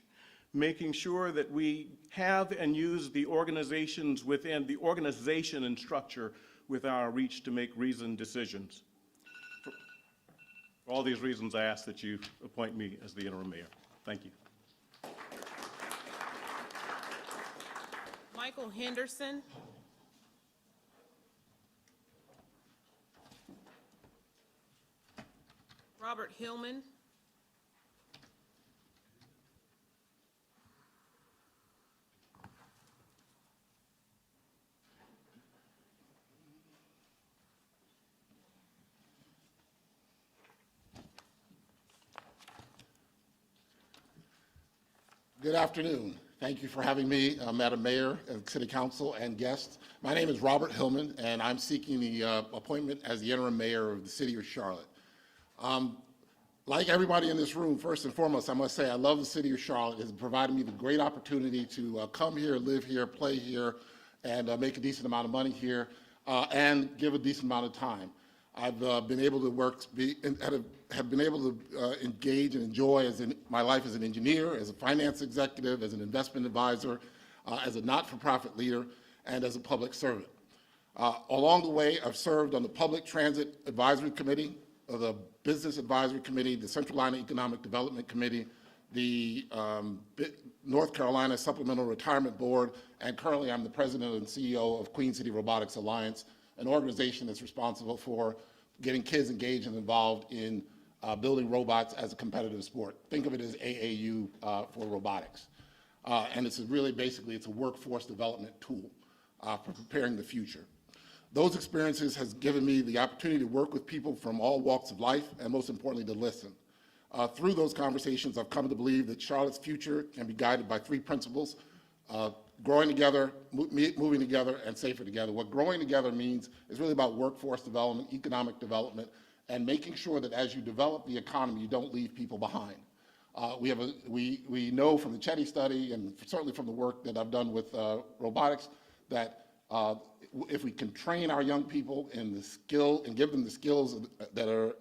making sure that we have and use the organizations within the organization and structure with our reach to make reasoned decisions. For all these reasons, I ask that you appoint me as the interim mayor. Thank you. Michael Henderson. Robert Hillman. Good afternoon. Thank you for having me, Madam Mayor and City Council and guests. My name is Robert Hillman, and I'm seeking the appointment as the interim mayor of the city of Charlotte. Like everybody in this room, first and foremost, I must say I love the city of Charlotte. It has provided me the great opportunity to come here, live here, play here, and make a decent amount of money here, and give a decent amount of time. I've been able to have been able to engage and enjoy my life as an engineer, as a finance executive, as an investment advisor, as a not-for-profit leader, and as a public servant. Along the way, I've served on the Public Transit Advisory Committee, the Business Advisory Committee, the Central Carolina Economic Development Committee, the North Carolina Supplemental Retirement Board, and currently I'm the president and CEO of Queen City Robotics Alliance, an organization that's responsible for getting kids engaged and involved in building robots as a competitive sport. Think of it as AAU for robotics. And it's really basically, it's a workforce development tool for preparing the future. Those experiences has given me the opportunity to work with people from all walks of life, and most importantly, to listen. Through those conversations, I've come to believe that Charlotte's future can be guided by three principles: growing together, moving together, and safer together. What growing together means is really about workforce development, economic development, and making sure that as you develop the economy, you don't leave people behind. We know from the Chetty study, and certainly from the work that I've done with robotics, that if we can train our young people in the skill and give them the skills that are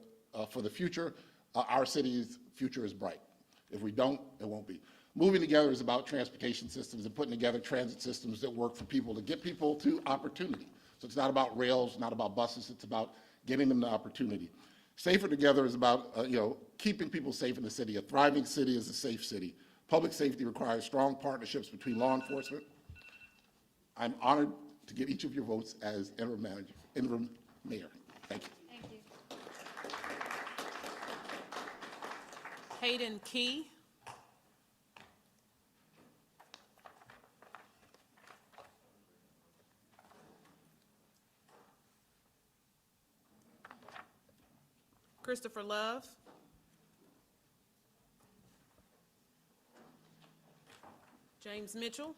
for the future, our city's future is bright. If we don't, it won't be. Moving together is about transportation systems and putting together transit systems that work for people to get people to opportunity. So it's not about rails, not about buses, it's about getting them the opportunity. Safer Together is about keeping people safe in the city. A thriving city is a safe city. Public safety requires strong partnerships between law enforcement. I'm honored to get each of your votes as interim mayor. Thank you. Thank you. Hayden Key. Christopher Love. James Mitchell.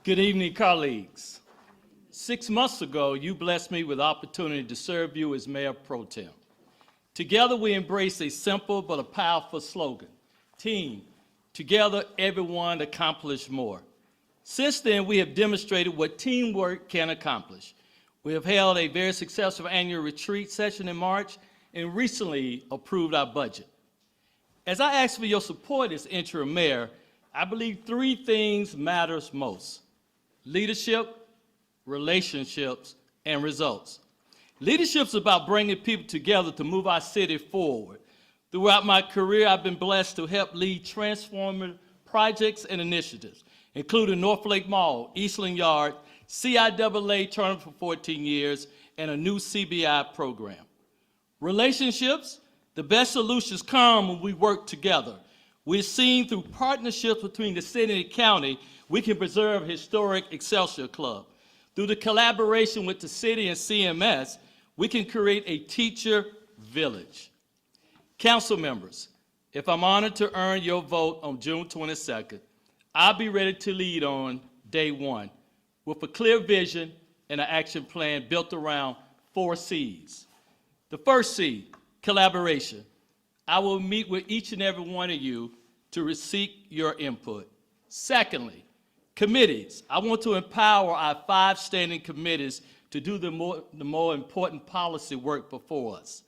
Good evening, colleagues. 6 months ago, you blessed me with the opportunity to serve you as Mayor Pro Tem. Together, we embrace a simple but a powerful slogan: Team, together, everyone accomplish more. Since then, we have demonstrated what teamwork can accomplish. We have held a very successful annual retreat session in March and recently approved our budget. As I ask for your support as interim mayor, I believe 3 things matters most: leadership, relationships, and results. Leadership is about bringing people together to move our city forward. Throughout my career, I've been blessed to help lead transformative projects and initiatives, including North Lake Mall, Eastland Yard, CIAA Tournament for 14 years, and a new CBI program. Relationships, the best solutions come when we work together. We're seeing through partnerships between the city and the county, we can preserve historic Excelsior Club. Through the collaboration with the city and CMS, we can create a teacher village. Council members, if I'm honored to earn your vote on June 22nd, I'll be ready to lead on day one with a clear vision and an action plan built around 4 C's. The first C, collaboration. I will meet with each and every one of you to seek your input. Secondly, committees. I want to empower our 5 standing committees to do the more important policy work before us.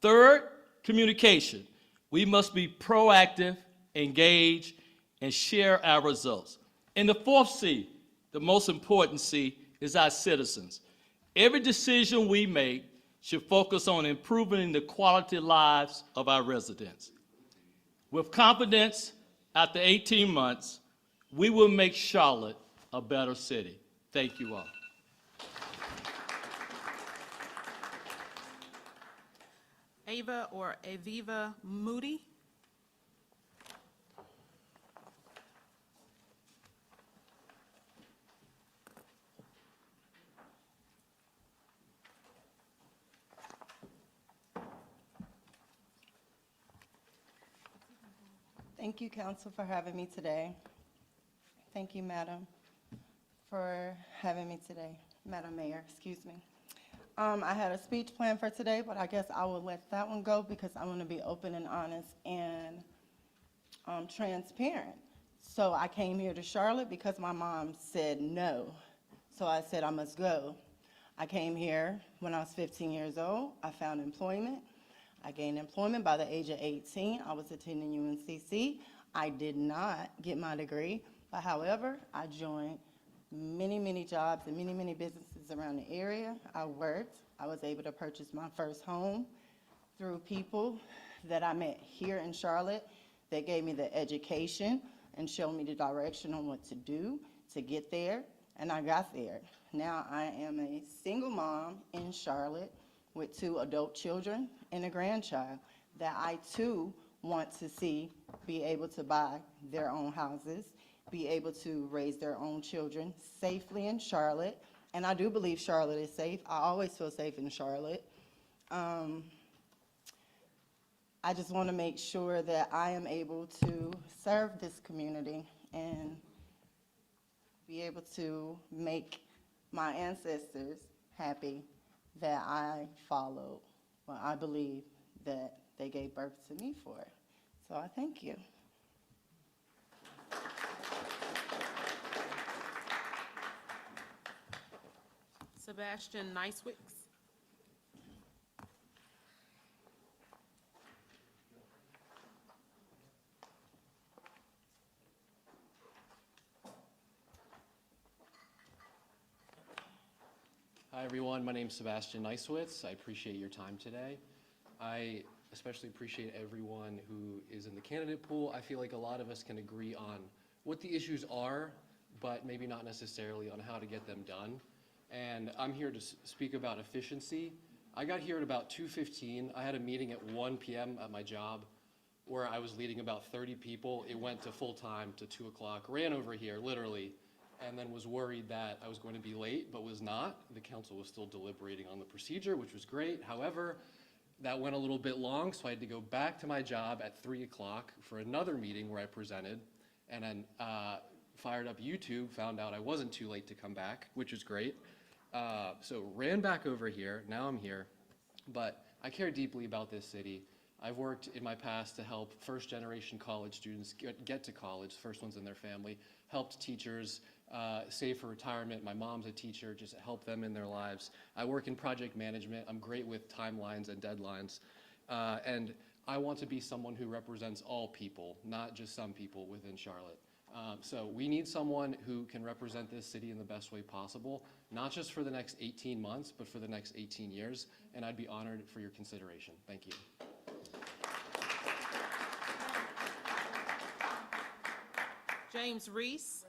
Third, communication. We must be proactive, engage, and share our results. And the 4th C, the most important C, is our citizens. Every decision we make should focus on improving the quality of lives of our residents. With confidence, after 18 months, we will make Charlotte a better city. Thank you all. Ava or Aviva Moody. Thank you, Council, for having me today. Thank you, Madam, for having me today. Madam Mayor, excuse me. I had a speech planned for today, but I guess I will let that one go because I want to be open and honest and transparent. So I came here to Charlotte because my mom said no. So I said I must go. I came here when I was 15 years old. I found employment. I gained employment by the age of 18. I was attending UNCC. I did not get my degree, but however, I joined many jobs and many businesses around the area. I worked. I was able to purchase my first home through people that I met here in Charlotte that gave me the education and showed me the direction on what to do to get there, and I got there. Now I am a single mom in Charlotte with 2 adult children and a grandchild that I too want to see be able to buy their own houses, be able to raise their own children safely in Charlotte. And I do believe Charlotte is safe. I always feel safe in Charlotte. I just want to make sure that I am able to serve this community and be able to make my ancestors happy that I followed what I believe that they gave birth to me for. So I thank you. Sebastian Nicewicks. Hi, everyone. My name's Sebastian Nicewitz. I appreciate your time today. I especially appreciate everyone who is in the candidate pool. I feel like a lot of us can agree on what the issues are, but maybe not necessarily on how to get them done. And I'm here to speak about efficiency. I got here at about 2:15. I had a meeting at 1 p.m. at my job where I was leading about 30 people. It went to full time to 2 o'clock, ran over here literally, and then was worried that I was going to be late, but was not. The council was still deliberating on the procedure, which was great. However, that went a little bit long, so I had to go back to my job at 3 o'clock for another meeting where I presented, and then fired up YouTube, found out I wasn't too late to come back, which is great. So ran back over here, now I'm here, but I care deeply about this city. I've worked in my past to help first-generation college students get to college, first ones in their family, helped teachers save for retirement. My mom's a teacher, just help them in their lives. I work in project management. I'm great with timelines and deadlines. And I want to be someone who represents all people, not just some people within Charlotte. So we need someone who can represent this city in the best way possible, not just for the next 18 months, but for the next 18 years. And I'd be honored for your consideration. Thank you. James Reese.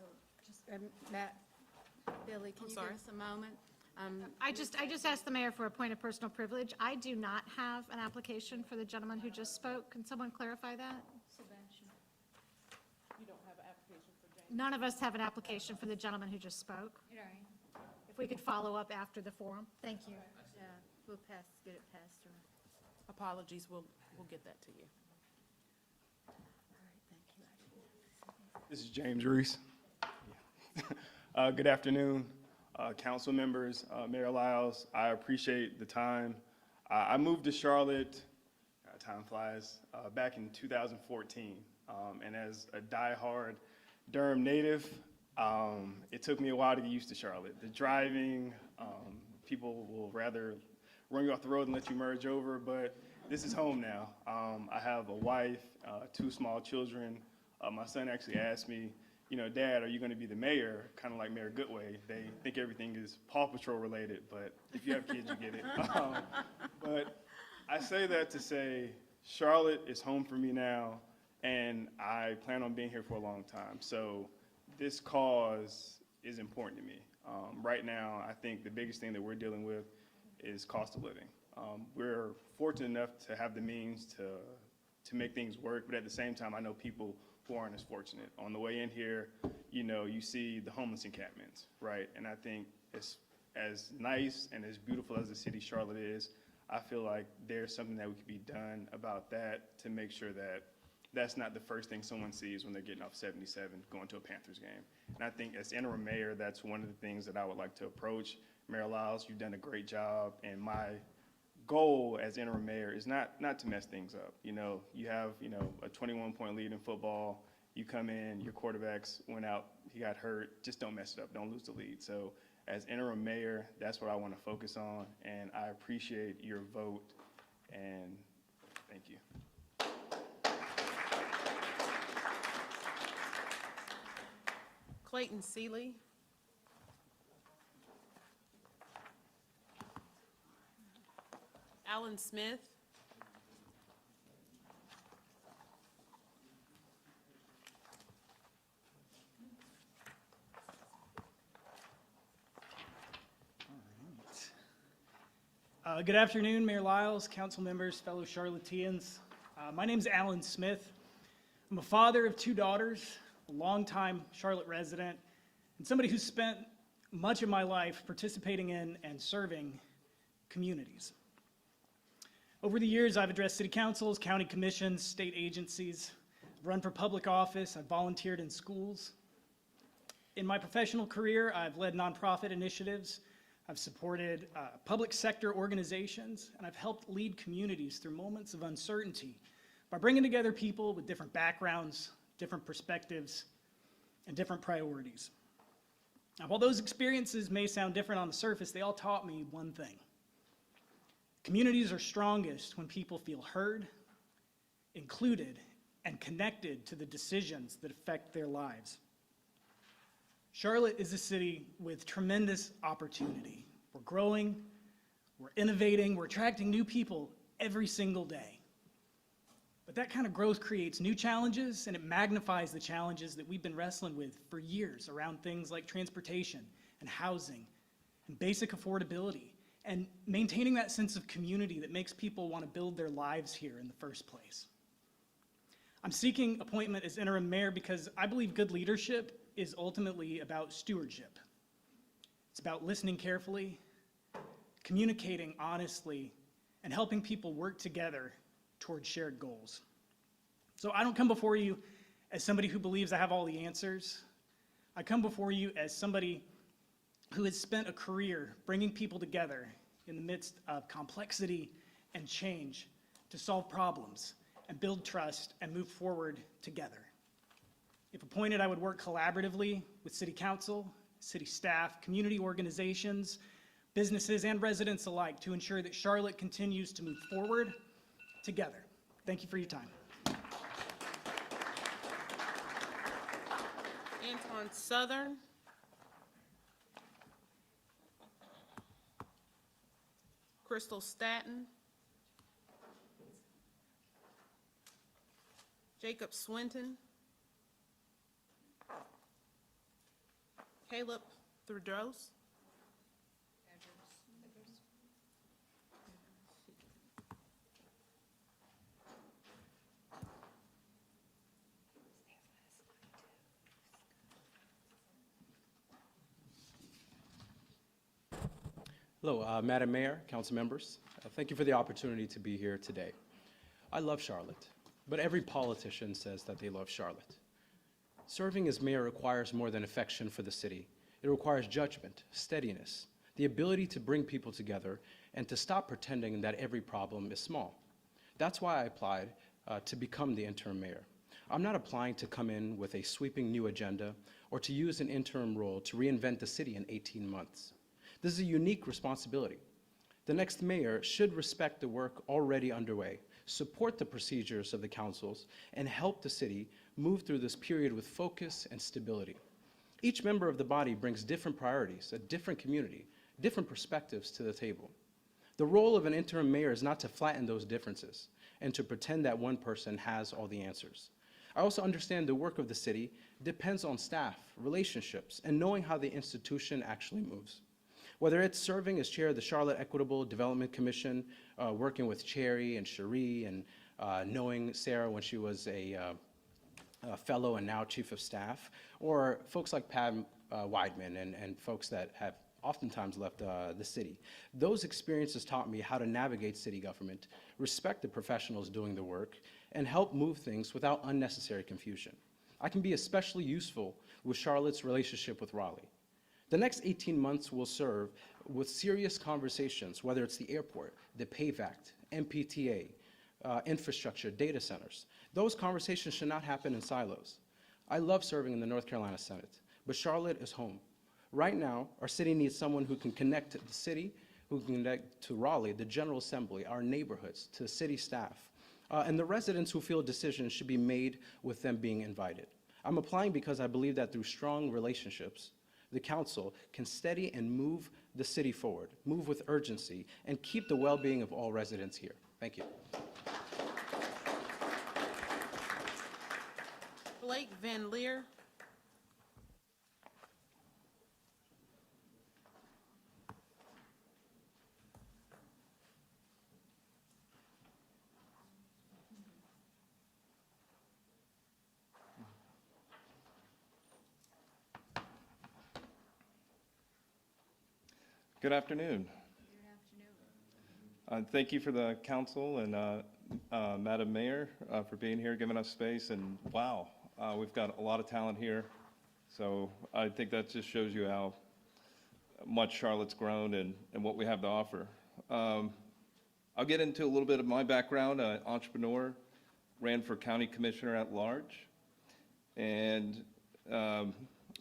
Matt, Billy, can you give sorry. us a moment? I just asked the mayor for a point of personal privilege. I do not have an application for the gentleman who just spoke. Can someone clarify that? You don't have an application for James? None of us have an application for the gentleman who just spoke. If we could follow up after the forum. Thank you. Yeah, we'll get it passed around. Apologies, we'll get that to you. All right, thank you. This is James Reese. Good afternoon, council members, Mayor Lyles. I appreciate the time. I moved to Charlotte, time flies, back in 2014. And as a diehard Durham native, it took me a while to get used to Charlotte. The driving, people will rather run you off the road and let you merge over, but this is home now. I have a wife, 2 small children. My son actually asked me, you know, Dad, are you going to be the mayor? Kind of like Mayor Goodway. They think everything is Paw Patrol related, but if you have kids, you get it. But I say that to say Charlotte is home for me now, and I plan on being here for a long time. So this cause is important to me. Right now, I think the biggest thing that we're dealing with is cost of living. We're fortunate enough to have the means to make things work, but at the same time, I know people who aren't as fortunate. On the way in here, you know, you see the homeless encampments, right? And I think it's as nice and as beautiful as the city Charlotte is, I feel like there's something that could be done about that to make sure that that's not the first thing someone sees when they're getting off 77 going to a Panthers game. And I think as interim mayor, that's one of the things that I would like to approach. Mayor Lyles, you've done a great job, and my goal as interim mayor is not to mess things up. You know, you have, you know, a 21-point lead in football. You come in, your quarterbacks went out, he got hurt. Just don't mess it up. Don't lose the lead. So as interim mayor, that's what I want to focus on, and I appreciate your vote, and thank you. Clayton Seeley. Alan Smith. Good afternoon, Mayor Lyles, council members, fellow Charlotteans. My name is Alan Smith. I'm a father of 2 daughters, a longtime Charlotte resident, and somebody who spent much of my life participating in and serving communities. Over the years, I've addressed city councils, county commissions, state agencies. I've run for public office. I've volunteered in schools. In my professional career, I've led nonprofit initiatives I've supported public sector organizations, and I've helped lead communities through moments of uncertainty by bringing together people with different backgrounds, different perspectives, and different priorities. Now, while those experiences may sound different on the surface, they all taught me one thing. Communities are strongest when people feel heard, included, and connected to the decisions that affect their lives. Charlotte is a city with tremendous opportunity. We're growing, we're innovating, we're attracting new people every single day. But that kind of growth creates new challenges, and it magnifies the challenges that we've been wrestling with for years around things like transportation and housing and basic affordability and maintaining that sense of community that makes people want to build their lives here in the first place. I'm seeking appointment as interim mayor because I believe good leadership is ultimately about stewardship. It's about listening carefully, communicating honestly, and helping people work together towards shared goals. So I don't come before you as somebody who believes I have all the answers. I come before you as somebody who has spent a career bringing people together in the midst of complexity and change to solve problems and build trust and move forward together. If appointed, I would work collaboratively with City Council, city staff, community organizations, businesses, and residents alike to ensure that Charlotte continues to move forward together. Thank you for your time. Anton Southern. Crystal Staton. Jacob Swinton. Caleb Thurdros. Hello, Madam Mayor, council members. Thank you for the opportunity to be here today. I love Charlotte, but every politician says that they love Charlotte. Serving as mayor requires more than affection for the city. It requires judgment, steadiness, the ability to bring people together, and to stop pretending that every problem is small. That's why I applied to become the interim mayor. I'm not applying to come in with a sweeping new agenda or to use an interim role to reinvent the city in 18 months. This is a unique responsibility. The next mayor should respect the work already underway, support the procedures of the councils, and help the city move through this period with focus and stability. Each member of the body brings different priorities, a different community, different perspectives to the table. The role of an interim mayor is not to flatten those differences and to pretend that one person has all the answers. I also understand the work of the city depends on staff, relationships, and knowing how the institution actually moves. Whether it's serving as chair of the Charlotte Equitable Development Commission, working with Cherry and Cherie, and knowing Sarah when she was a fellow and now chief of staff, or folks like Pat Weidman and folks that have oftentimes left the city. Those experiences taught me how to navigate city government, respect the professionals doing the work, and help move things without unnecessary confusion. I can be especially useful with Charlotte's relationship with Raleigh. The next 18 months will serve with serious conversations, whether it's the airport, the PAVE Act, MPTA, infrastructure, data centers. Those conversations should not happen in silos. I love serving in the North Carolina Senate, but Charlotte is home. Right now, our city needs someone who can connect the city, who can connect to Raleigh, the General Assembly, our neighborhoods, to city staff, and the residents who feel decisions should be made with them being invited. I'm applying because I believe that through strong relationships, the council can steady and move the city forward, move with urgency, and keep the well-being of all residents here. Thank you. Blake Van Leer. Good afternoon. Thank you for the council and Madam Mayor for being here, giving us space. And wow, we've got a lot of talent here. So I think that just shows you how much Charlotte's grown and what we have to offer. I'll get into a little bit of my background. Entrepreneur, ran for county commissioner at large, and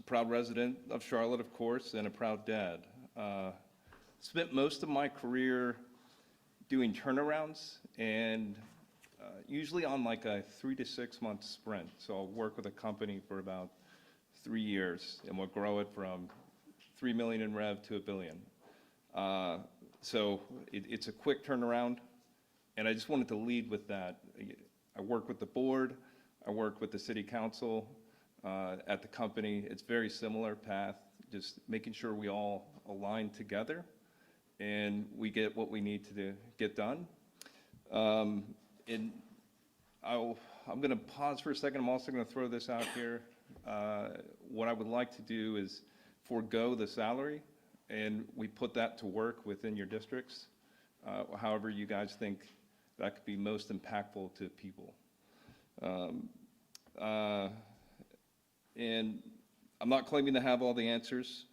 proud resident of Charlotte, of course, and a proud dad. Spent most of my career doing turnarounds, and usually on like a 3 to 6 month sprint. So I'll work with a company for about 3 years, and we'll grow it from 3 million in rev to $1 billion. So it's a quick turnaround, and I just wanted to lead with that. I work with the board, I work with the city council at the company. It's very similar path, just making sure we all align together and we get what we need to get done. And I'm gonna pause for a second. I'm also gonna throw this out here. What I would like to do is forego the salary, and we put that to work within your districts, however you guys think that could be most impactful to people. And I'm not claiming to have all the answers.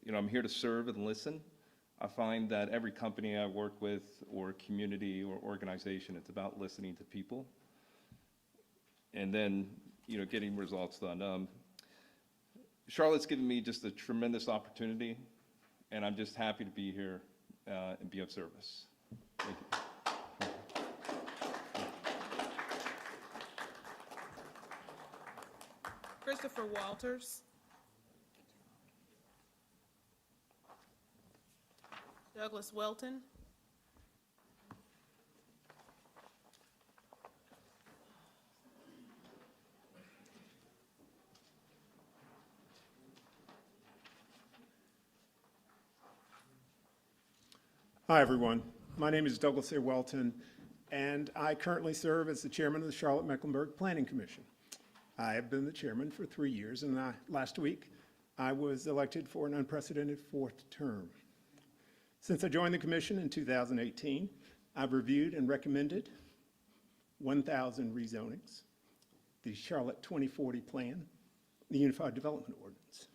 You know, I'm here to serve and listen. I find that every company I work with, or community or organization, it's about listening to people and then, you know, getting results done. Charlotte's given me just a tremendous opportunity, and I'm just happy to be here and be of service. Thank you. Christopher Walters. Douglas Welton. Hi, everyone. My name is Douglas A. Welton, and I currently serve as the chairman of the Charlotte-Mecklenburg Planning Commission. I have been the chairman for 3 years, and last week I was elected for an unprecedented 4th term. Since I joined the commission in 2018, I've reviewed and recommended 1,000 rezonings, the Charlotte 2040 Plan, the Unified Development Ordinance.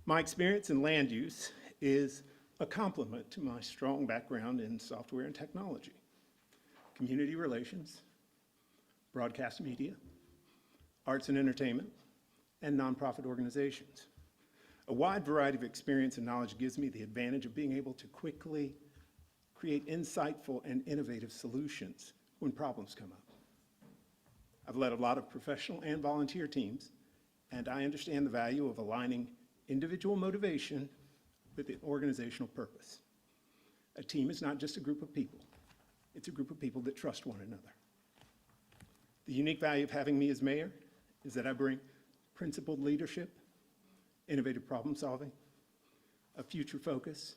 My experience in land use is a complement to my strong background in software and technology, community relations, broadcast media, arts and entertainment, and nonprofit organizations. A wide variety of experience and knowledge gives me the advantage of being able to quickly create insightful and innovative solutions when problems come up. I've led a lot of professional and volunteer teams, and I understand the value of aligning individual motivation with an organizational purpose. A team is not just a group of people. It's a group of people that trust one another. The unique value of having me as mayor is that I bring principled leadership, innovative problem solving, a future focus,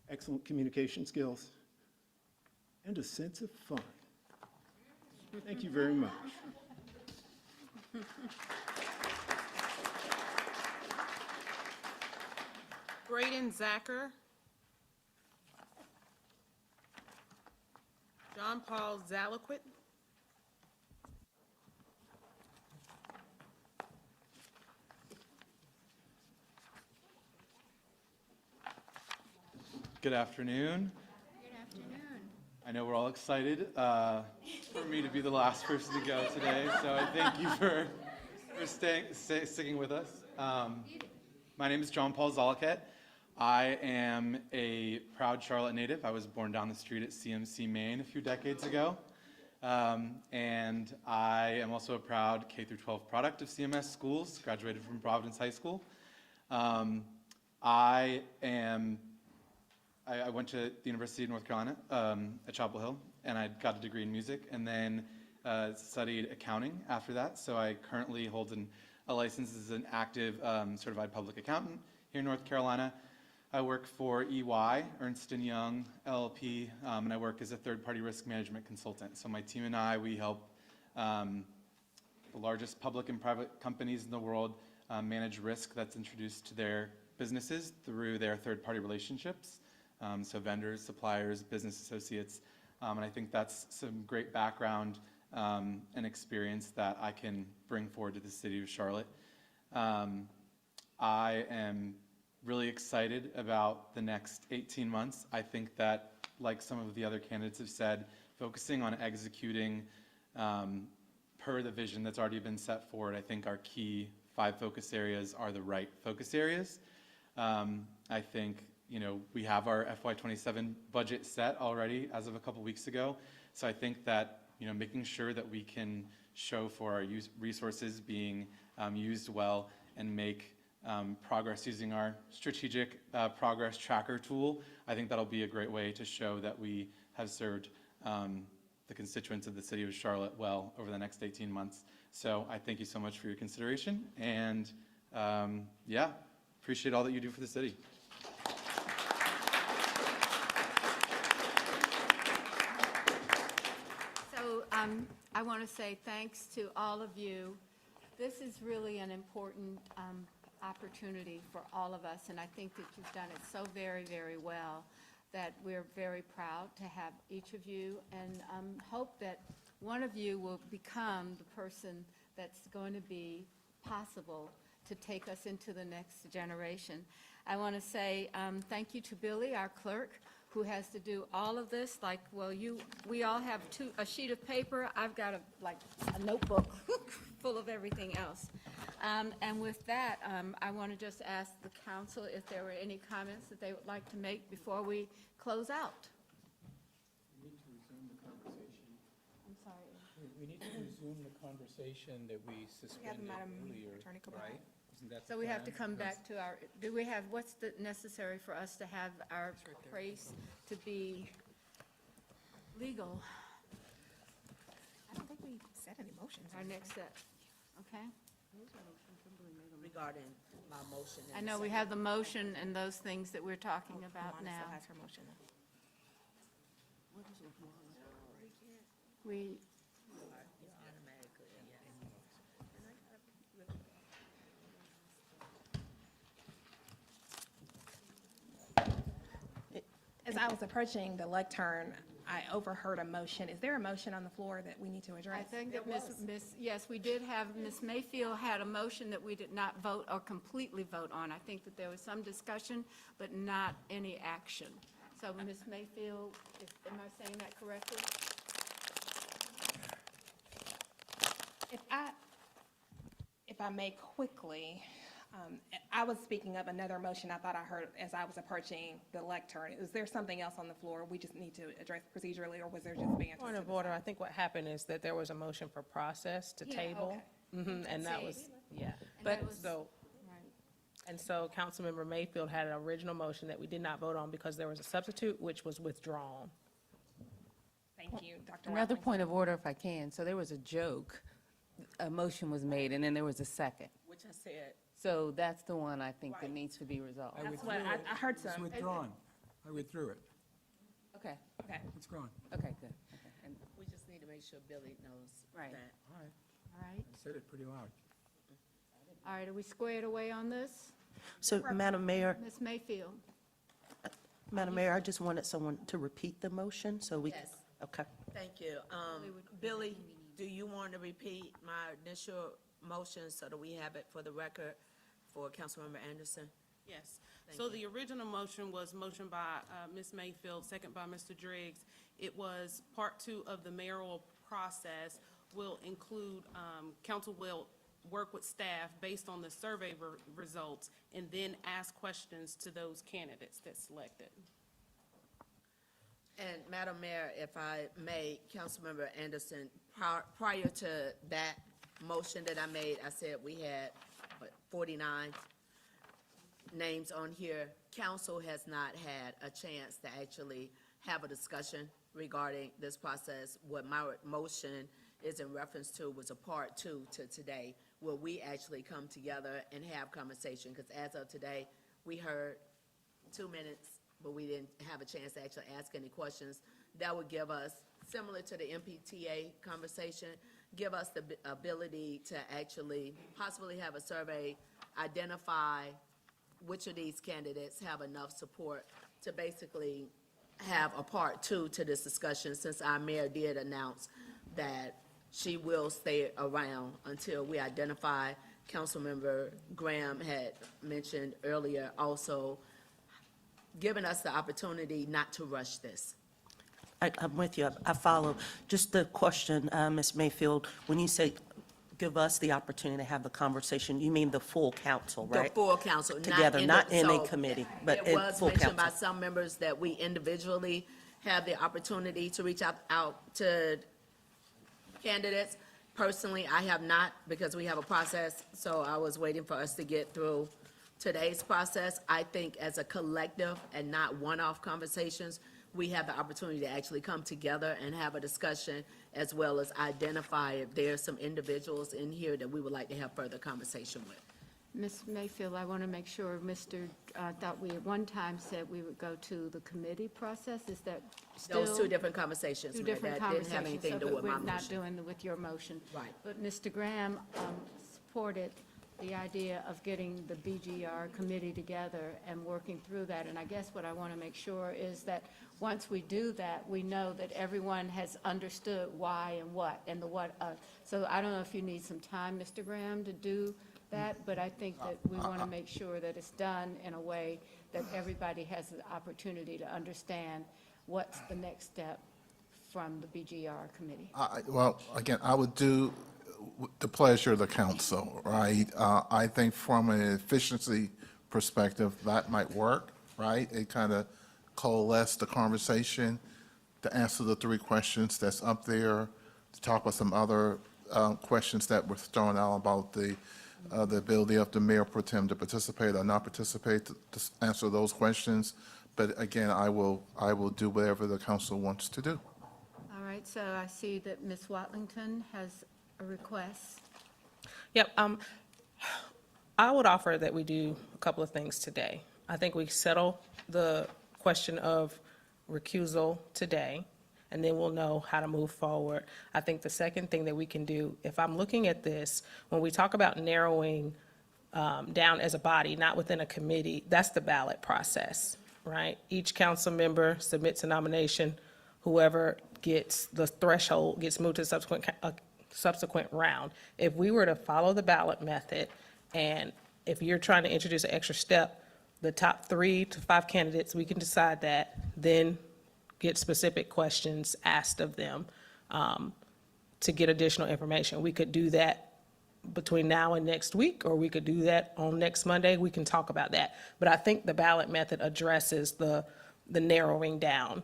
excellent communication skills, and a sense of fun. Thank you very much. Braden Zacher. John Paul Zalaquit. Good afternoon. Good afternoon. I know we're all excited for me to be the last person to go today, so I thank you for sticking with us. My name is John Paul Zalaquit. I am a proud Charlotte native. I was born down the street at CMC, Maine a few decades ago. And I am also a proud K-12 product of CMS schools, graduated from Providence High School. I went to the University of North Carolina at Chapel Hill, and I got a degree in music, and then studied accounting after that. So I currently hold a license as an active certified public accountant here in North Carolina. I work for EY, Ernst & Young, LLP, and I work as a third-party risk management consultant. So my team and I, we help the largest public and private companies in the world manage risk that's introduced to their businesses through their third-party relationships. So vendors, suppliers, business associates, and I think that's some great background and experience that I can bring forward to the city of Charlotte. I am really excited about the next 18 months. I think that, like some of the other candidates have said, focusing on executing per the vision that's already been set forward, I think our key 5 focus areas are the right focus areas. I think, we have our FY27 budget set already as of a couple weeks ago. So I think that, making sure that we can show for our resources being used well and make progress using our strategic progress tracker tool, I think that'll be a great way to show that we have served the constituents of the city of Charlotte well over the next 18 months. So I thank you so much for your consideration, and yeah, appreciate all that you do for the city. So I want to say thanks to all of you. This is really an important opportunity for all of us, and I think that you've done it so very, very well that we're very proud to have each of you, and hope that one of you will become the person that's going to be possible to take us into the next generation. I want to say thank you to Billy, our clerk, who has to do all of this. Like, well, we all have a sheet of paper. I've got a notebook full of everything else. And with that, I want to just ask the council if there were any comments that they would like to make before we close out. We need to resume the conversation. I'm sorry. We need to resume the conversation that we suspended earlier, right? Isn't that the So we have to plan? come back to our, what's the necessary for us to have our praise to be legal? I don't think we set any motions. Our next step, okay? Regarding my motion. I know we have the motion and those things that we're talking about now. Still has her motion. We, As I was approaching the lectern, I overheard a motion. Is there a motion on the floor that we need to address? I think that yes, we did have, Ms. Mayfield had a motion that we did not vote or completely vote on. I think that there was some discussion, but not any action. So, Ms. Mayfield, am I saying that correctly? If I may quickly, I was speaking of another motion I thought I heard as I was approaching the lectern. Is there something else on the floor we just need to address procedurally, or was there just banter? Point of order, I think what happened is that there was a motion for process to Yeah, table. okay. And that was, yeah. that But was- so, Right. and so Councilmember Mayfield had an original motion that we did not vote on because there was a substitute, which was withdrawn. Thank you, Dr. Another Watley. point of order, if I can. So there was a joke, a motion was made, and then there was a second. Which I said. So that's the one I think that needs to be resolved. That's what, I heard some. It's withdrawn. I withdrew it. Okay, Okay. It's gone. okay, good. Okay. And We just need to make sure Billy knows Right. that. All right. All right. I said it pretty loud. All right, are we squared away on this? So, Madam Mayor, Ms. Mayfield? Madam Mayor, I just wanted someone to repeat the motion, so we can, Yes. okay. Thank you. Billy, do you want to repeat my initial motion so that we have it for the record for Councilmember Anderson? Yes. Thank So you. the original motion was motion by Ms. Mayfield, second by Mr. Driggs. It was part 2 of the mayoral process will include, council will work with staff based on the survey results and then ask questions to those candidates that's selected. And Madam Mayor, if I may, Councilmember Anderson, prior to that motion that I made, I said we had 49 names on here. Council has not had a chance to actually have a discussion regarding this process. What my motion is in reference to was a part 2 to today, where we actually come together and have conversation, because as of today, we heard 2 minutes, but we didn't have a chance to actually ask any questions. That would give us, similar to the MPTA conversation, give us the ability to actually possibly have a survey, identify which of these candidates have enough support to basically have a part 2 to this discussion, since our mayor did announce that she will stay around until we identify Councilmember Graham had mentioned earlier, also giving us the opportunity not to rush this. I'm with you. I follow. Just the question, Ms. Mayfield, when you say give us the opportunity to have the conversation, you mean the full council, The right? full council, Together, not in a so committee, but it in was full mentioned by council. some members that we individually have the opportunity to reach out to candidates. Personally, I have not, because we have a process, so I was waiting for us to get through today's process. I think as a collective and not one-off conversations, we have the opportunity to actually come together and have a discussion, as well as identify if there's some individuals in here that we would like to have further conversation with. Ms. Mayfield, I want to make sure, thought we at one time said we would go to the committee process. Is that still? Those two different conversations, Two Mayor, different that didn't have conversations, anything to so do with my that we're not motion. doing with your motion. Right. But Mr. Graham supported the idea of getting the BGR committee together and working through that. And I guess what I want to make sure is that once we do that, we know that everyone has understood why and what, and the what. So I don't know if you need some time, Mr. Graham, to do that, but I think that we want to make sure that it's done in a way that everybody has the opportunity to understand what's the next step from the BGR committee. Well, again, I would do the pleasure of the council, right? I think from an efficiency perspective, that might work, right? It kind of coalesced the conversation to answer the three questions that's up there, to talk about some other questions that were thrown out about the ability of the mayor pro tem to participate or not participate, to answer those questions. But again, I will do whatever the council wants to do. All right, so I see that Ms. Watlington has a request. Yep, I would offer that we do a couple of things today. I think we settle the question of recusal today, and then we'll know how to move forward. I think the second thing that we can do, if I'm looking at this, when we talk about narrowing down as a body, not within a committee, that's the ballot process, right? Each council member submits a nomination. Whoever gets the threshold gets moved to the subsequent round. If we were to follow the ballot method, and if you're trying to introduce an extra step, the top 3 to 5 candidates, we can decide that, then get specific questions asked of them to get additional information. We could do that between now and next week, or we could do that on next Monday. We can talk about that. But I think the ballot method addresses the narrowing down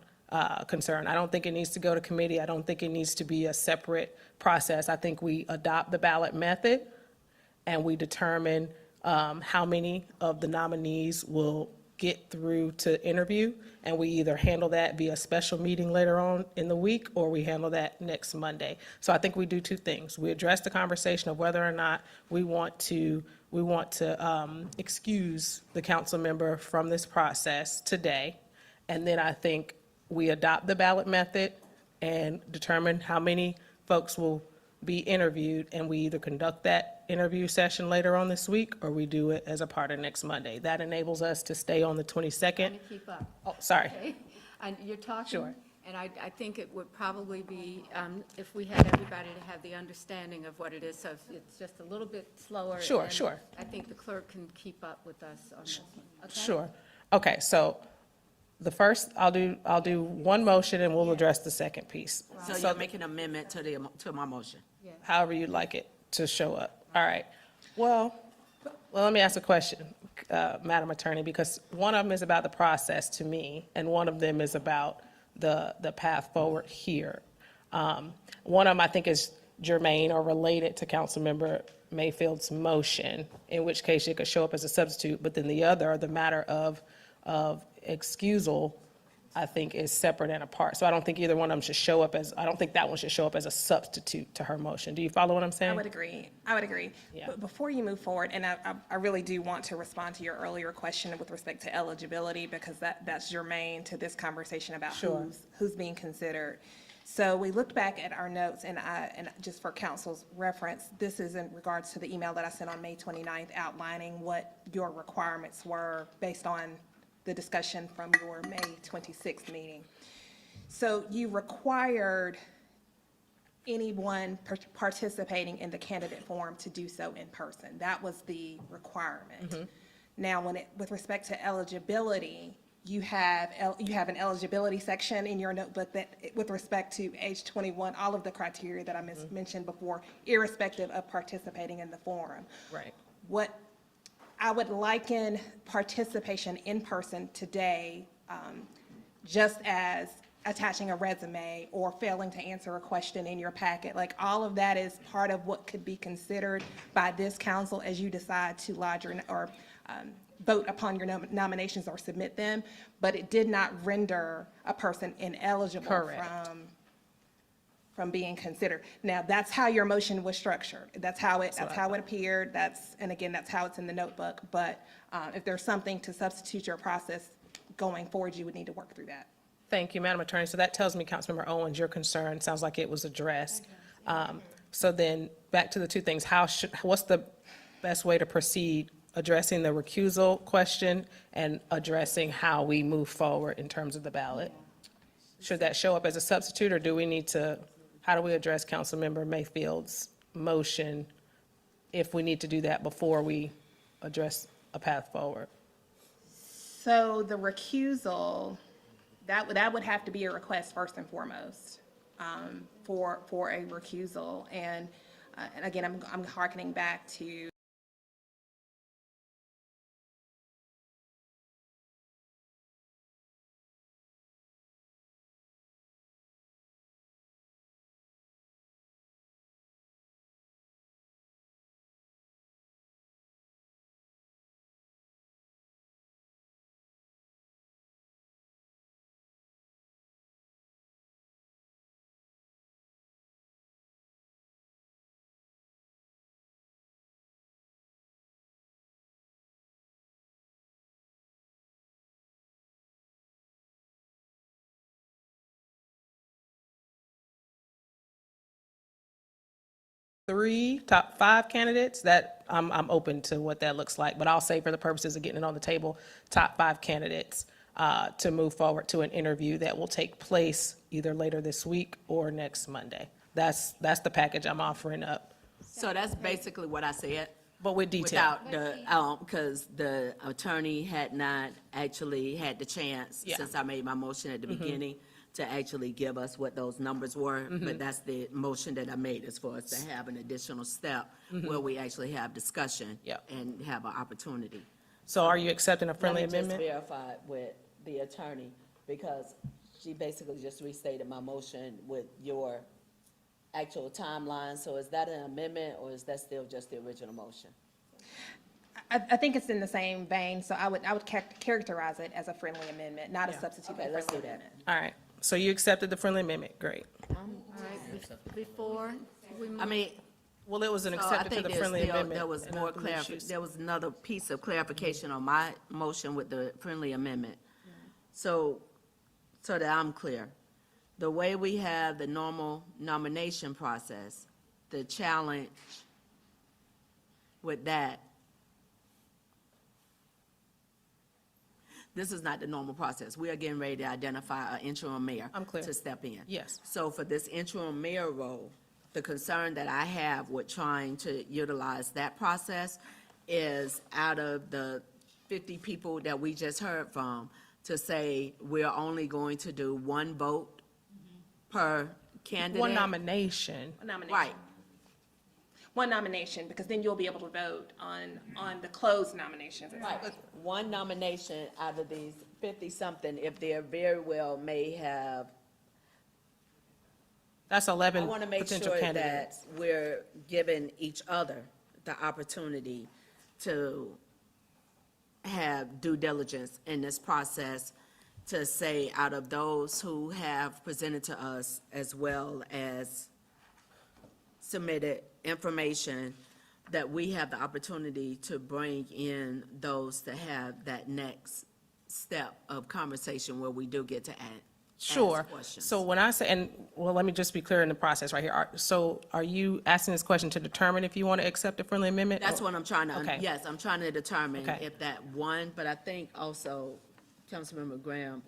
concern. I don't think it needs to go to committee. I don't think it needs to be a separate process. I think we adopt the ballot method and we determine how many of the nominees will get through to interview, and we either handle that via special meeting later on in the week, or we handle that next Monday. So I think we do two things. We address the conversation of whether or not we want to excuse the council member from this process today, and then I think we adopt the ballot method and determine how many folks will be interviewed, and we either conduct that interview session later on this week, or we do it as a part of next Monday. That enables us to stay on the 22nd. Trying to keep up. Oh, sorry. Okay. And you're talking. Sure. And I think it would probably be, if we had everybody to have the understanding of what it is, so if it's just a little bit slower. Sure, and sure. I think the clerk can keep up with us on this one. Okay? Sure. Okay, so the first, I'll do one motion and we'll address the second piece. So you're making an amendment to my motion? However you'd like it to show up. All right. Well, let me ask a question, Madam Attorney, because one of them is about the process to me, and one of them is about the path forward here. One of them I think is germane or related to Councilmember Mayfield's motion, in which case it could show up as a substitute, but then the other, the matter of excusal, I think is separate and apart. So I don't think either one of them should show up as, I don't think that one should show up as a substitute to her motion. Do you follow what I'm saying? I would agree. Yeah. But before you move forward, and I really do want to respond to your earlier question with respect to eligibility, because that's germane to this conversation about Sure. who's being considered. So we looked back at our notes, and just for council's reference, this is in regards to the email that I sent on May 29th outlining what your requirements were based on the discussion from your May 26th meeting. So you required anyone participating in the candidate forum to do so in person. That was the requirement. Now, with respect to eligibility, you have an eligibility section in your notebook that, with respect to age 21, all of the criteria that I mentioned before, irrespective of participating in the forum. Right. What I would liken participation in person today, just as attaching a resume or failing to answer a question in your packet. Like, all of that is part of what could be considered by this council as you decide to lodge or vote upon your nominations or submit them, but it did not render a person ineligible Correct. from being considered. Now, that's how your motion was structured. That's how it appeared. And again, that's how it's in the notebook. But if there's something to substitute your process going forward, you would need to work through that. Thank you, Madam Attorney. So that tells me, Councilmember Owens, your concern sounds like it was addressed. So then, back to the two things, what's the best way to proceed addressing the recusal question and addressing how we move forward in terms of the ballot? Should that show up as a substitute, or do we need to, how do we address Councilmember Mayfield's motion if we need to do that before we address a path forward? So the recusal, that would have to be a request first and foremost for a recusal. And again, I'm hearkening back to top five candidates, that I'm open to what that looks like, but I'll say for the purposes of getting it on the table, top five candidates to move forward to an interview that will take place either later this week or next Monday. That's the package I'm offering up, So that's basically what I said. but with detail. Without the, because the attorney had not actually had the chance, Yeah. since I made my motion at the beginning, to actually give us what those numbers were. But that's the motion that I made, is for us to have an additional step where we actually have discussion Yeah. and have an opportunity. So are you accepting a friendly Let me amendment? just verify with the attorney, because she basically just restated my motion with your actual timeline. So is that an amendment, or is that still just the original motion? I think it's in the same vein, so I would characterize it as a friendly amendment, not a substitute for Okay, a let's friendly do that. amendment. All right, so you accepted the friendly amendment, great. All right, before we move. I mean, Well, it was an so I acceptance to think the there's friendly still, amendment. there was and I more believe she's- there was another piece of clarification on my motion with the friendly amendment. So that I'm clear, the way we have the normal nomination process, the challenge with that, this is not the normal process. We are getting ready to identify an interim mayor. I'm clear. To step in. Yes. So for this interim mayor role, the concern that I have with trying to utilize that process is, out of the 50 people that we just heard from, to say we're only going to do one vote per candidate. One nomination. A nomination. Right. One nomination, because then you'll be able to vote on the closed nominations. Right, one nomination out of these 50-something, if there very well may have, That's I 11 want to make potential sure candidates. that we're giving each other the opportunity to have due diligence in this process, to say, out of those who have presented to us, as well as submitted information, that we have the opportunity to bring in those to have that next step of conversation where we do get to ask Sure. questions. So when I say, and, well, let me just be clear in the process right here. So are you asking this question to determine if you want to accept a friendly amendment? That's or- what I'm trying to, Okay. yes, I'm trying to determine Okay. if that one, but I think also, Councilmember Graham,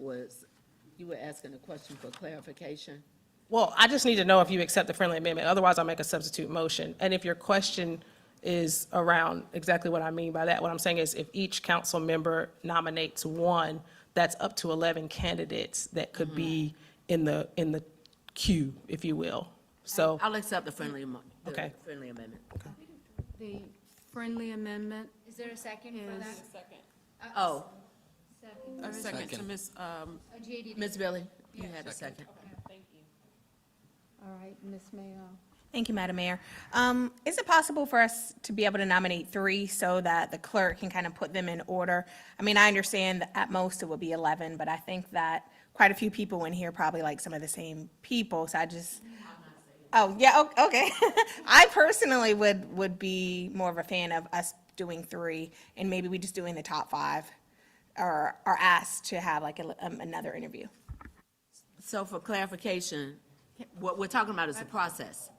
you were asking a question for clarification. Well, I just need to know if you accept the friendly amendment, otherwise I'll make a substitute motion. And if your question is around exactly what I mean by that, what I'm saying is if each council member nominates one, that's up to 11 candidates that could be in the queue, if you will. So, I'll accept the friendly, Okay. friendly amendment. The friendly amendment Is there a second for that? Oh, A second to Ms. Ms. Billy, you had a second. All right, Ms. Mayo. Thank you, Madam Mayor. Is it possible for us to be able to nominate 3 so that the clerk can kind of put them in order? I mean, I understand that at most it would be 11, but I think that quite a few people in here probably like some of the same people, so I just, oh, yeah, okay. I personally would be more of a fan of us doing 3, and maybe we just doing the top 5, or asked to have like another interview. So for clarification, what we're talking about is the process.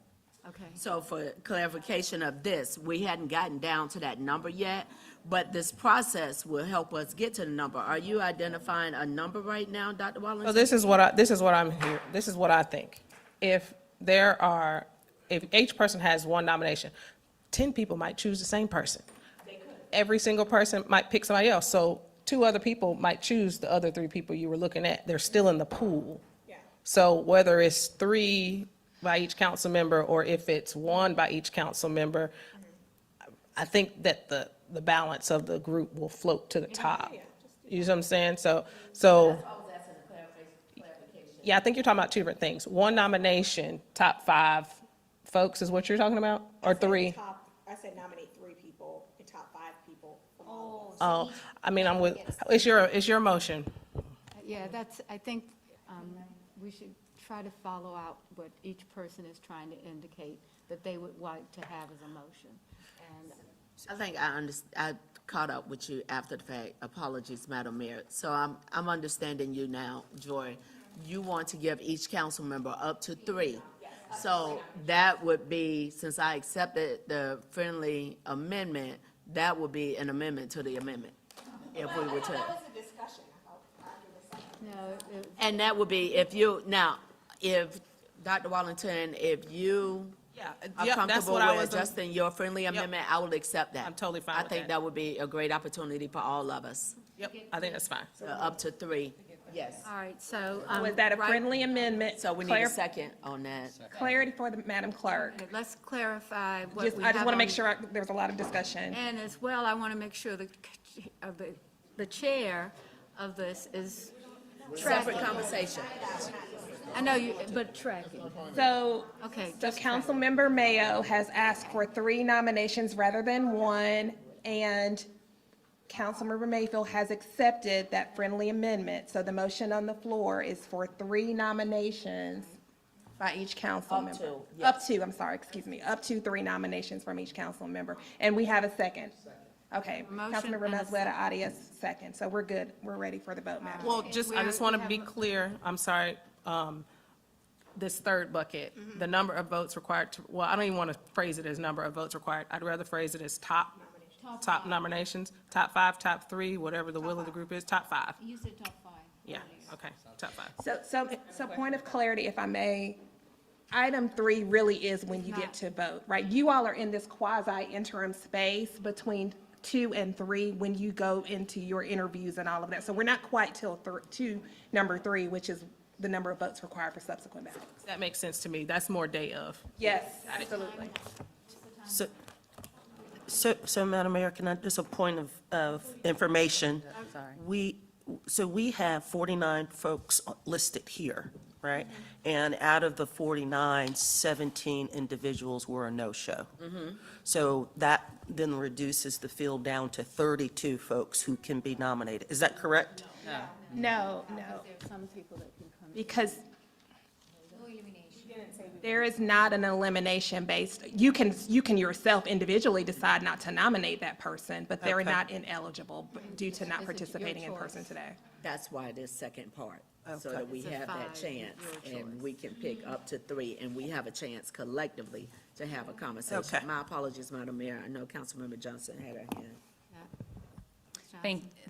Okay. So for clarification of this, we hadn't gotten down to that number yet, but this process will help us get to the number. Are you identifying a number right now, Dr. Wallington? so this is what I think. If each person has one nomination, 10 people might choose the same person. Every single person might pick somebody else, so 2 other people might choose the other 3 people you were looking at. They're still in the pool. So whether it's 3 by each council member, or if it's 1 by each council member, I think that the balance of the group will float to the top. You know what I'm saying? So, yeah, I think you're talking about 2 different things. 1 nomination, top 5 folks is what you're talking about, or 3? I said nominate 3 people, the top 5 people. Oh, I mean, it's your motion. Yeah, I think we should try to follow out what each person is trying to indicate that they would like to have as a motion. And I think I caught up with you after the fact. Apologies, Madam Mayor. So I'm understanding you now, Joy. You want to give each council member up to 3. So that would be, since I accepted the friendly amendment, that would be an amendment to the amendment. If we were to. no, And that would be if Dr. Wallington, if you are that's comfortable what I with was. adjusting your friendly amendment, I will accept that. I'm totally fine I with think that. that would be a great opportunity for all of us. Yep, I think that's fine. So up to 3, yes. all right, so. Was that a right- friendly amendment? So we need a second on that. Clarity for the Madam Clerk. Okay, let's clarify what we I just have want to make on- sure there's a lot of discussion. And as well, I want to make sure the chair of this is Separate conversation. I know you, but tracking. So, Okay, so just tracking. Councilmember Mayo has asked for 3 nominations rather than 1, and Councilmember Mayfield has accepted that friendly amendment. So the motion on the floor is for 3 nominations by each council Up member. to, Up to, I'm sorry, excuse me, up to 3 nominations from each council member. And we have a second. Okay, Motion Councilmember and a Mazzetta Arias, second. So we're good. We're ready for the vote, Madam. Well, I just want to be clear, I'm sorry, this third bucket, the number of votes required to, well, I don't even want to phrase it as number of votes required. I'd rather phrase it as top nominations, top 5, top 3, whatever the will of the group is, top 5. You said top 5. Yeah, okay, top 5. So point of clarity, if I may, item 3 really is when you get to vote, right? You all are in this quasi interim space between 2 and 3 when you go into your interviews and all of that. So we're not quite till to number 3, which is the number of votes required for subsequent ballots. That makes sense to me. That's more day of. Yes, absolutely. So, Madam Mayor, can I, just a point of information? I'm sorry. We have 49 folks listed here, right? And out of the 49, 17 individuals were a no-show. So that then reduces the field down to 32 folks who can be nominated. Is that correct? No, There are some people that can come. because there is not an elimination based, you can yourself individually decide not to nominate that person, but they're Okay. not ineligible due to not participating in person today. That's why this second part, so Okay. that we It's a have that 5, chance, your and we can pick up to 3, and we have a chance collectively to have a conversation. Okay. My apologies, Madam Mayor, I know Councilmember Johnson had her hand.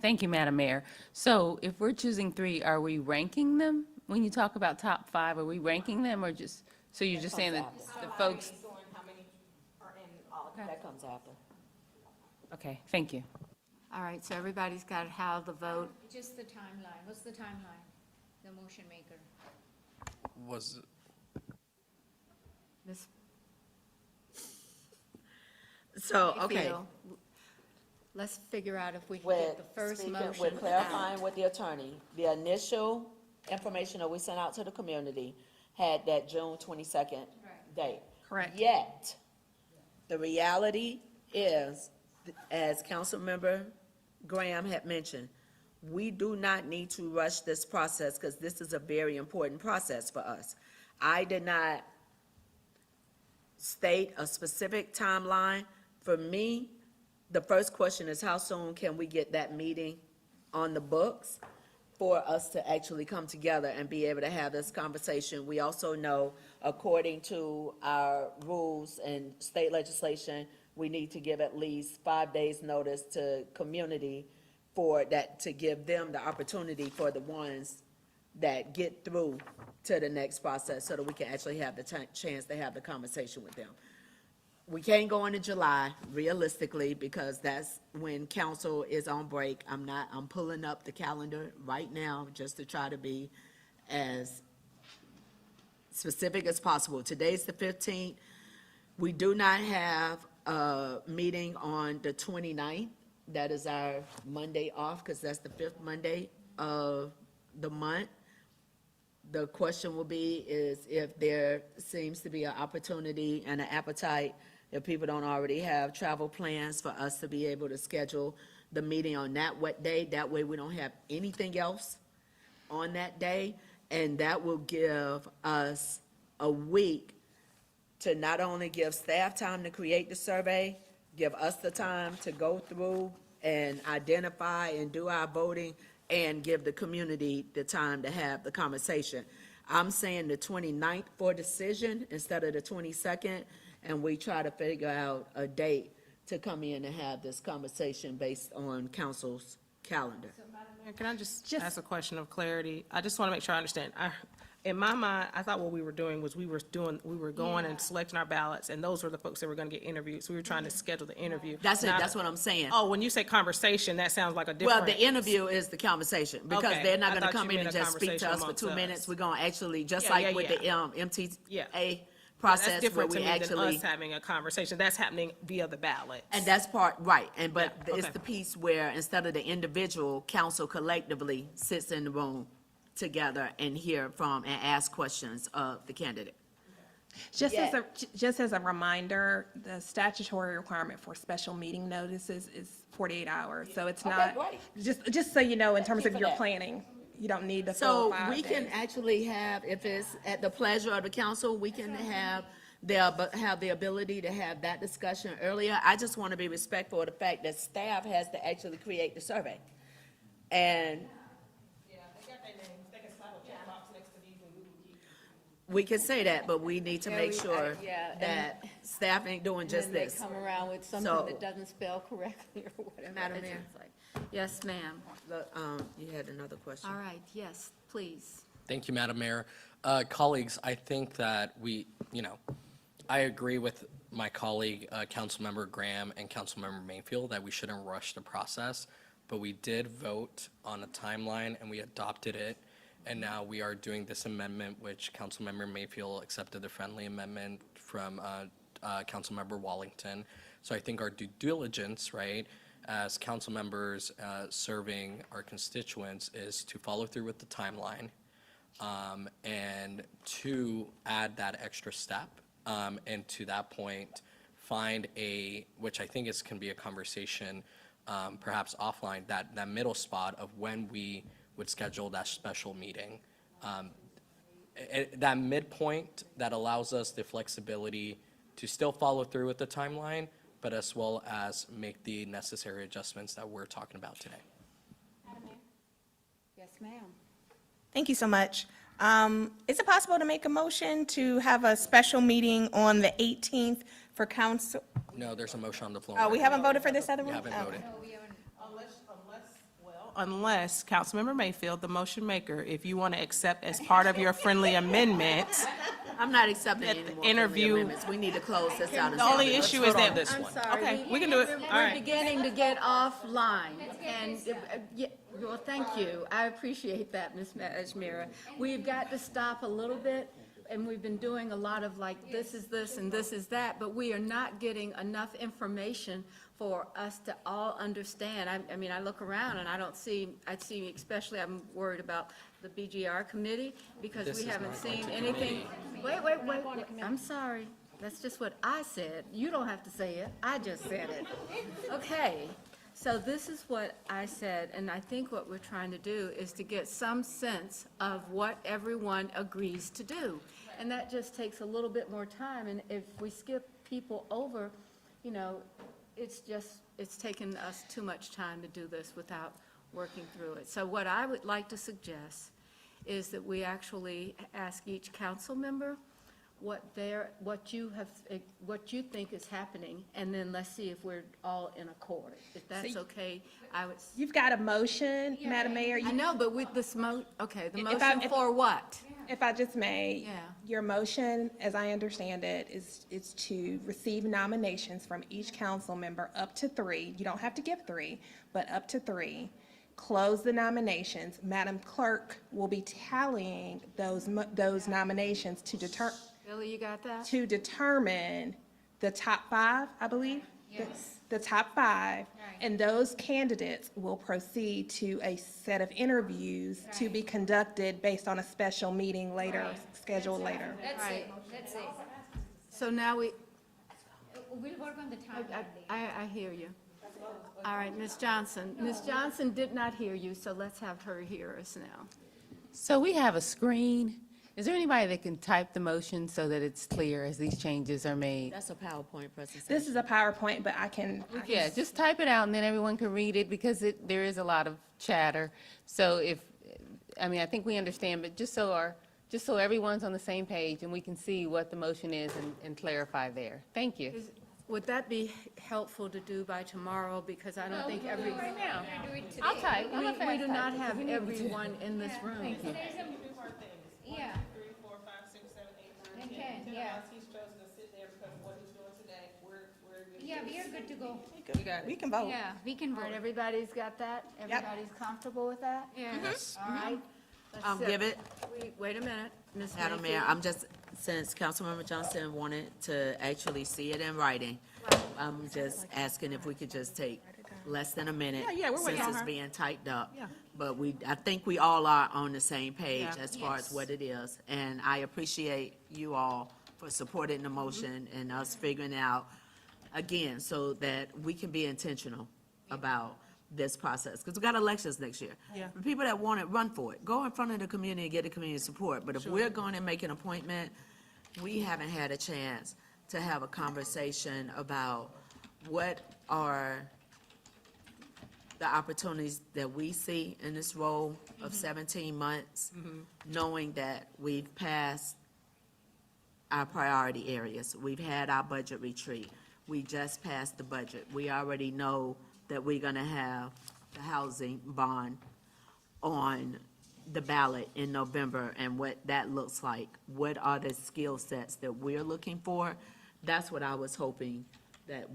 Thank you, Madam Mayor. So if we're choosing 3, are we ranking them When you talk about top 5, are we ranking them or just, so you're just saying that the folks? That comes after. Okay, thank you. All right, so everybody's got how the vote, Just the timeline. What's the timeline? The motion maker. Was, Ms. So, okay. Mayfield, let's figure out if we can get the first motion We're clarifying out. with the attorney, the initial information that we sent out to the community had that June 22nd date. Correct. Yet, the reality is, as Councilmember Graham had mentioned, we do not need to rush this process because this is a very important process for us. I did not state a specific timeline. For me, the first question is how soon can we get that meeting on the books for us to actually come together and be able to have this conversation? We also know, according to our rules and state legislation, we need to give at least 5 days' notice to community for that, to give them the opportunity for the ones that get through to the next process so that we can actually have the chance to have the conversation with them. We can't go into July realistically because that's when council is on break. I'm pulling up the calendar right now just to try to be as specific as possible. Today's the 15th. We do not have a meeting on the 29th. That is our Monday off because that's the 5th Monday of the month. The question will be is if there seems to be an opportunity and an appetite, if people don't already have travel plans, for us to be able to schedule the meeting on that wet day. That way we don't have anything else on that day. And that will give us a week to not only give staff time to create the survey, give us the time to go through and identify and do our voting, and give the community the time to have the conversation. I'm saying the 29th for decision instead of the 22nd, and we try to figure out a date to come in and have this conversation based on council's calendar. Mayor, can I just ask a question of clarity? I just want to make sure I understand. In my mind, I thought what we were doing was we were going and selecting our ballots, and those were the folks that were going to get interviewed. So we were trying to schedule the interview. That's it, that's what I'm saying. Oh, when you say conversation, that sounds like a different. Well, the interview is the conversation, because Okay, they're not I gonna thought come you in and meant a just speak to us for conversation 2 amongst minutes. us. We're gonna actually, just Yeah, like with the yeah. MTA That's process, where different to we me than actually. us having a conversation. That's happening via the ballot. And that's part, right, but Yeah, it's okay. the piece where instead of the individual, council collectively sits in the room together and hear from and ask questions of the candidate. Just as a reminder, the statutory requirement for special meeting notices is 48 hours, so it's Okay, not, great. just so you know, in terms you of for your that. planning, you don't need the full So 5 we can days. actually have, if it's at the pleasure of the council, we can have the ability to have that discussion earlier. I just want to be respectful of the fact that staff has to actually create the survey. And Yeah, they got their names. They can slap a check box next to these and we will keep. we can say that, but we need to Yeah, make we- sure yeah, and- that staff ain't doing just And then this. they come around with something So- that doesn't spell correctly or whatever. Madam It's Mayor. just like- Yes, ma'am. You had another question. All right, yes, please. thank you, Madam Mayor. Colleagues, I think that I agree with my colleague, Councilmember Graham and Councilmember Mayfield, that we shouldn't rush the process, but we did vote on a timeline and we adopted it. And now we are doing this amendment, which Councilmember Mayfield accepted the friendly amendment from Councilmember Wallington. So I think our due diligence, right, as council members serving our constituents, is to follow through with the timeline, and to add that extra step, and to that point, find which I think can be a conversation, perhaps offline, that middle spot of when we would schedule that special meeting. That midpoint that allows us the flexibility to still follow through with the timeline, but as well as make the necessary adjustments that we're talking about today. Yes, ma'am. Thank you so much. Is it possible to make a motion to have a special meeting on the 18th for council? No, there's a motion on the floor. Oh, we haven't voted for this other We one? haven't Okay. voted. Unless, well, unless, Councilmember Mayfield, the motion maker, if you want to accept as part of your friendly amendment, I'm not accepting That any the more friendly interview- amendments. We need to close this out. and the only start it. issue is that. I'm sorry. Okay, we can do it. All We're right. beginning to get offline, and, yeah, well, thank you. I appreciate that, Ms. Ashmira. We've got to stop a little bit, and we've been doing a lot of like, this is this and this is that, but we are not getting enough information for us to all understand. I mean, I look around and I don't see, especially I'm worried about the BGR committee, because This we is haven't not seen going to anything. Wait, I'm sorry. That's just what I said. You don't have to say it. I just said it. Okay, so this is what I said, and I think what we're trying to do is to get some sense of what everyone agrees to do. And that just takes a little bit more time, and if we skip people over, you know, it's taken us too much time to do this without working through it. So what I would like to suggest is that we actually ask each council member what you think is happening, and then let's see if we're all in accord. If that's okay, I would. You've got a motion, Madam Mayor. I know, but with this okay, the If I- motion for what? If I just may. Yeah. Your motion, as I understand it, is to receive nominations from each council member up to 3. You don't have to give 3, but up to 3. Close the nominations. Madam Clerk will be tallying those nominations to Billy, you got that? determine the top 5, I believe? Yes. The top 5, and those candidates will proceed to a set of interviews to be conducted based on a special meeting later, scheduled later. That's it, that's it. So now We'll work on the time. I hear you. All right, Ms. Johnson. Ms. Johnson did not hear you, so let's have her hear us now. So we have a screen. Is there anybody that can type the motion so that it's clear as these changes are made? That's a PowerPoint presentation. This is a PowerPoint, but I can. Yeah, just type it out and then everyone can read it because there is a lot of chatter. So I think we understand, but just so everyone's on the same page and we can see what the motion is and clarify there. Thank you. Would that be helpful to do by tomorrow? Because I don't think every. Right now. I'll type. I'm a We fast do not typer, have so we need to- everyone in this room. Thank you. Yeah. 3, 4, 5, 6, 7, 8, 9, 10, 10. yeah. Unless he's chosen to sit there because of what he's doing today, we're good. Yeah, we are good to go. We can vote. Yeah, we can All right, vote. everybody's got that? Everybody's comfortable with that? Yeah. All right. Let's I'll sit. give it. Wait a minute, Ms. Madam Mayor, Mayfield. since Councilmember Johnson wanted to actually see it in writing, I'm just asking if we could just take less than a minute. Yeah, we're waiting on Since it's her. being typed up. Yeah. But I think we all are on the same page Yeah. as far as what it is. And I appreciate you all for supporting the motion and us figuring out, again, so that we can be intentional about this process. Because we got elections next year. Yeah. The people that want it, run for it. Go in front of the community and get the community support. But if we're going and make an appointment, we haven't had a chance to have a conversation about what are the opportunities that we see in this role of 17 months, knowing that we've passed our priority areas. We've had our budget retreat. We just passed the budget. We already know that we're going to have the housing bond on the ballot in November and what that looks like. What are the skill sets that we're looking for? That's what I was hoping that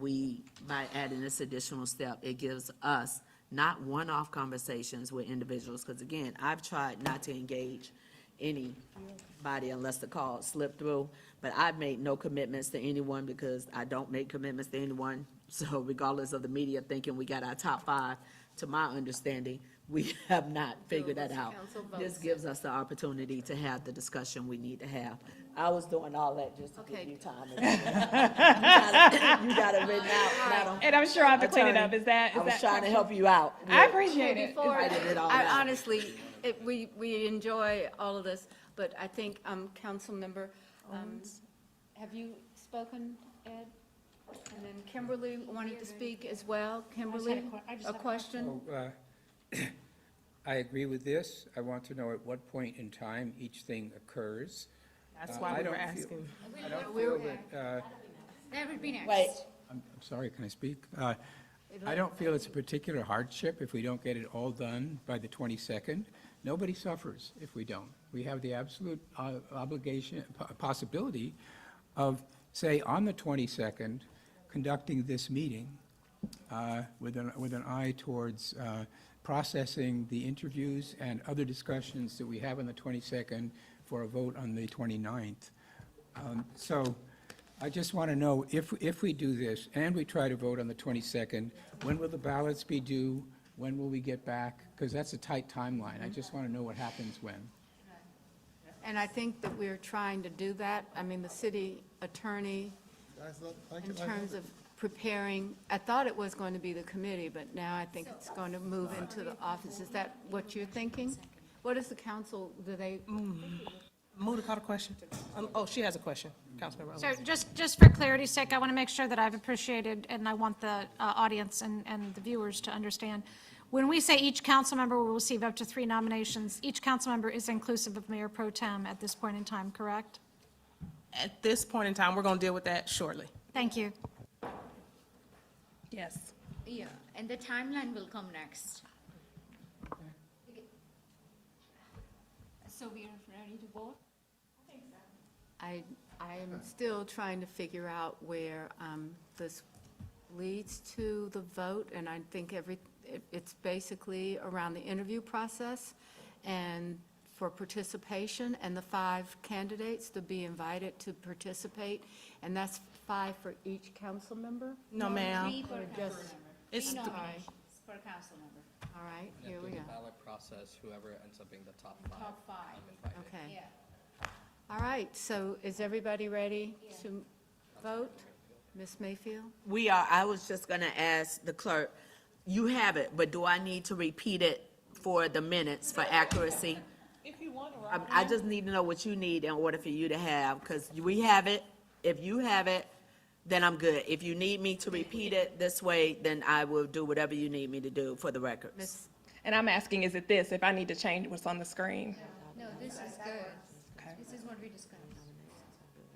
by adding this additional step, it gives us not one-off conversations with individuals, because again, I've tried not to engage anybody unless the call slipped through, but I've made no commitments to anyone because I don't make commitments to anyone. So regardless of the media thinking we got our top 5, to my understanding, we have not figured that out. This gives us the opportunity to have the discussion we need to have. I was doing all that just to give you time. You got it written out, Madam. And I'm sure I have to clean it Attorney. up. Is that? I was trying to help you out. I appreciate it. Before, Writing it all out. honestly, we enjoy all of this, but I think, Councilmember, have you spoken, Ed? And then Kimberly wanted to speak as well. Kimberly, a question? I agree with this. I want to know at what point in time each thing occurs. That's why I we don't were feel- asking. I don't feel that, That would be next. Wait, I'm sorry, can I speak? I don't feel it's a particular hardship if we don't get it all done by the 22nd. Nobody suffers if we don't. We have the absolute obligation, possibility of, say, on the 22nd, conducting this meeting with an eye towards processing the interviews and other discussions that we have on the 22nd for a vote on the 29th. So I just want to know, if we do this and we try to vote on the 22nd, when will the ballots be due? When will we get back? Because that's a tight timeline. I just want to know what happens when. And I think that we're trying to do that. I mean, the city attorney, in terms of preparing, I thought it was going to be the committee, but now I think it's going to move into the office. Is that what you're thinking? What is the council, do they? Move to call the question. Oh, she has a question, Councilmember Owens. So just for clarity's sake, I want to make sure that I've appreciated, and I want the audience and the viewers to understand. When we say each council member will receive up to 3 nominations, each council member is inclusive of Mayor Pro Tem at this point in time, correct? At this point in time, we're going to deal with that shortly. Thank you. Yes. Yeah, and the timeline will come next. So we are ready to vote? I am still trying to figure out where this leads to the vote, and I think it's basically around the interview process and for participation, and the 5 candidates to be invited to participate, and that's 5 for each council member? No, ma'am. 3 per Or council just- member. It's 3 th- nominations per council member. All right, And here at we the go. ballot process, whoever ends up being the top 5. Top 5. I'm invited. Okay. Yeah. All right, so is everybody ready to vote? Ms. Mayfield? We are, I was just gonna ask the clerk, you have it, but do I need to repeat it for the minutes for accuracy? If you want to, I just need to know what you need in order for you to have, because we have it. If you have it, then I'm good. If you need me to repeat it this way, then I will do whatever you need me to do for the records. Ms. And I'm asking, is it this, if I need to change what's on the screen? No, this is good. Okay. This is what we discussed.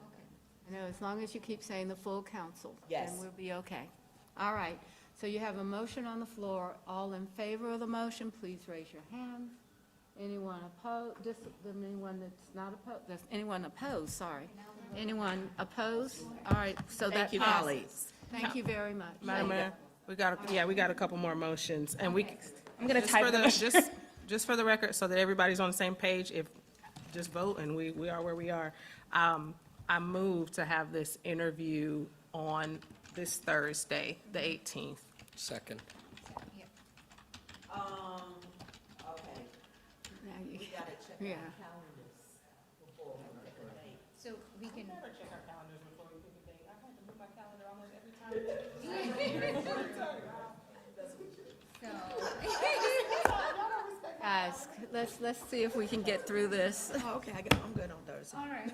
Okay. I know, as long as you keep saying the full council. Yes. Then we'll be okay. All right, so you have a motion on the floor. All in favor of the motion, please raise your hand. Anyone opposed, anyone that's not opposed, anyone opposed, sorry. Anyone opposed? All right, so that Thank you, passes. colleagues. Thank you very much. Madam Mayor, we got a couple more motions, and I'm gonna just type for the the, just for the record, so that everybody's on the same page, just vote, and we are where we are. I move to have this interview on this Thursday, the 18th. Second. Okay. Now you- We gotta check Yeah. our calendars before we pick a date. So we can, Check our calendars before we pick a date. I have to move my calendar almost every time. Guys, let's see if we can get through this. Oh, okay, I'm good on Thursday. all right.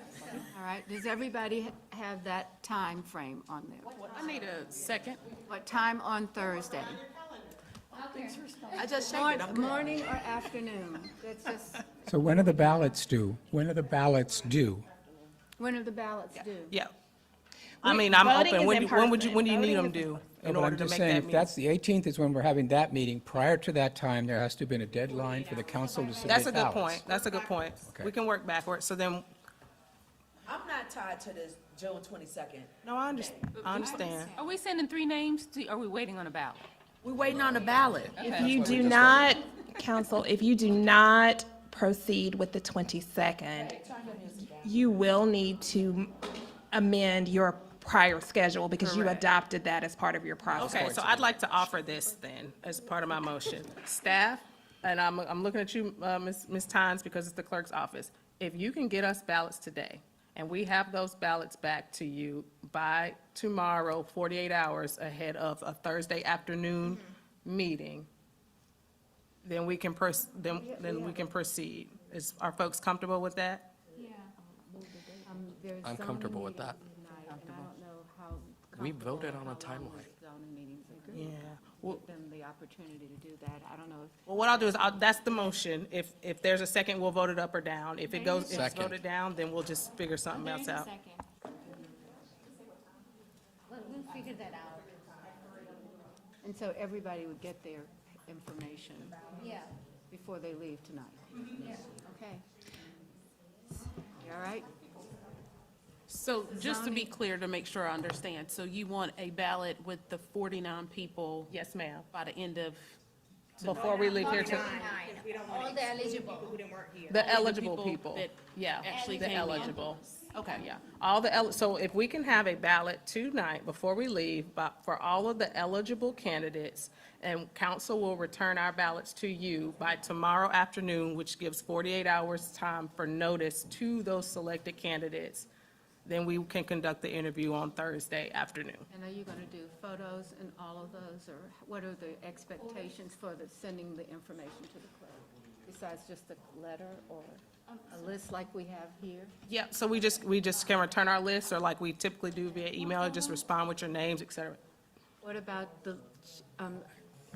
All right, does everybody have that time frame on there? I need a second. What time on Thursday? I just checked it. I'm good. Morning or afternoon? That's just, So when are the ballots due? When are the ballots due? when are the ballots due? Yeah. I mean, I'm Voting open. is in When do you person. need them Voting is due No, in but order I'm to just make saying, that if meeting? that's the 18th is when we're having that meeting, prior to that time, there has to have been a deadline for the council to submit That's a good ballots. point. That's a good point. Okay. We can work backwards. So then, I'm not tied to this June 22nd. no, I understand. Are we sending 3 names, or are we waiting on a ballot? We're waiting on the ballot. If you do not, council, if you do not proceed with the 22nd, you will need to amend your prior schedule because you Correct. adopted that as part of your process. Okay, so I'd like to offer this then, as part of my motion. Staff, and I'm looking at you, Ms. Tynes, because it's the clerk's office. If you can get us ballots today, and we have those ballots back to you by tomorrow, 48 hours ahead of a Thursday afternoon meeting, then we can then we can proceed. Are folks comfortable with that? There's I'm zoning comfortable with meetings that. tonight, and I don't know how We comfortable voted or on a how long timeline. those zoning meetings are. Yeah. Well, Give them the opportunity to do that. I don't know if Well, what I'll do is, that's the motion. If there's a second, we'll vote it up or down. If it goes, if it's Second. voted down, then we'll just figure something else out. Well, we'll figure that out. And so everybody would get their information Yeah. before they leave tonight. Yeah. Okay. You all right? So just to be Zoning. clear, to make sure I understand, so you want a ballot with the 49 people Yes, ma'am. by the end of Before we leave here to, All the eligible. the eligible people. that Yeah, actually the came in. eligible. Okay. Yeah, all the, so if we can have a ballot tonight before we leave, but for all of the eligible candidates, and council will return our ballots to you by tomorrow afternoon, which gives 48 hours time for notice to those selected candidates, then we can conduct the interview on Thursday afternoon. And are you going to do photos and all of those, or what are the expectations for the sending the information to the clerk? Besides just a letter or a list like we have here? Yeah, so we just can return our list, or like we typically do via email, just respond with your names, et cetera. What about the,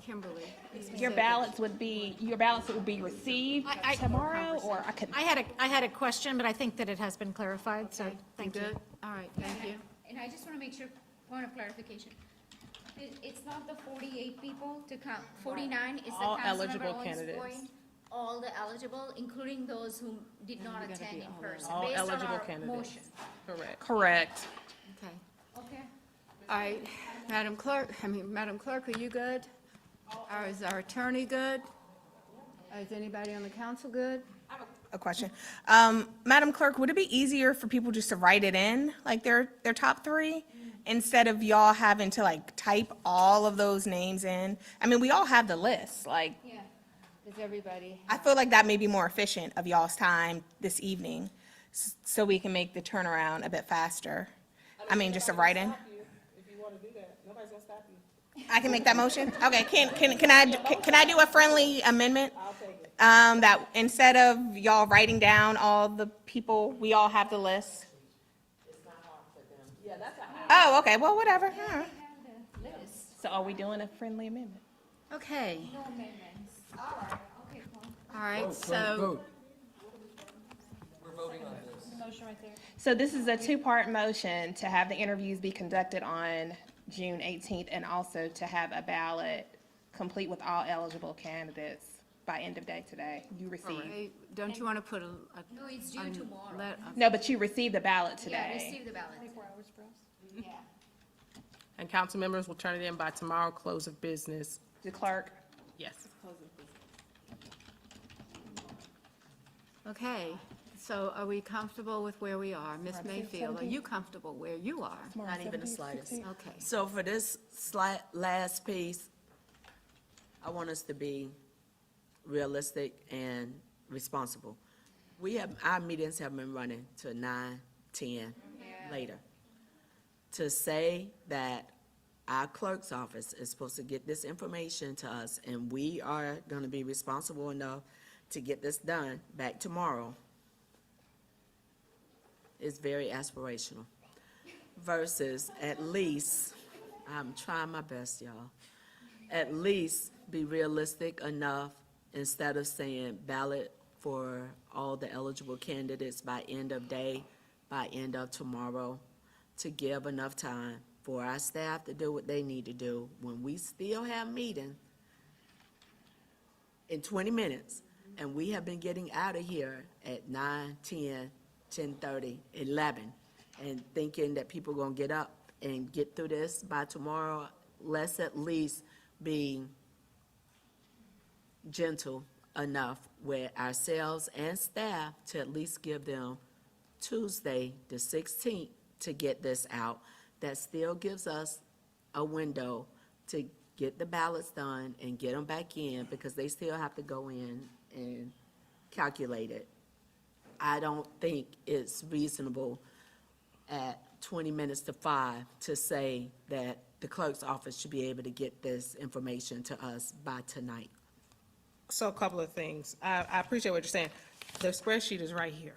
Kimberly? Your ballots would be received tomorrow, or I could. I had a question, but I think that it has been clarified, so thank you. Good? All right, thank you. And I just want to make sure, point of clarification. It's not the 48 people to count, 49 is the All council member eligible owns candidates. going, all the eligible, including those who did not They're gonna attend be in all person, All based on eligible our candidates. motion. Correct. Correct. Okay. Okay? All right, Madam Clerk, are you good? Or is our attorney good? Is anybody on the council good? A question. Madam Clerk, would it be easier for people just to write it in, like their top three, instead of y'all having to like type all of those names in? I mean, we all have the list, like, Yeah. Does everybody? I feel like that may be more efficient of y'all's time this evening, so we can make the turnaround a bit faster. I mean, just to write in. If you want to do that, nobody's gonna stop you. I can make that motion? Okay, can I do a friendly amendment? That instead of y'all writing down all the people, we all have the list? Oh, okay, well, whatever. All right. So are we doing a friendly amendment? Okay, No amendments. All right, okay, cool. all right, Vote, so, vote. We're voting on this. The motion right there. So this is a two-part motion to have the interviews be conducted on June 18th and also to have a ballot complete with all eligible candidates by end of day today. You received, hey, don't you want to put a? No, it's due a tomorrow. no, but you received the ballot Yeah, today. receive the ballot. 24 hours, Yeah. And council members will turn it in by tomorrow, close of business. The clerk? Yes. Okay, so are we comfortable with where we are? Ms. Mayfield, are you comfortable where you are? Not even the slightest. Okay. So for this last piece, I want us to be realistic and responsible. Our meetings have been running to 9, 10 later. To say that our clerk's office is supposed to get this information to us, and we are gonna be responsible enough to get this done back tomorrow, is very aspirational. Versus at least, I'm trying my best, y'all, at least be realistic enough, instead of saying ballot for all the eligible candidates by end of day, by end of tomorrow, to give enough time for our staff to do what they need to do when we still have meeting in 20 minutes, and we have been getting out of here at 9, 10, 10:30, 11, and thinking that people are gonna get up and get through this by tomorrow. Let's at least be gentle enough with ourselves and staff to at least give them Tuesday, the 16th, to get this out. That still gives us a window to get the ballots done and get them back in, because they still have to go in and calculate it. I don't think it's reasonable at 20 minutes to 5 to say that the clerk's office should be able to get this information to us by tonight. So a couple of things. I appreciate what you're saying. The spreadsheet is right here.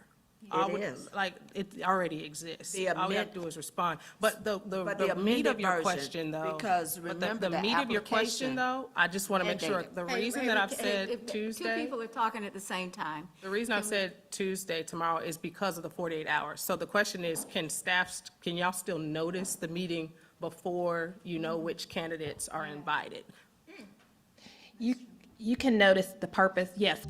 It is. Like, it already exists. The All we have amend- to do is respond. But the meat amended of your version, question, though. because but remember the the meat of your question, application though, I just want to make sure, mandated. the Hey, reason hey, that I've hey, said if Two Tuesday, people are talking at the same time. the reason I've said Tuesday, tomorrow, is because of the 48 hours. So the question is, can y'all still notice the meeting before you know which candidates are invited. You can notice the purpose, yes.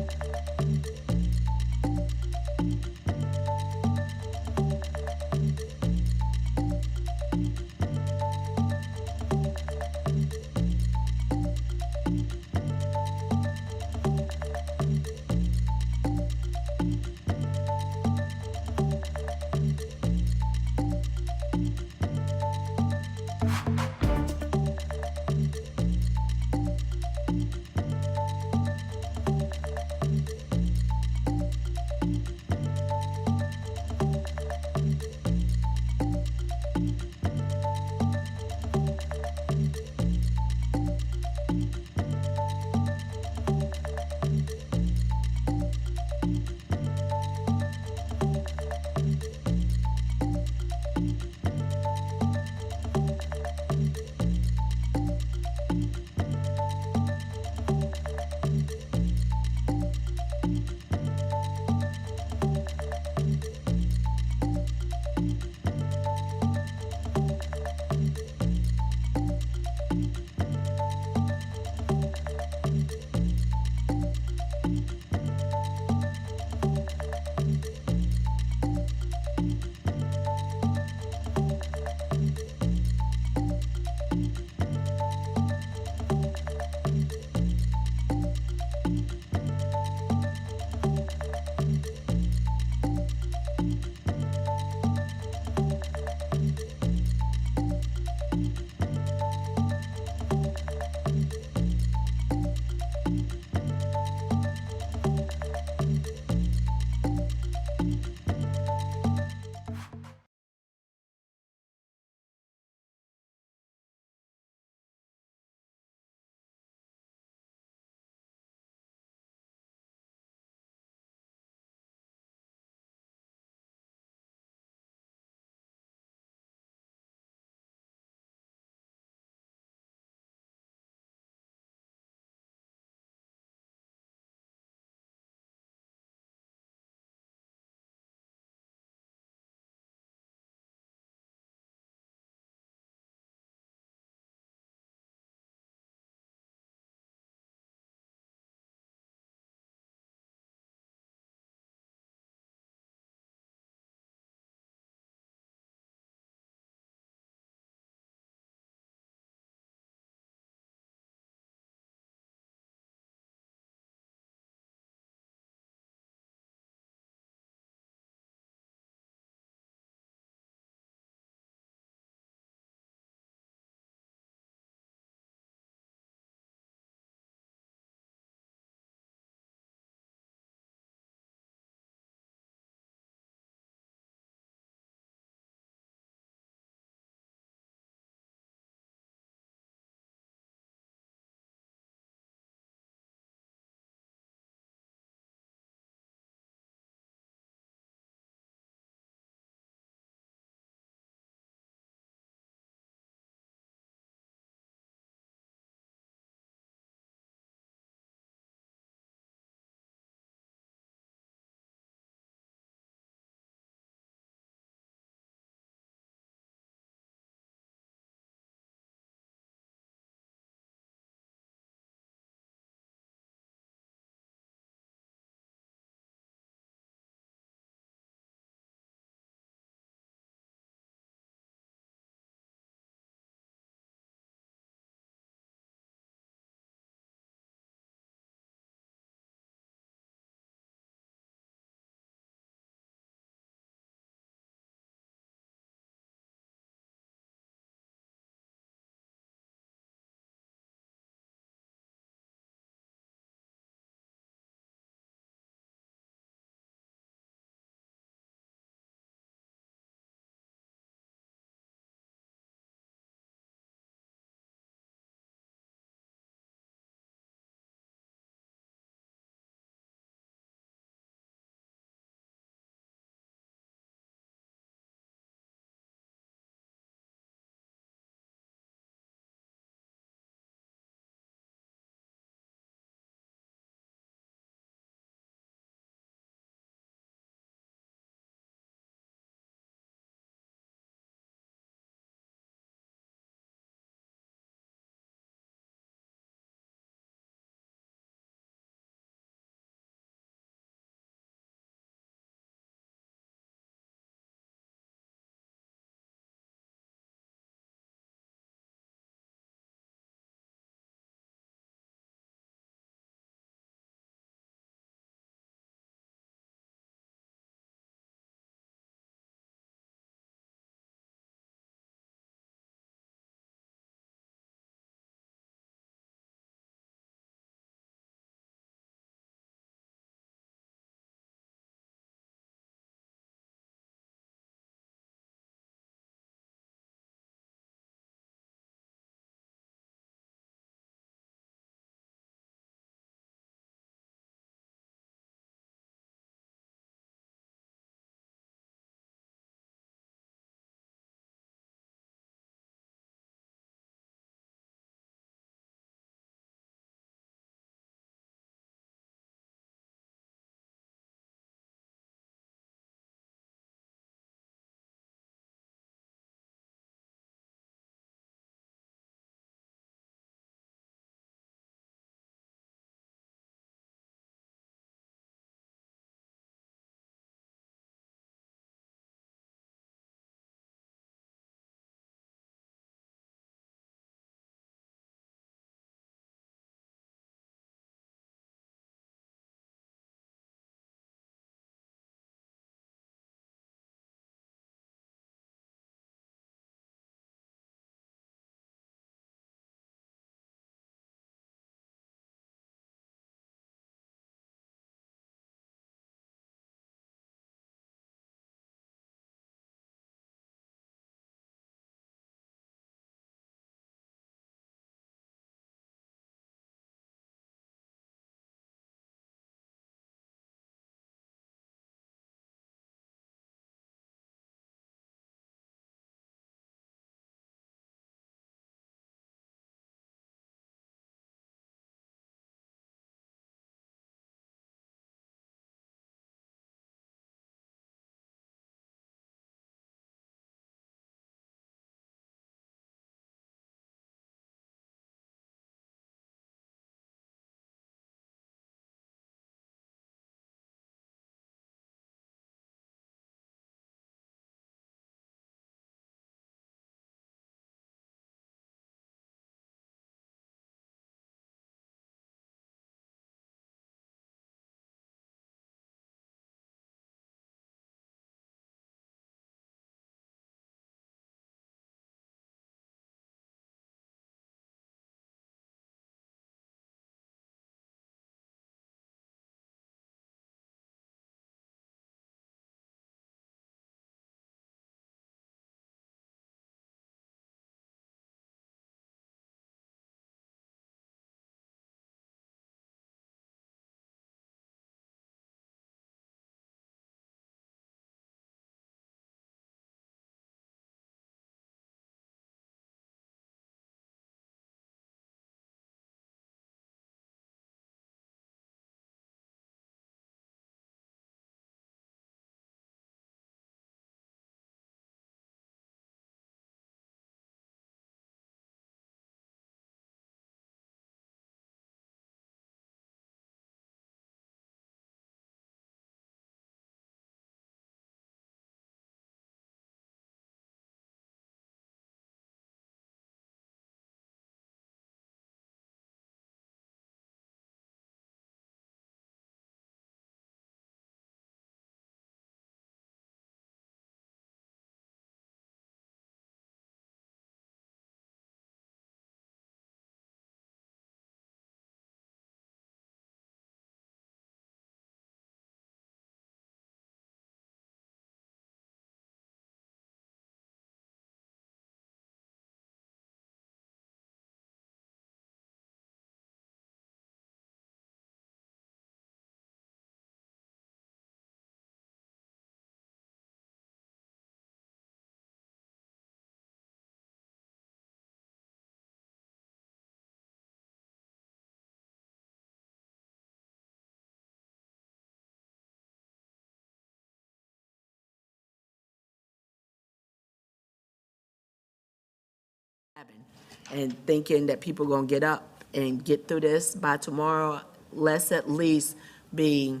and thinking that people are gonna get up and get through this by tomorrow. Let's at least be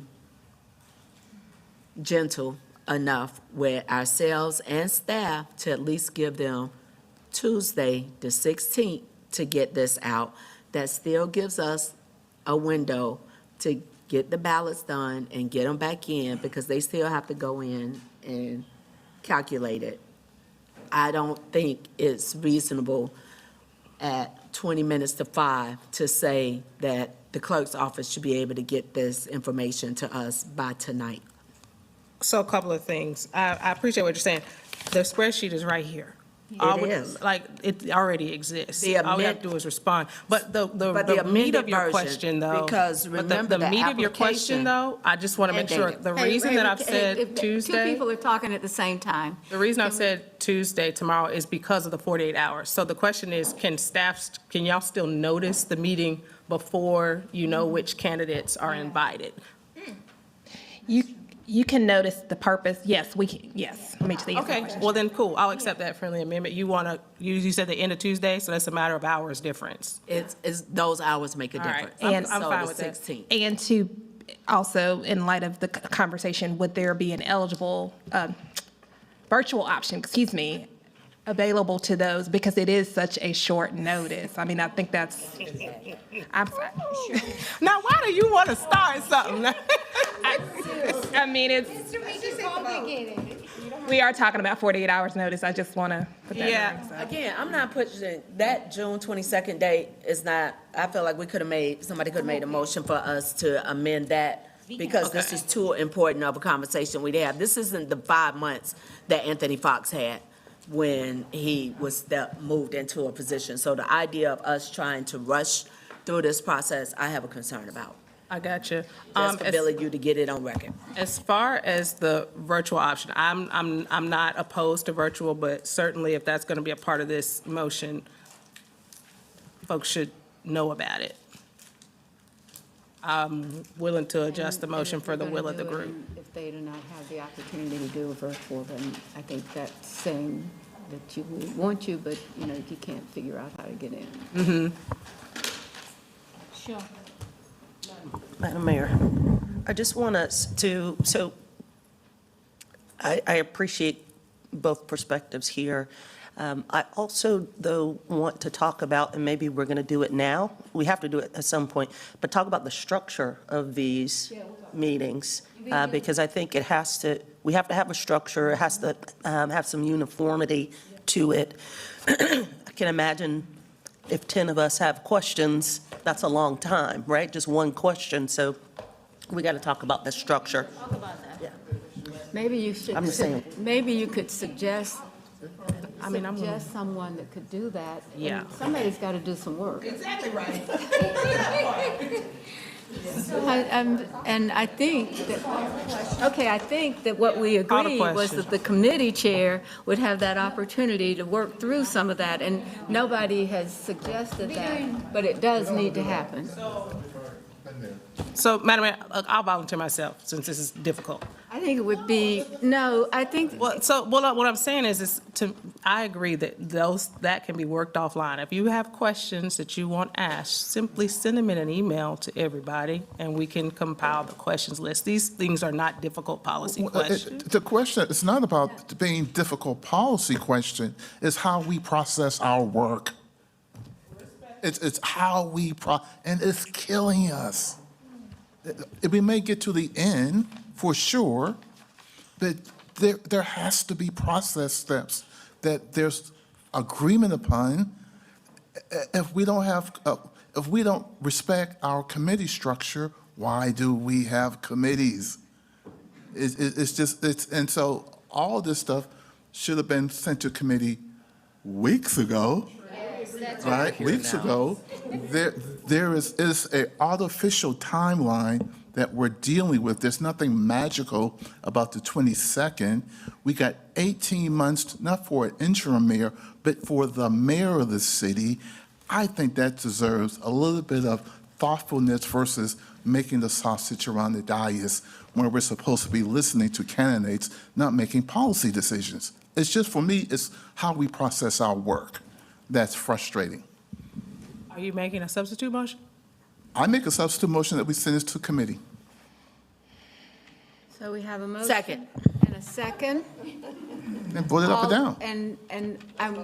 gentle enough with ourselves and staff to at least give them Tuesday, the 16th, to get this out. That still gives us a window to get the ballots done and get them back in, because they still have to go in and calculate it. I don't think it's reasonable at 20 minutes to 5 to say that the clerk's office should be able to get this information to us by tonight. So a couple of things. I appreciate what you're saying. The spreadsheet is right here. It is. Like, it already exists. The All we have amend- to do is respond. But the meat amended of your version, question, though. because but remember the the meat of your question, application though, I just want to make sure, mandated. the Hey, reason hey, that I've hey, said if Tuesday. Two people are talking at the same time. The reason I've said Tuesday, tomorrow, is because of the 48 hours. So the question is, can y'all still notice the meeting before you know which candidates are invited? You can notice the purpose, yes, yes, let me just answer the Okay, question. well then, cool, I'll accept that friendly amendment. You said the end of Tuesday, so that's a matter of hours difference. It's those hours make a All right. difference. I'm So fine the with that. 16th. And to, also, in light of the conversation, would there be an eligible, virtual option, available to those, because it is such a short notice? I mean, I think that's, I'm sorry. Now, why do you want to start something? I mean, it's, To make it complicated. we are talking about 48 hours notice, I just want to put that Yeah. in there, so. Again, I'm not pushing, that June 22nd date is not, I feel like somebody could have made a motion for us to amend that, because this is too important of a conversation we'd have. This isn't the 5 months that Anthony Fox had when he was moved into a position. So the idea of us trying to rush through this process, I have a concern about. I got you. Just for Billy, you to get it on record. As far as the virtual option, I'm not opposed to virtual, but certainly if that's going to be a part of this motion, folks should know about it. I'm willing to adjust the motion for the will of the group. If they do not have the opportunity to do a virtual, then I think that's saying that you want you, but, you can't figure out how to get in. Sure. Madam Mayor, I just want us to, so I appreciate both perspectives here. I also, though, want to talk about, and maybe we're going to do it now, we have to do it at some point, but talk about the structure of these meetings, because I think we have to have a structure, it has to have some uniformity to it. I can imagine if 10 of us have questions, that's a long time, right? Just one question, so we got to talk about the structure. Talk about that. Maybe you should, I'm just saying. maybe you could suggest I'm- someone that could do that. And Yeah. somebody's got to do some work. Exactly right. And I think that what we Call the agreed was question. that the committee chair would have that opportunity to work through some of that, and nobody has suggested that, but it does need to happen. So, Madam Mayor, I'll volunteer myself, since this is difficult. I think it would be, no, I think, What I'm saying is I agree that that can be worked offline. If you have questions that you want asked, simply send them in an email to everybody, and we can compile the questions list. These things are not difficult policy questions. The question, it's not about being difficult policy question, it's how we process our work. It's how and it's killing us. We may get to the end, for sure, but there has to be process steps that there's agreement upon. If we don't respect our committee structure, why do we have committees? And so all this stuff should have been sent to committee weeks ago. Right, weeks ago. There is an artificial timeline that we're dealing with. There's nothing magical about the 22nd. We got 18 months, not for an interim mayor, but for the mayor of the city. I think that deserves a little bit of thoughtfulness versus making the sausage around the dais when we're supposed to be listening to candidates, not making policy decisions. It's just, for me, it's how we process our work. that's frustrating. Are you making a substitute motion? I make a substitute motion that we send this to committee. So we have a motion. Second. And a second. And vote it up or All- down. And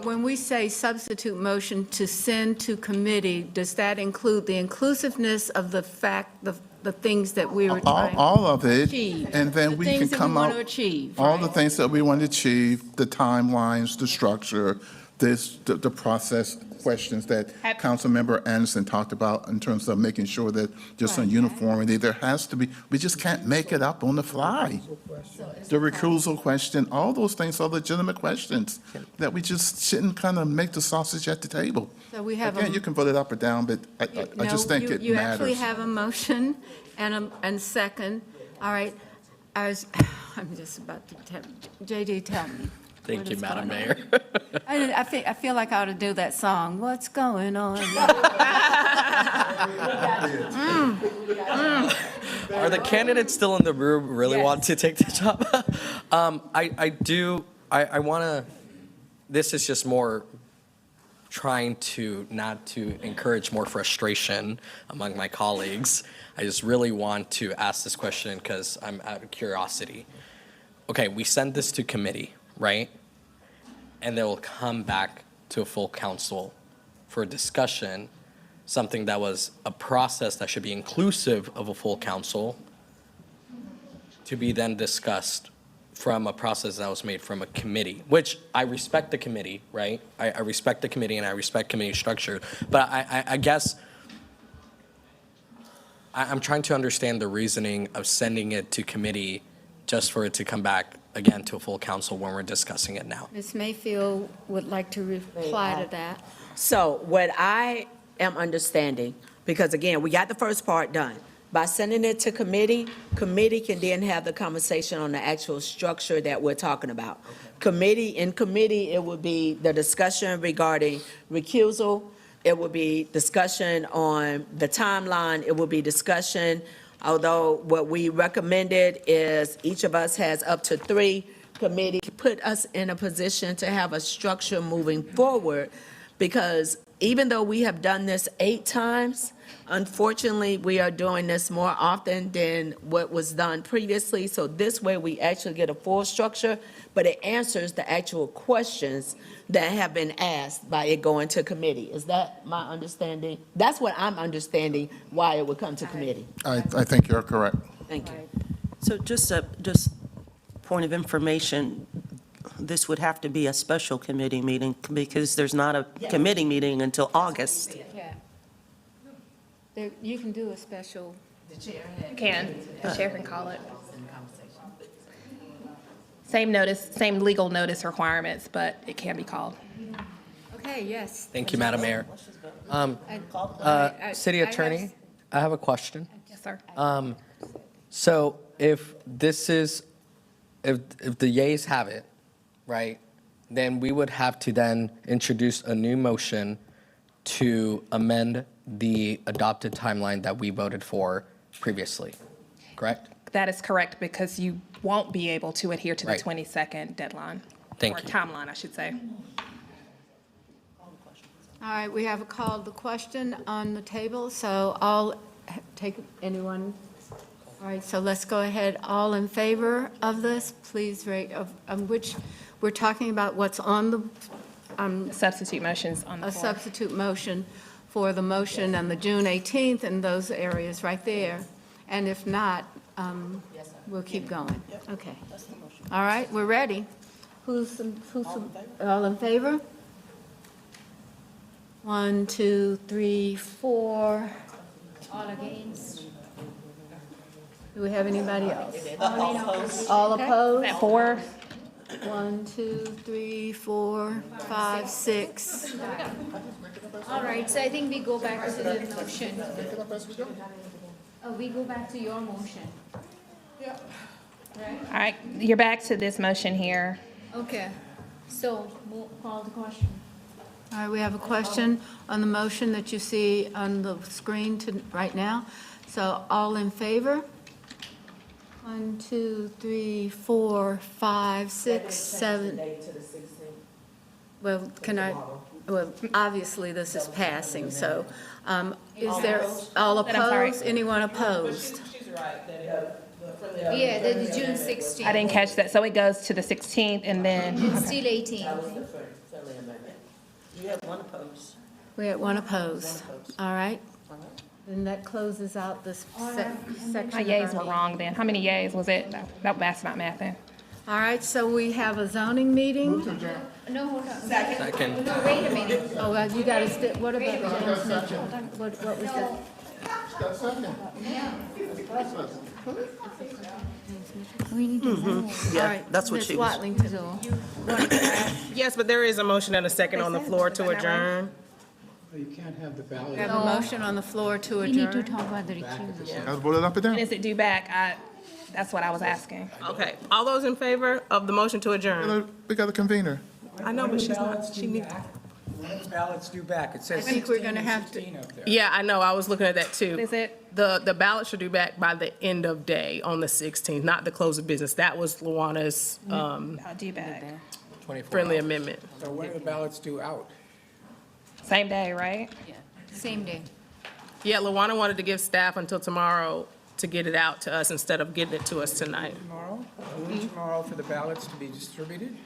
when we say substitute motion to send to committee, does that include the inclusiveness of the fact, the things that we were trying? All of it, achieve. and then we can come The things that we want out. to achieve, All the right? things that we want to achieve, the timelines, the structure, the process questions that Councilmember Anderson talked about in terms of making sure that there's some uniformity. There has to be, we just can't make it up on the fly. The recusal question, all those things are legitimate questions that we just shouldn't kind of make the sausage at the table. So we have Again, you can vote it up or down, but I just think it You actually matters. have a motion and second. All right. I'm just about to tell, JD, tell me. Thank what you, is Madam going Mayor. on. I feel like I ought to do that song. What's going on? Are the candidates still in the room really want to take the job? I want to, this is just more trying to, not to encourage more frustration among my colleagues. I just really want to ask this question because I'm out of curiosity. Okay, we send this to committee, right? And they will come back to a full council for discussion, something that was a process that should be inclusive of a full council to be then discussed from a process that was made from a committee, which I respect the committee, right? I respect the committee and I respect committee structure, but I guess I'm trying to understand the reasoning of sending it to committee just for it to come back again to a full council when we're discussing it now. Ms. Mayfield would like to reply to that. So what I am understanding, because again, we got the first part done. By sending it to committee, committee can then have the conversation on the actual structure that we're talking about. In committee, it would be the discussion regarding recusal. It would be discussion on the timeline. It would be discussion, although what we recommended is each of us has up to 3. Committee put us in a position to have a structure moving forward, because even though we have done this 8 times, unfortunately, we are doing this more often than what was done previously. So this way, we actually get a full structure, but it answers the actual questions that have been asked by it going to committee. Is that my understanding? That's what I'm understanding why it would come to committee. I think you're correct. Thank you. So just point of information, this would have to be a special committee meeting because there's not a committee meeting until August. You can do a special. You can, the chair can call it. Same notice, same legal notice requirements, but it can be called. Okay, yes. Thank you, Madam Mayor. City I have- Attorney, I have a question. Yes, sir. So if this is, if the yays have it, right, then we would have to then introduce a new motion to amend the adopted timeline that we voted for previously, correct? That is correct, because you won't be able to adhere to the Right. 22nd deadline. Thank Or you. timeline, I should say. All right, we have called the question on the table, so take anyone. All right, so let's go ahead. All in favor of this, please rate, of which, we're talking about what's on the, Substitute motions on the a floor. substitute motion for the motion on the June 18th and those areas right there. And if not, we'll keep going. Okay. All right, we're ready. Who's all in favor? 1, 2, 3, 4. All against. Do we have anybody else? All opposed? 4. 1, 2, 3, 4, 5, 6. All right, so I think we go back to the motion. We go back to your motion. Right? All right, you're back to this motion here. Okay, so call the question. All right, we have a question on the motion that you see on the screen right now. So all in favor? 1, 2, 3, 4, 5, 6, 7. Well, can I, well, obviously, this is passing, so, is there, all I'm sorry. opposed? Anyone opposed? She's right, that Yeah, the June 16th. I didn't catch that, so it goes to the 16th and then, It's still 18. That was the friendly amendment. You had one opposed. We had one opposed. All right. Then that closes out this section. my of yays our were wrong then. How many yays was it? That's not mathing. All right, so we have a zoning meeting. No, hold on. Second. No, wait a minute. Oh, well, you got to, what about James Mitchell? What was that? We need to vote. All Yeah, right, that's what Ms. she was. Watlington. Yes, but there is a motion and a second on the floor to adjourn. You can't have the We ballot. have a motion on the floor to We need to adjourn. talk about the recusal. I was voted up and And down. is it due back? That's what I was asking. Okay, all those in favor of the motion to adjourn? We got a convener. I know, but she's not, she needs. When are the ballots due back? It says I think we're 16 gonna and have to- 16 up there. Yeah, I know, I was looking at that too. Is it? The ballot should do back by the end of day on the 16th, not the close of business. That was Luana's Due back. 24 friendly hours. amendment. So when are the ballots due out? Same day, right? Same day. Yeah, Luana wanted to give staff until tomorrow to get it out to us instead of getting it to us tonight. Tomorrow? Only tomorrow for the ballots to be distributed?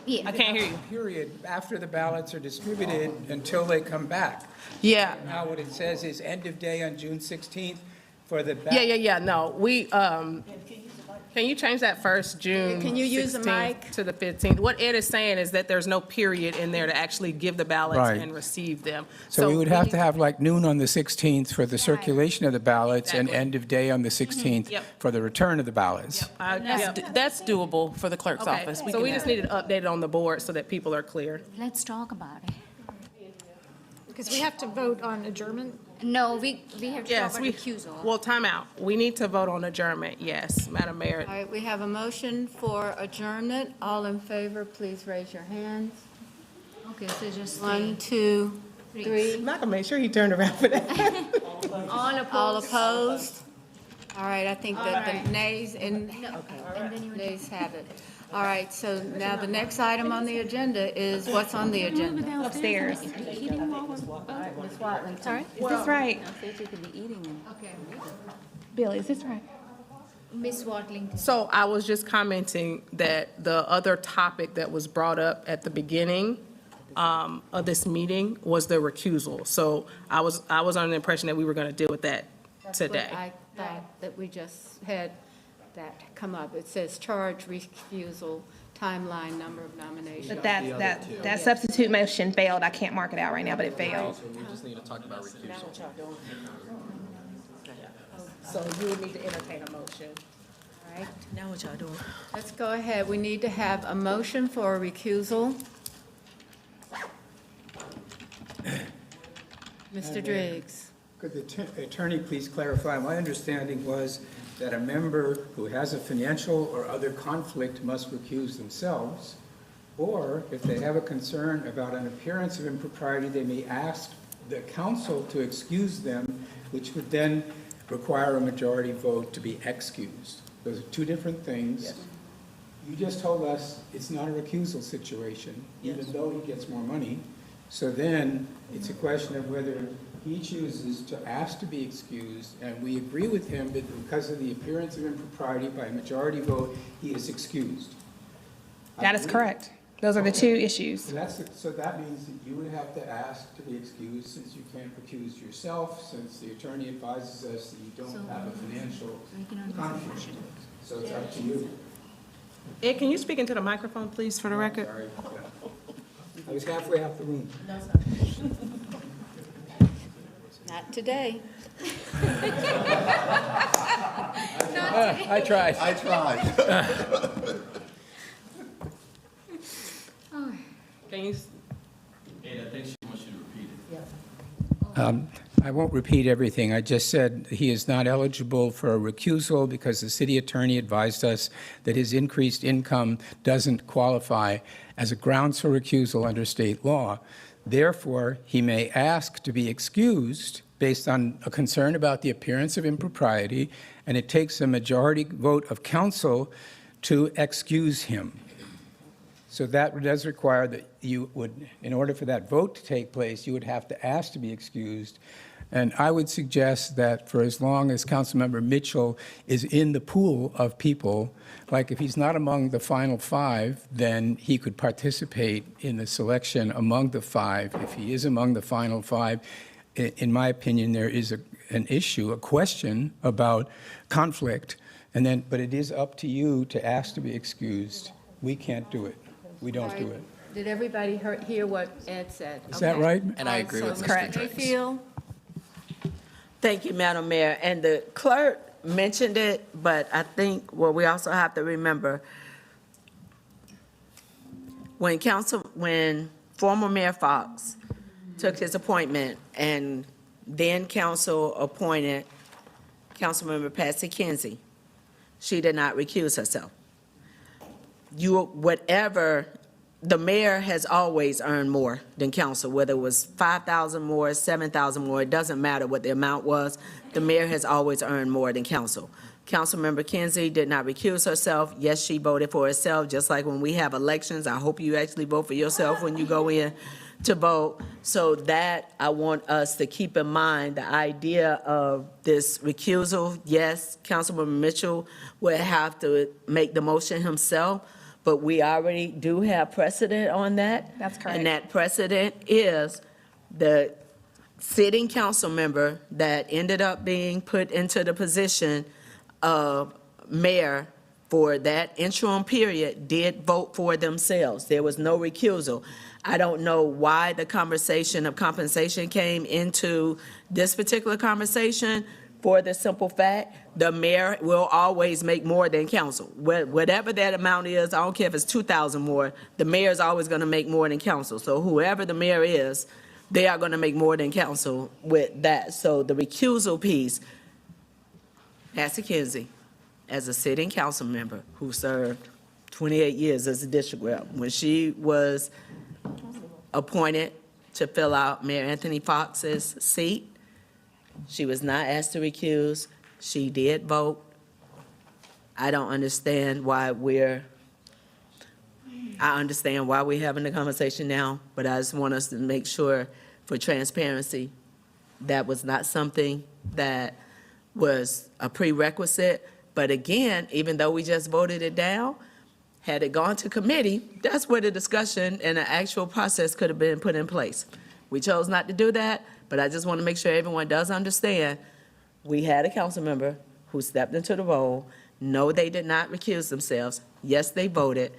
Yeah. I can't hear you. Period, after the ballots are distributed until they come back. Yeah, Now, what it says is end of day on June 16th for the. yeah, no, we, can you change that first, June Can you use the 16th mic? to the 15th? What Ed is saying is that there's no period in there to actually give the ballots Right. and receive them. So we would have to have like noon on the 16th for the circulation of the ballots and Exactly. end of day on the 16th Yep. for the return of the ballots. That's doable for the clerk's Okay, office. so we just need it updated on the board so that people are clear. Let's talk about it. Because we have to vote on adjournment. No, we have to talk Yes, about we, recusal. well, timeout. We need to vote on adjournment, yes, Madam Mayor. All right, we have a motion for adjournment. All in favor, please raise your hands. Okay, so just One, two, three. I'm not gonna make sure he turned around for that. All opposed? All right, I think that the nays and, and then you would- nays have it. All right, so now the next item on the agenda is what's on the agenda? Upstairs. Ms. Watlington. Sorry? Is this right? Okay. Billy, is this right? Miss Watlington. So I was just commenting that the other topic that was brought up at the beginning of this meeting was the recusal. So I was under the impression that we were gonna deal with that That's what today. I thought that we just had that come up. It says charge refusal, timeline, number of nominations. But that substitute motion failed. I can't mark it out right now, but it failed. So we just need to talk about recusal. So you would need to entertain a motion. All right, Now what y'all doing? let's go ahead. We need to have a motion for a recusal. Mr. Driggs. Could the attorney please clarify? My understanding was that a member who has a financial or other conflict must recuse themselves, or if they have a concern about an appearance of impropriety, they may ask the council to excuse them, which would then require a majority vote to be excused. Those are two different things. You just told us it's not a recusal situation, even though he gets more money. So then, it's a question of whether he chooses to ask to be excused, and we agree with him that because of the appearance of impropriety by a majority vote, he is excused. That is correct. Those are the two issues. So that means that you would have to ask to be excused since you can't recuse yourself, since the attorney advises us that you don't have a financial conflict. So it's up to you. Ed, can you speak into the microphone, please, for the record? Sorry. I was halfway out the room. Not today. I tried. I tried. Can you, I won't repeat everything. I just said he is not eligible for a recusal because the city attorney advised us that his increased income doesn't qualify as a grounds for recusal under state law. Therefore, he may ask to be excused based on a concern about the appearance of impropriety, and it takes a majority vote of council to excuse him. So that does require that you would, in order for that vote to take place, you would have to ask to be excused. And I would suggest that for as long as Councilmember Mitchell is in the pool of people, like if he's not among the final 5, then he could participate in the selection among the 5. If he is among the final 5, in my opinion, there is an issue, a question about conflict. But it is up to you to ask to be excused. We can't do it. We don't do it. Did everybody hear what Ed said? Is that right? And I agree with Mr. Driggs. Mayfield? Thank you, Madam Mayor. And the clerk mentioned it, but I think what we also have to remember, when former Mayor Fox took his appointment and then council appointed Councilmember Patsy Kenzie, she did not recuse herself. The mayor has always earned more than council, whether it was 5,000 more, 7,000 more, it doesn't matter what the amount was. The mayor has always earned more than council. Councilmember Kinsey did not recuse herself. Yes, she voted for herself, just like when we have elections. I hope you actually vote for yourself when you go in to vote. So that, I want us to keep in mind the idea of this recusal. Yes, Councilmember Mitchell would have to make the motion himself, but we already do have precedent on that. That's correct. And that precedent is the sitting council member that ended up being put into the position of mayor for that interim period did vote for themselves. There was no recusal. I don't know why the conversation of compensation came into this particular conversation, for the simple fact, the mayor will always make more than council. Whatever that amount is, I don't care if it's 2,000 more, the mayor is always going to make more than council. So whoever the mayor is, they are going to make more than council with that. So the recusal piece, Patsy Kenzie, as a sitting council member who served 28 years as a district rep, when she was appointed to fill out Mayor Anthony Fox's seat, she was not asked to recuse. She did vote. I don't understand why I understand why we're having the conversation now, but I just want us to make sure for transparency, that was not something that was a prerequisite. But again, even though we just voted it down, had it gone to committee, that's where the discussion and the actual process could have been put in place. We chose not to do that, but I just want to make sure everyone does understand, we had a council member who stepped into the role. No, they did not recuse themselves. Yes, they voted.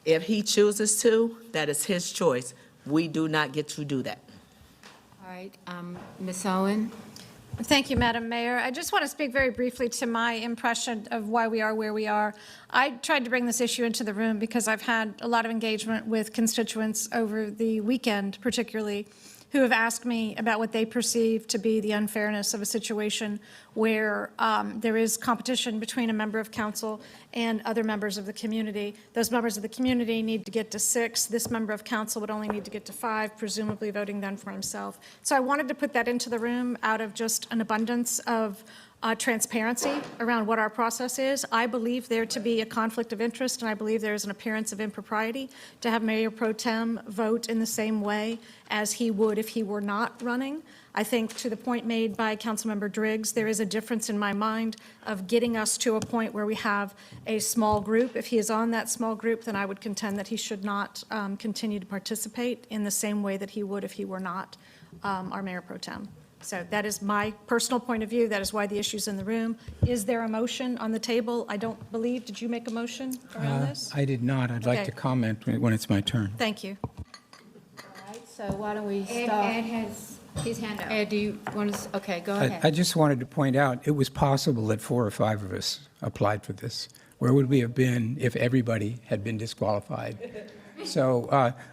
If he chooses to, that is his choice. We do not get to do that. All right, Ms. Owen? Thank you, Madam Mayor. I just want to speak very briefly to my impression of why we are where we are. I tried to bring this issue into the room because I've had a lot of engagement with constituents over the weekend, particularly, who have asked me about what they perceive to be the unfairness of a situation where there is competition between a member of council and other members of the community. Those members of the community need to get to 6. This member of council would only need to get to 5, presumably voting then for himself. So I wanted to put that into the room out of just an abundance of transparency around what our process is. I believe there to be a conflict of interest, and I believe there is an appearance of impropriety to have Mayor Pro Tem vote in the same way as he would if he were not running. I think to the point made by Councilmember Driggs, there is a difference in my mind of getting us to a point where we have a small group. If he is on that small group, then I would contend that he should not continue to participate in the same way that he would if he were not our Mayor Pro Tem. So that is my personal point of view. That is why the issue's in the room. Is there a motion on the table? I don't believe, did you make a motion around this? I did not. I'd like Okay. to comment when it's my turn. Thank you. All right, so why don't we Ed start? has his hand up. Ed, do you want to, okay, go I ahead. just wanted to point out, it was possible that 4 or 5 of us applied for this. Where would we have been if everybody had been disqualified? So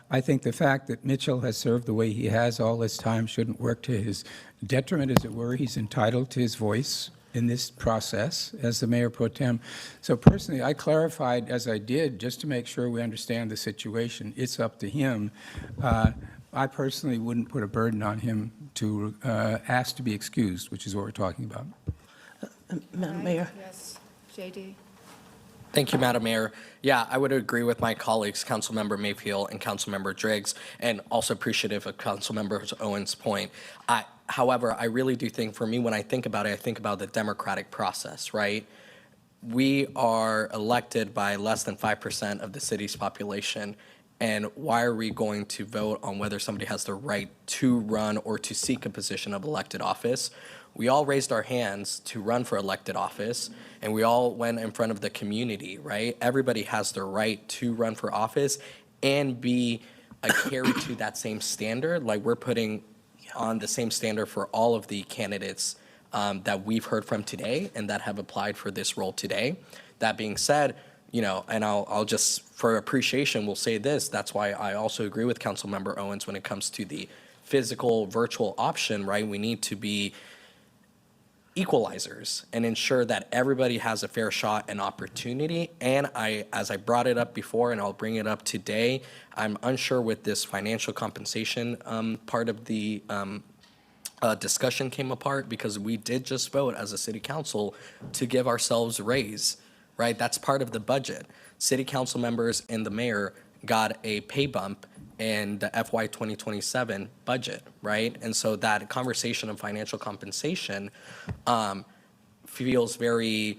I think the fact that Mitchell has served the way he has all this time shouldn't work to his detriment, as it were. He's entitled to his voice in this process as the Mayor Pro Tem. So personally, I clarified as I did, just to make sure we understand the situation. It's up to him. I personally wouldn't put a burden on him to ask to be excused, which is what we're talking about. Madam Mayor. Yes, JD? Thank you, Madam Mayor. Yeah, I would agree with my colleagues, Councilmember Mayfield and Councilmember Driggs, and also appreciative of Councilmember Owens' point. However, I really do think, for me, when I think about it, I think about the democratic process, right? We are elected by less than 5% of the city's population. And why are we going to vote on whether somebody has the right to run or to seek a position of elected office? We all raised our hands to run for elected office, and we all went in front of the community, right? Everybody has the right to run for office and be carried to that same standard. Like, we're putting on the same standard for all of the candidates that we've heard from today and that have applied for this role today. That being said, and I'll just, for appreciation, will say this. That's why I also agree with Councilmember Owens when it comes to the physical virtual option, right? We need to be equalizers and ensure that everybody has a fair shot and opportunity. And as I brought it up before, and I'll bring it up today, I'm unsure with this financial compensation part of the discussion came apart, because we did just vote as a city council to give ourselves a raise, right? That's part of the budget. City council members and the mayor got a pay bump in the FY 2027 budget, right? And so that conversation of financial compensation feels very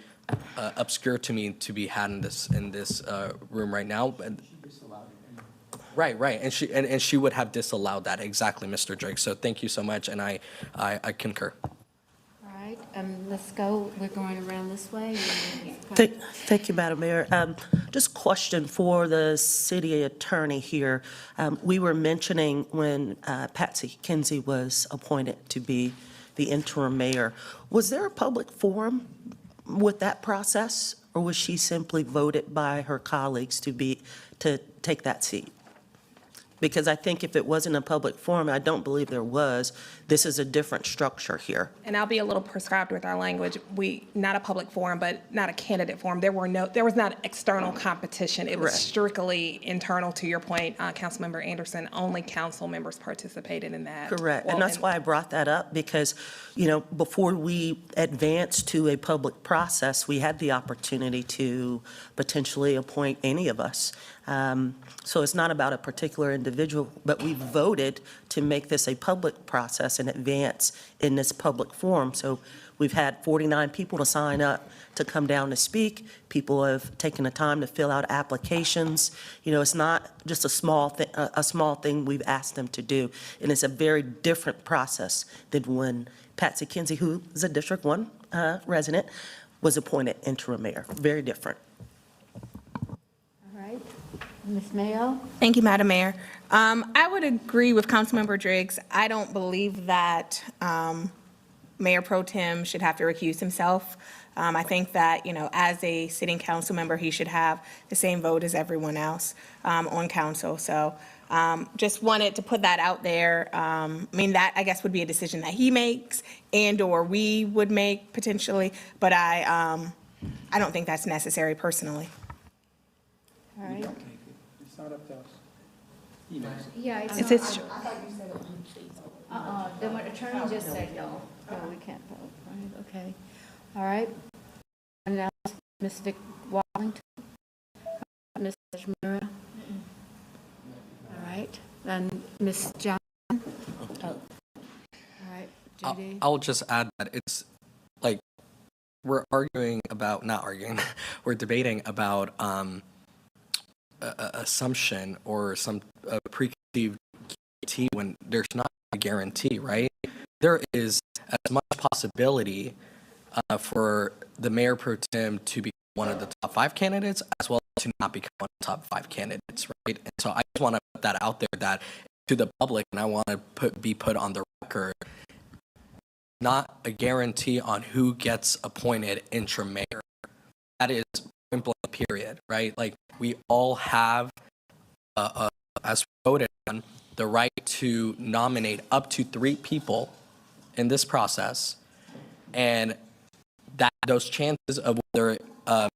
obscure to me to be had in this room right now. Right, and she would have disallowed that, exactly, Mr. Drake. So thank you so much, and I concur. All right, let's go. We're going around this way. Thank you, Madam Mayor. Just question for the city attorney here. We were mentioning when Patsy Kinsey was appointed to be the interim mayor, was there a public forum with that process, or was she simply voted by her colleagues to take that seat? Because I think if it wasn't a public forum, I don't believe there was, this is a different structure here. And I'll be a little prescribed with our language. Not a public forum, but not a candidate forum. There was not external competition. It was strictly internal, to your point, Councilmember Anderson. Only council members participated in that. Correct, and that's why I brought that up, because, before we advanced to a public process, we had the opportunity to potentially appoint any of us. So it's not about a particular individual, but we voted to make this a public process and advance in this public forum. So we've had 49 people to sign up to come down to speak. People have taken the time to fill out applications. It's not just a small thing we've asked them to do. And it's a very different process than when Patsy Kinsey, who is a District 1 resident, was appointed interim mayor. Very different. All right, Ms. Mayo? Thank you, Madam Mayor. I would agree with Councilmember Driggs. I don't believe that Mayor Pro Tem should have to recuse himself. I think that, as a sitting council member, he should have the same vote as everyone else on council. So just wanted to put that out there. That, I guess, would be a decision that he makes and/or we would make potentially, but I don't think that's necessary personally. All right. It's not up to us. Yeah, It's it's his not. The attorney just said no. No, we can't vote, right? Okay. All right. And now, Ms. Vic Wallington? Ms. Ajmira? All right. And Ms. John? Oh. All right. Judy? I'll just add that it's like we're arguing about, not arguing, we're debating about assumption or some preconceived guarantee when there's not a guarantee, right? There is as much possibility for the mayor pro tem to be one of the top 5 candidates as well as to not become one of the top 5 candidates, right? And so I just want to put that out there, that to the public, and I want to be put on the record, not a guarantee on who gets appointed interim mayor. That is point blank, period, right? Like, we all have, as voted on, the right to nominate up to 3 people in this process, and that those chances of whether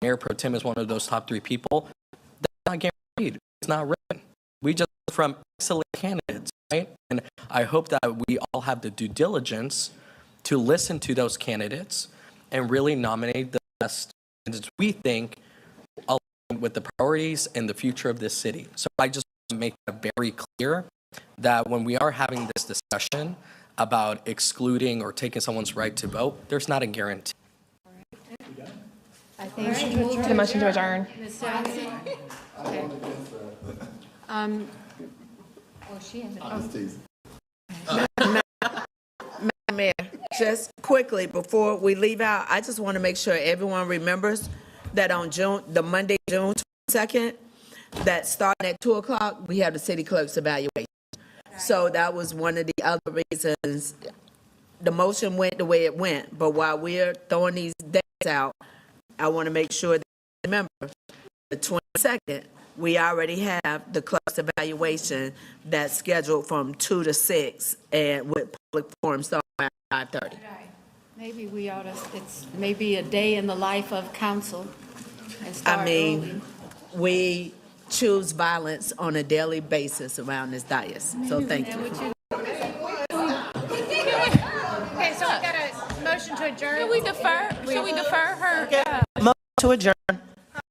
Mayor Pro Tem is one of those top 3 people, that's not guaranteed. It's not written. We just from excellent candidates, right? And I hope that we all have the due diligence to listen to those candidates and really nominate the best candidates we think with the priorities and the future of this city. So I just want to make that very clear that when we are having this discussion about excluding or taking someone's right to vote, there's not a guarantee. I think The motion to adjourn. Ms. Johnson? Okay. Oh, she has Madam Mayor, just quickly, before we leave out, I just want to make sure everyone remembers that on the Monday, June 22nd, that starting at 2 o'clock, we have the city clerk's evaluation. So that was one of the other reasons the motion went the way it went. But while we're throwing these dates out, I want to make sure that you remember the 22nd, we already have the clerk's evaluation that's scheduled from 2 to 6 and with public forum starting at 5:30. Right. Maybe we ought to, it's maybe a day in the life of council and start I mean, early. we choose violence on a daily basis around this dais, so thank you. Okay, so we've got a motion to adjourn. Should we defer her? Motion to adjourn.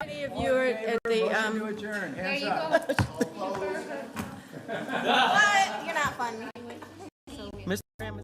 Many of you are at the, There you go. What? You're not funny. Mr. Graham.